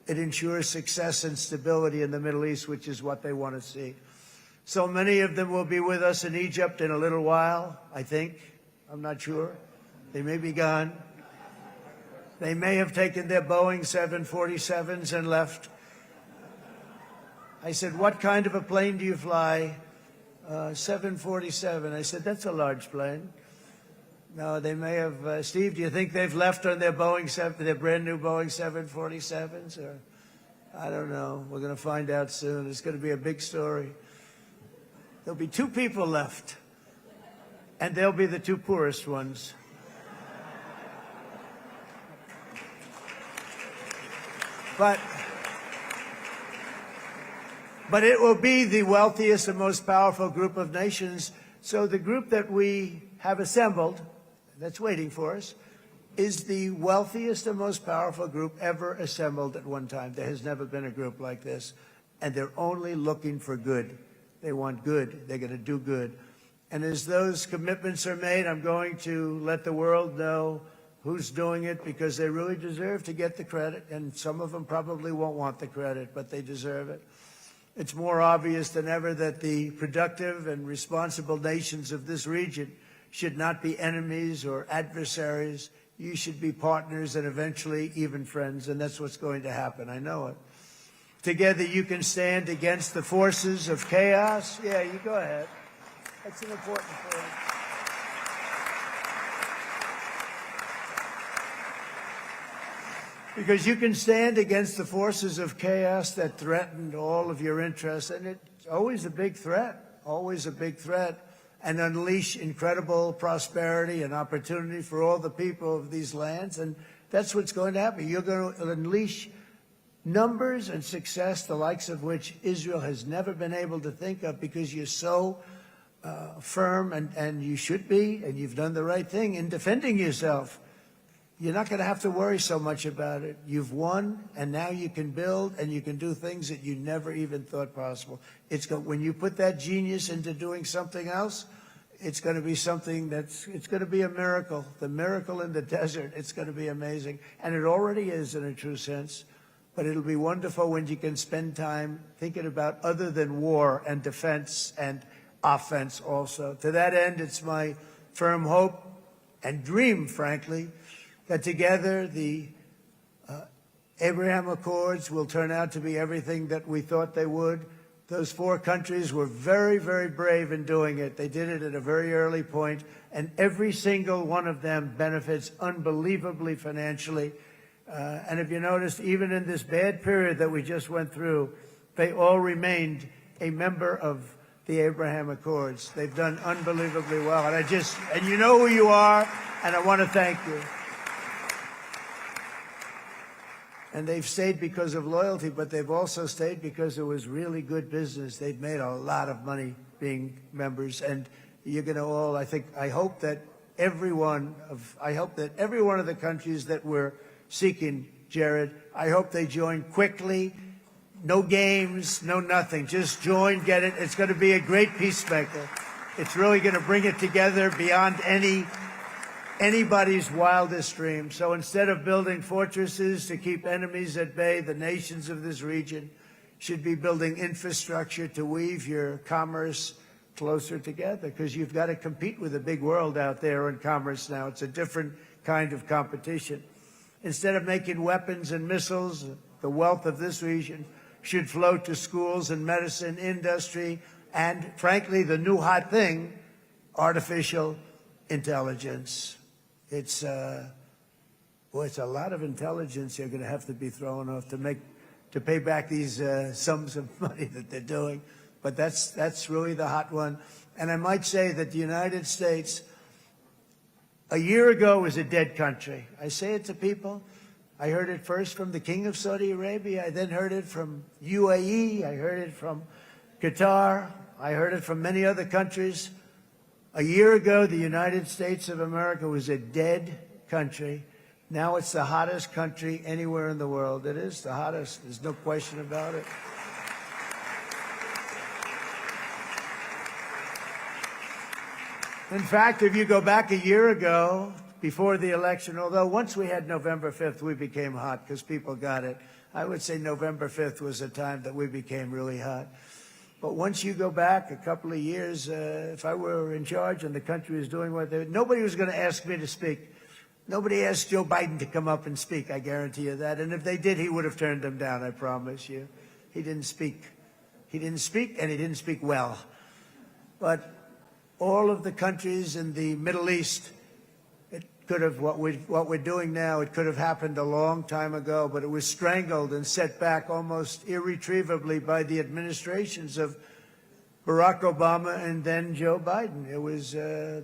it ensures success and stability in the Middle East, which is what they want to see. So many of them will be with us in Egypt in a little while, I think. I'm not sure. They may be gone. They may have taken their Boeing 747s and left. I said, what kind of a plane do you fly? 747. I said, that's a large plane. No, they may have. Steve, do you think they've left on their their brand new Boeing 747s? Or I don't know. We're going to find out soon. It's going to be a big story. There'll be 2 people left. And they'll be the 2 poorest ones. But it will be the wealthiest and most powerful group of nations. So the group that we have assembled, that's waiting for us, is the wealthiest and most powerful group ever assembled at one time. There has never been a group like this. And they're only looking for good. They want good. They're going to do good. And as those commitments are made, I'm going to let the world know who's doing it, because they really deserve to get the credit. And some of them probably won't want the credit, but they deserve it. It's more obvious than ever that the productive and responsible nations of this region should not be enemies or adversaries. You should be partners and eventually even friends, and that's what's going to happen. I know it. Together you can stand against the forces of chaos. Yeah, you go ahead. That's an important point. Because you can stand against the forces of chaos that threaten all of your interests, and it's always a big threat, and unleash incredible prosperity and opportunity for all the people of these lands, and that's what's going to happen. You're going to unleash numbers and success, the likes of which Israel has never been able to think of, because you're so firm, and you should be, and you've done the right thing in defending yourself. You're not going to have to worry so much about it. You've won, and now you can build, and you can do things that you never even thought possible. When you put that genius into doing something else, it's going to be something it's going to be a miracle. The miracle in the desert, it's going to be amazing. And it already is in a true sense. But it'll be wonderful when you can spend time thinking about other than war and defense and offense also. To that end, it's my firm hope and dream, frankly, that together the Abraham Accords will turn out to be everything that we thought they would. Those 4 countries were very, very brave in doing it. They did it at a very early point, and every single one of them benefits unbelievably financially. And if you noticed, even in this bad period that we just went through, they all remained a member of the Abraham Accords. They've done unbelievably well. And you know who you are, and I want to thank you. And they've stayed because of loyalty, but they've also stayed because it was really good business. They've made a lot of money being members, and you're going to all, I hope that every one of the countries that we're seeking, Jared, I hope they join quickly. No games, no nothing. Just join, get it. It's going to be a great peacemaker. It's really going to bring it together beyond anybody's wildest dream. So instead of building fortresses to keep enemies at bay, the nations of this region should be building infrastructure to weave your commerce closer together, because you've got to compete with the big world out there in commerce now. It's a different kind of competition. Instead of making weapons and missiles, the wealth of this region should flow to schools and medicine, industry, and, frankly, the new hot thing, artificial intelligence. It's a lot of intelligence you're going to have to be throwing off to pay back these sums of money that they're doing. But that's really the hot one. And I might say that the United States, a year ago, was a dead country. I say it to people. I heard it first from the King of Saudi Arabia. I then heard it from UAE. I heard it from Qatar. I heard it from many other countries. A year ago, the United States of America was a dead country. Now it's the hottest country anywhere in the world. It is the hottest. There's no question about it. In fact, if you go back a year ago, before the election, although once we had November 5th, we became hot because people got it. I would say November 5th was a time that we became really hot. But once you go back a couple of years, if I were in charge and the country was doing what they were, nobody was going to ask me to speak. Nobody asked Joe Biden to come up and speak, I guarantee you that. And if they did, he would have turned them down, I promise you. He didn't speak. He didn't speak, and he didn't speak well. But all of the countries in the Middle East, could have what we're doing now, it could have happened a long time ago, but it was strangled and set back almost irretrievably by the administrations of Barack Obama and then Joe Biden. There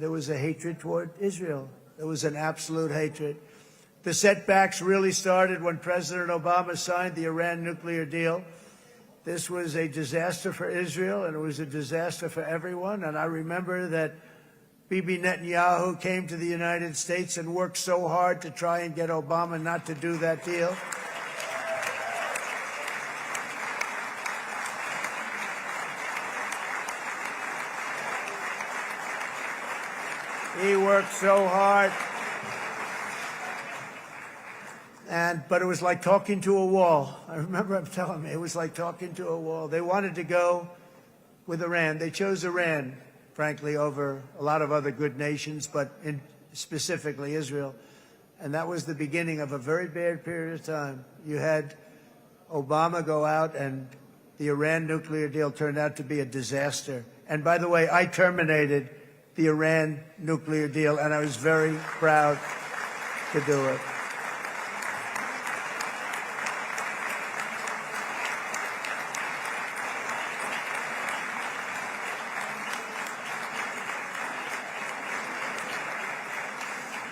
was a hatred toward Israel. There was an absolute hatred. The setbacks really started when President Obama signed the Iran nuclear deal. This was a disaster for Israel, and it was a disaster for everyone. And I remember that Bibi Netanyahu came to the United States and worked so hard to try and get Obama not to do that deal. He worked so hard. But it was like talking to a wall. I remember him telling me it was like talking to a wall. They wanted to go with Iran. They chose Iran, frankly, over a lot of other good nations, but specifically Israel. And that was the beginning of a very bad period of time. You had Obama go out, and the Iran nuclear deal turned out to be a disaster. And by the way, I terminated the Iran nuclear deal, and I was very proud to do it.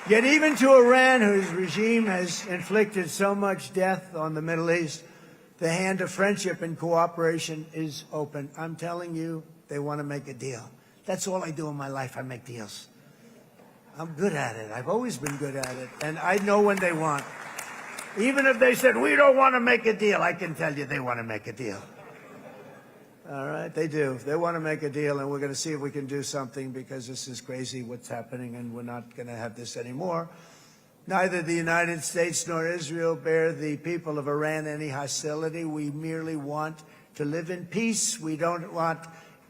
Yet even to Iran, whose regime has inflicted so much death on the Middle East, the hand of friendship and cooperation is open. I'm telling you, they want to make a deal. That's all I do in my life. I make deals. I'm good at it. I've always been good at it. And I know when they want. Even if they said, we don't want to make a deal, I can tell you they want to make a deal. All right, they do. They want to make a deal, and we're going to see if we can do something, because this is crazy what's happening, and we're not going to have this anymore. Neither the United States nor Israel bear the people of Iran any hostility. We merely want to live in peace. We don't want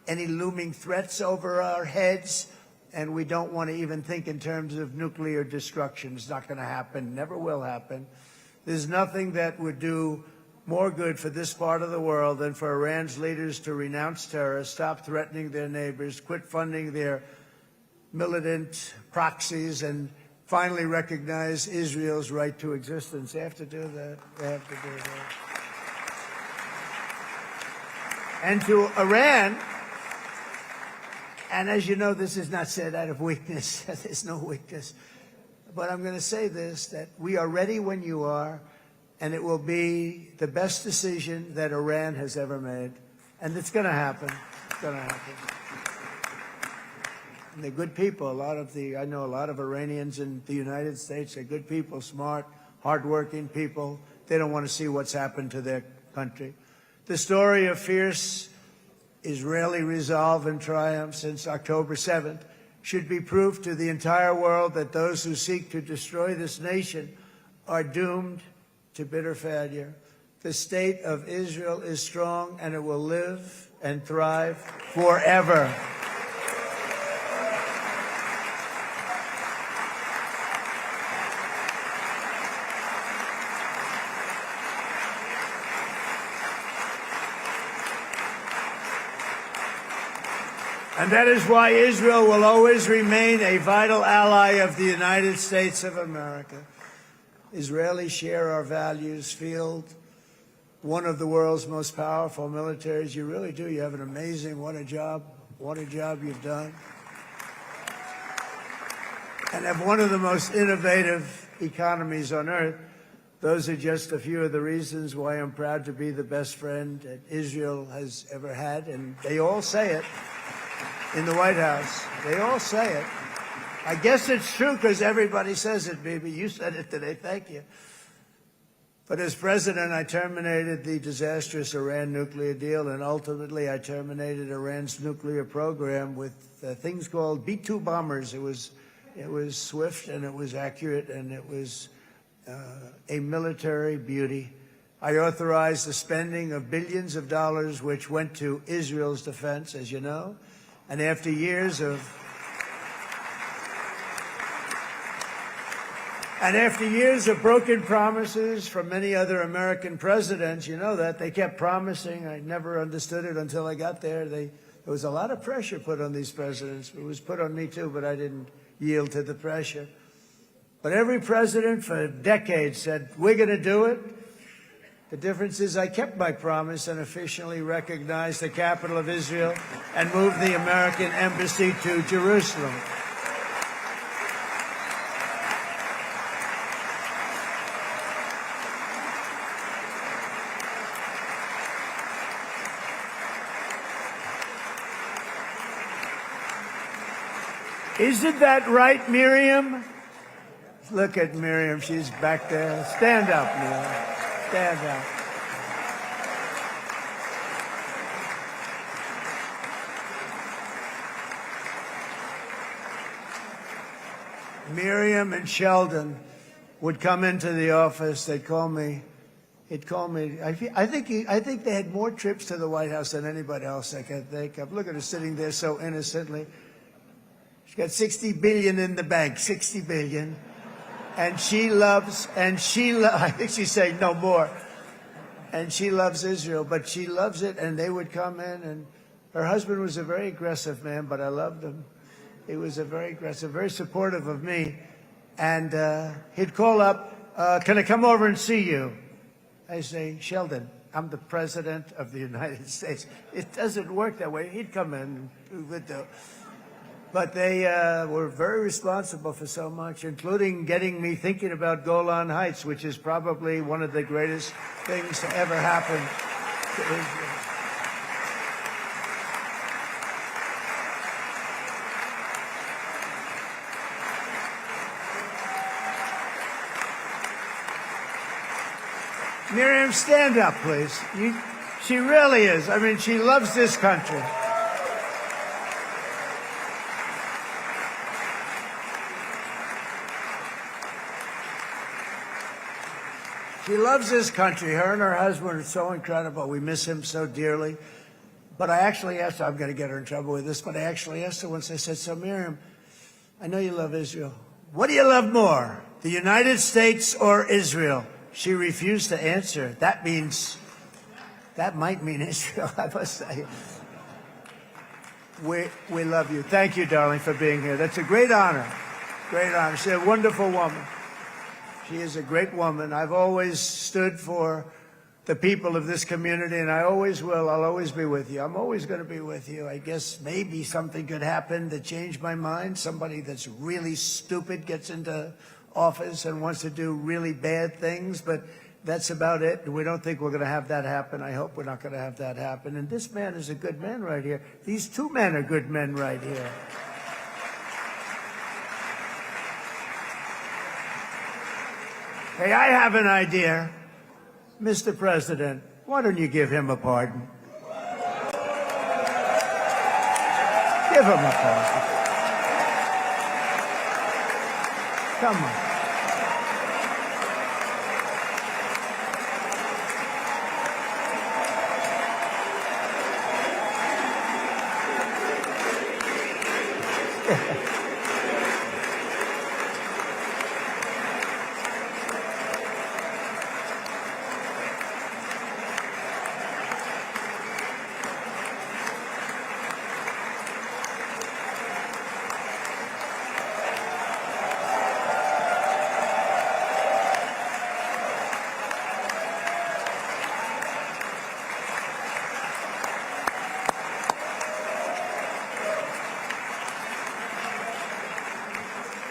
any looming threats over our heads, and we don't want to even think in terms of nuclear destruction. It's not going to happen, never will happen. There's nothing that would do more good for this part of the world than for Iran's leaders to renounce terror, stop threatening their neighbors, quit funding their militant proxies, and finally recognize Israel's right to existence. They have to do that. They have to do that. And to Iran, and as you know, this is not said out of weakness. There's no weakness. But I'm going to say this, that we are ready when you are, and it will be the best decision that Iran has ever made. And it's going to happen. It's going to happen. And they're good people. I know a lot of Iranians in the United States. They're good people, smart, hardworking people. They don't want to see what's happened to their country. The story of fierce Israeli resolve and triumph since October 7th should be proof to the entire world that those who seek to destroy this nation are doomed to bitter failure. The state of Israel is strong, and it will live and thrive forever. And that is why Israel will always remain a vital ally of the United States of America. Israelis share our values, field one of the world's most powerful militaries. You really do. You have an amazing, what a job you've done. And have one of the most innovative economies on earth. Those are just a few of the reasons why I'm proud to be the best friend that Israel has ever had. And they all say it. In the White House. They all say it. I guess it's true because everybody says it, baby. You said it today. Thank you. But as president, I terminated the disastrous Iran nuclear deal, and ultimately I terminated Iran's nuclear program with things called B-2 bombers. It was swift, and it was accurate, and it was a military beauty. I authorized the spending of billions of dollars, which went to Israel's defense, as you know. And after years of broken promises from many other American presidents, you know that, they kept promising. I never understood it until I got there. There was a lot of pressure put on these presidents. It was put on me too, but I didn't yield to the pressure. But every president for decades said, we're going to do it. The difference is I kept my promise and officially recognized the capital of Israel and moved the American embassy to Jerusalem. Isn't that right, Miriam? Look at Miriam. She's back there. Stand up, Miriam. Stand up. Miriam and Sheldon would come into the office. They'd call me. He'd call me. I think they had more trips to the White House than anybody else I can think of. Look at her sitting there so innocently. She's got $60 billion in the bank. $60 billion. And I think she's saying no more. And she loves Israel, but she loves it, and they would come in, and her husband was a very aggressive man, but I loved him. He was a very aggressive, very supportive of me. And he'd call up, can I come over and see you? I say, Sheldon, I'm the president of the United States. It doesn't work that way. He'd come in, but they were very responsible for so much, including getting me thinking about Golan Heights, which is probably one of the greatest things to ever happen to Israel. Miriam, stand up, please. She really is. I mean, she loves this country. She loves this country. Her and her husband are so incredible. We miss him so dearly. But I actually asked her, I'm going to get her in trouble with this, but I actually asked her once, I said, so Miriam, I know you love Israel. What do you love more, the United States or Israel? She refused to answer. That might mean Israel, I must say. We love you. Thank you, darling, for being here. That's a great honor. Great honor. She's a wonderful woman. She is a great woman. I've always stood for the people of this community, and I always will. I'll always be with you. I'm always going to be with you. I guess maybe something could happen to change my mind. Somebody that's really stupid gets into office and wants to do really bad things, but that's about it. We don't think we're going to have that happen. I hope we're not going to have that happen. And this man is a good man right here. These two men are good men right here. Hey, I have an idea. Mr. President, why don't you give him a pardon? Give him a pardon. Come on.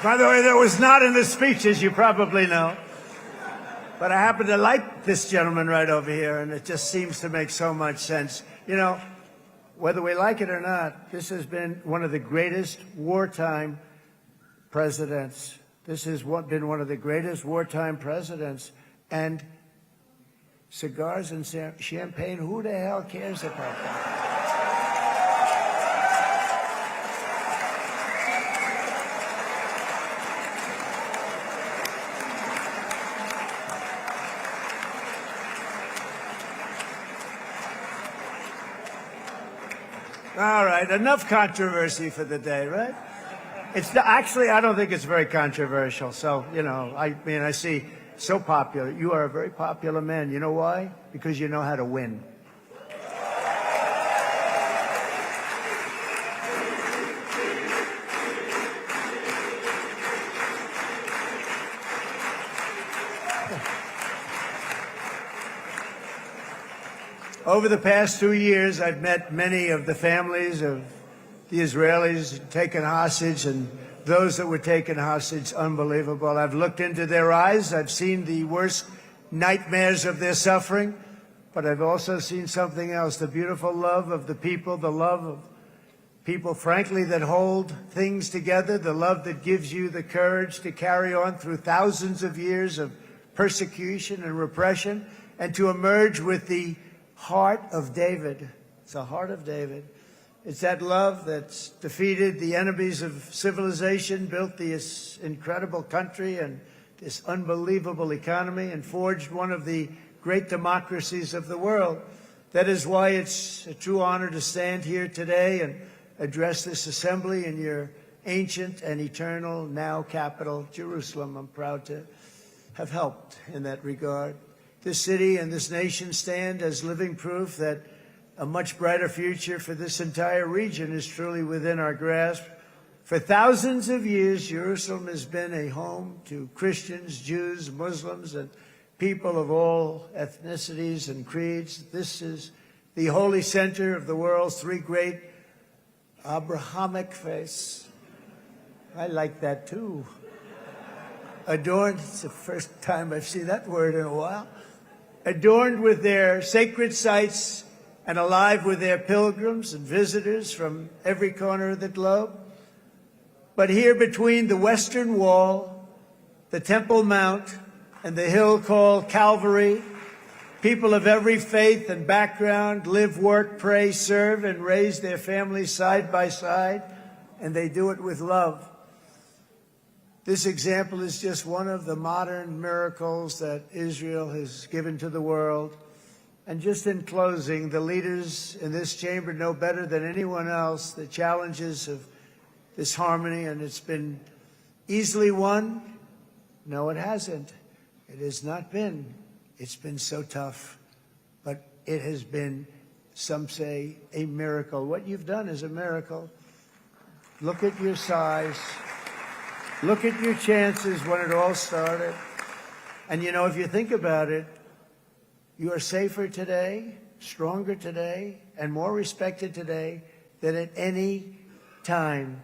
By the way, that was not in the speech, as you probably know. But I happen to like this gentleman right over here, and it just seems to make so much sense. You know, whether we like it or not, this has been one of the greatest wartime presidents. This has been one of the greatest wartime presidents. And cigars and champagne, who the hell cares about that? All right, enough controversy for the day, right? Actually, I don't think it's very controversial. So, you know, I mean, I see so popular. You are a very popular man. You know why? Because you know how to win. Over the past 2 years, I've met many of the families of the Israelis taken hostage and those that were taken hostage. Unbelievable. I've looked into their eyes. I've seen the worst nightmares of their suffering, but I've also seen something else, the beautiful love of the people, the love of people, frankly, that hold things together, the love that gives you the courage to carry on through thousands of years of persecution and repression and to emerge with the heart of David. It's the heart of David. It's that love that's defeated the enemies of civilization, built this incredible country and this unbelievable economy, and forged one of the great democracies of the world. That is why it's a true honor to stand here today and address this assembly in your ancient and eternal now capital, Jerusalem. I'm proud to have helped in that regard. This city and this nation stand as living proof that a much brighter future for this entire region is truly within our grasp. For thousands of years, Jerusalem has been a home to Christians, Jews, Muslims, and people of all ethnicities and creeds. This is the holy center of the world's three great Abrahamic faiths. I like that too. Adorned, it's the first time I've seen that word in a while. Adorned with their sacred sites and alive with their pilgrims and visitors from every corner of the globe. But here between the Western Wall, the Temple Mount, and the hill called Calvary, people of every faith and background live, work, pray, serve, and raise their families side by side, and they do it with love. This example is just one of the modern miracles that Israel has given to the world. And just in closing, the leaders in this chamber know better than anyone else the challenges of this harmony, and it's been easily won. No, it hasn't. It has not been. It's been so tough, but it has been, some say, a miracle. What you've done is a miracle. Look at your size. Look at your chances when it all started. And you know, if you think about it, you are safer today, stronger today, and more respected today than at any time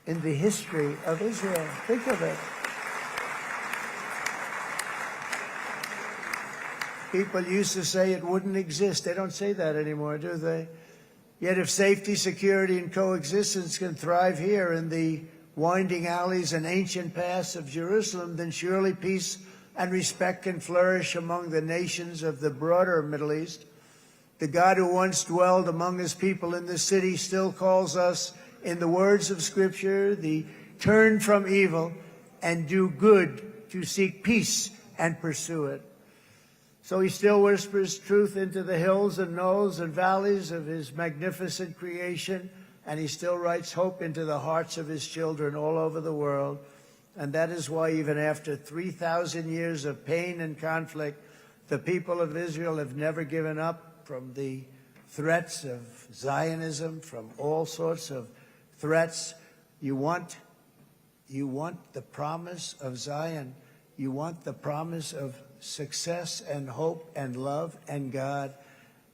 in the history of Israel. Think of it. People used to say it wouldn't exist. They don't say that anymore, do they? Yet if safety, security, and coexistence can thrive here in the winding alleys and ancient paths of Jerusalem, then surely peace and respect can flourish among the nations of the broader Middle East. The God who once dwelled among his people in this city still calls us, in the words of Scripture, the turn from evil and do good, to seek peace and pursue it. So he still whispers truth into the hills and knolls and valleys of his magnificent creation, and he still writes hope into the hearts of his children all over the world. And that is why even after 3,000 years of pain and conflict, the people of Israel have never given up from the threats of Zionism, from all sorts of threats. You want the promise of Zion. You want the promise of success and hope and love and God.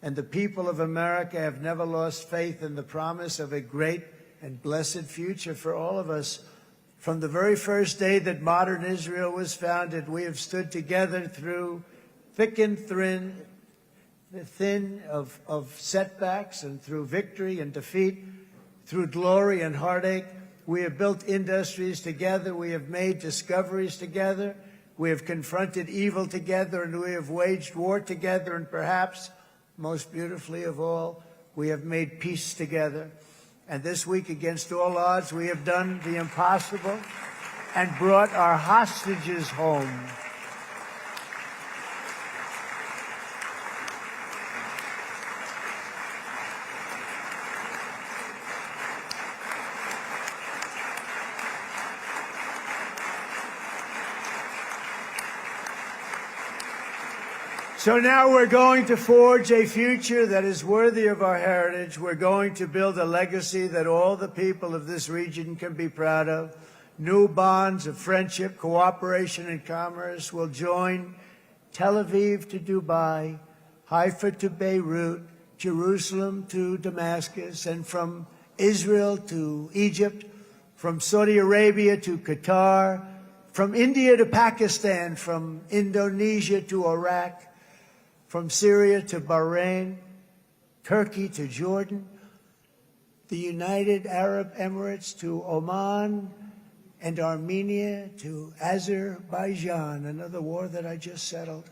And the people of America have never lost faith in the promise of a great and blessed future for all of us. From the very first day that modern Israel was founded, we have stood together through thick and thin of setbacks, and through victory and defeat, through glory and heartache. We have built industries together. We have made discoveries together. We have confronted evil together, and we have waged war together, and perhaps, most beautifully of all, we have made peace together. And this week, against all odds, we have done the impossible and brought our hostages home. So now we're going to forge a future that is worthy of our heritage. We're going to build a legacy that all the people of this region can be proud of. New bonds of friendship, cooperation, and commerce will join Tel Aviv to Dubai, Haifa to Beirut, Jerusalem to Damascus, and from Israel to Egypt, from Saudi Arabia to Qatar, from India to Pakistan, from Indonesia to Iraq, from Syria to Bahrain, Turkey to Jordan, the United Arab Emirates to Oman, and Armenia to Azerbaijan, another war that I just settled.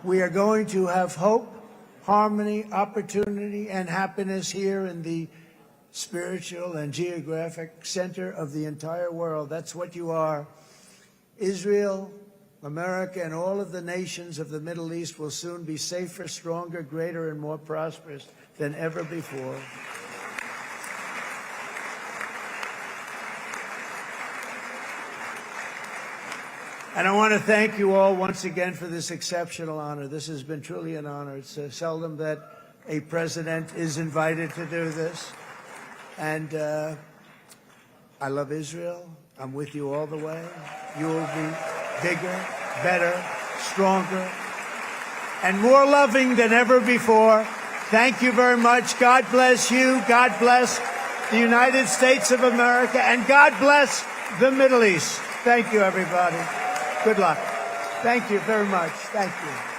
We are going to have hope, harmony, opportunity, and happiness here in the spiritual and geographic center of the entire world. That's what you are. Israel, America, and all of the nations of the Middle East will soon be safer, stronger, greater, and more prosperous than ever before. And I want to thank you all once again for this exceptional honor. This has been truly an honor. It's seldom that a president is invited to do this. And I love Israel. I'm with you all the way. You will be bigger, better, stronger, and more loving than ever before. Thank you very much. God bless you. God bless the United States of America. And God bless the Middle East. Thank you, everybody. Good luck. Thank you very much. Thank you.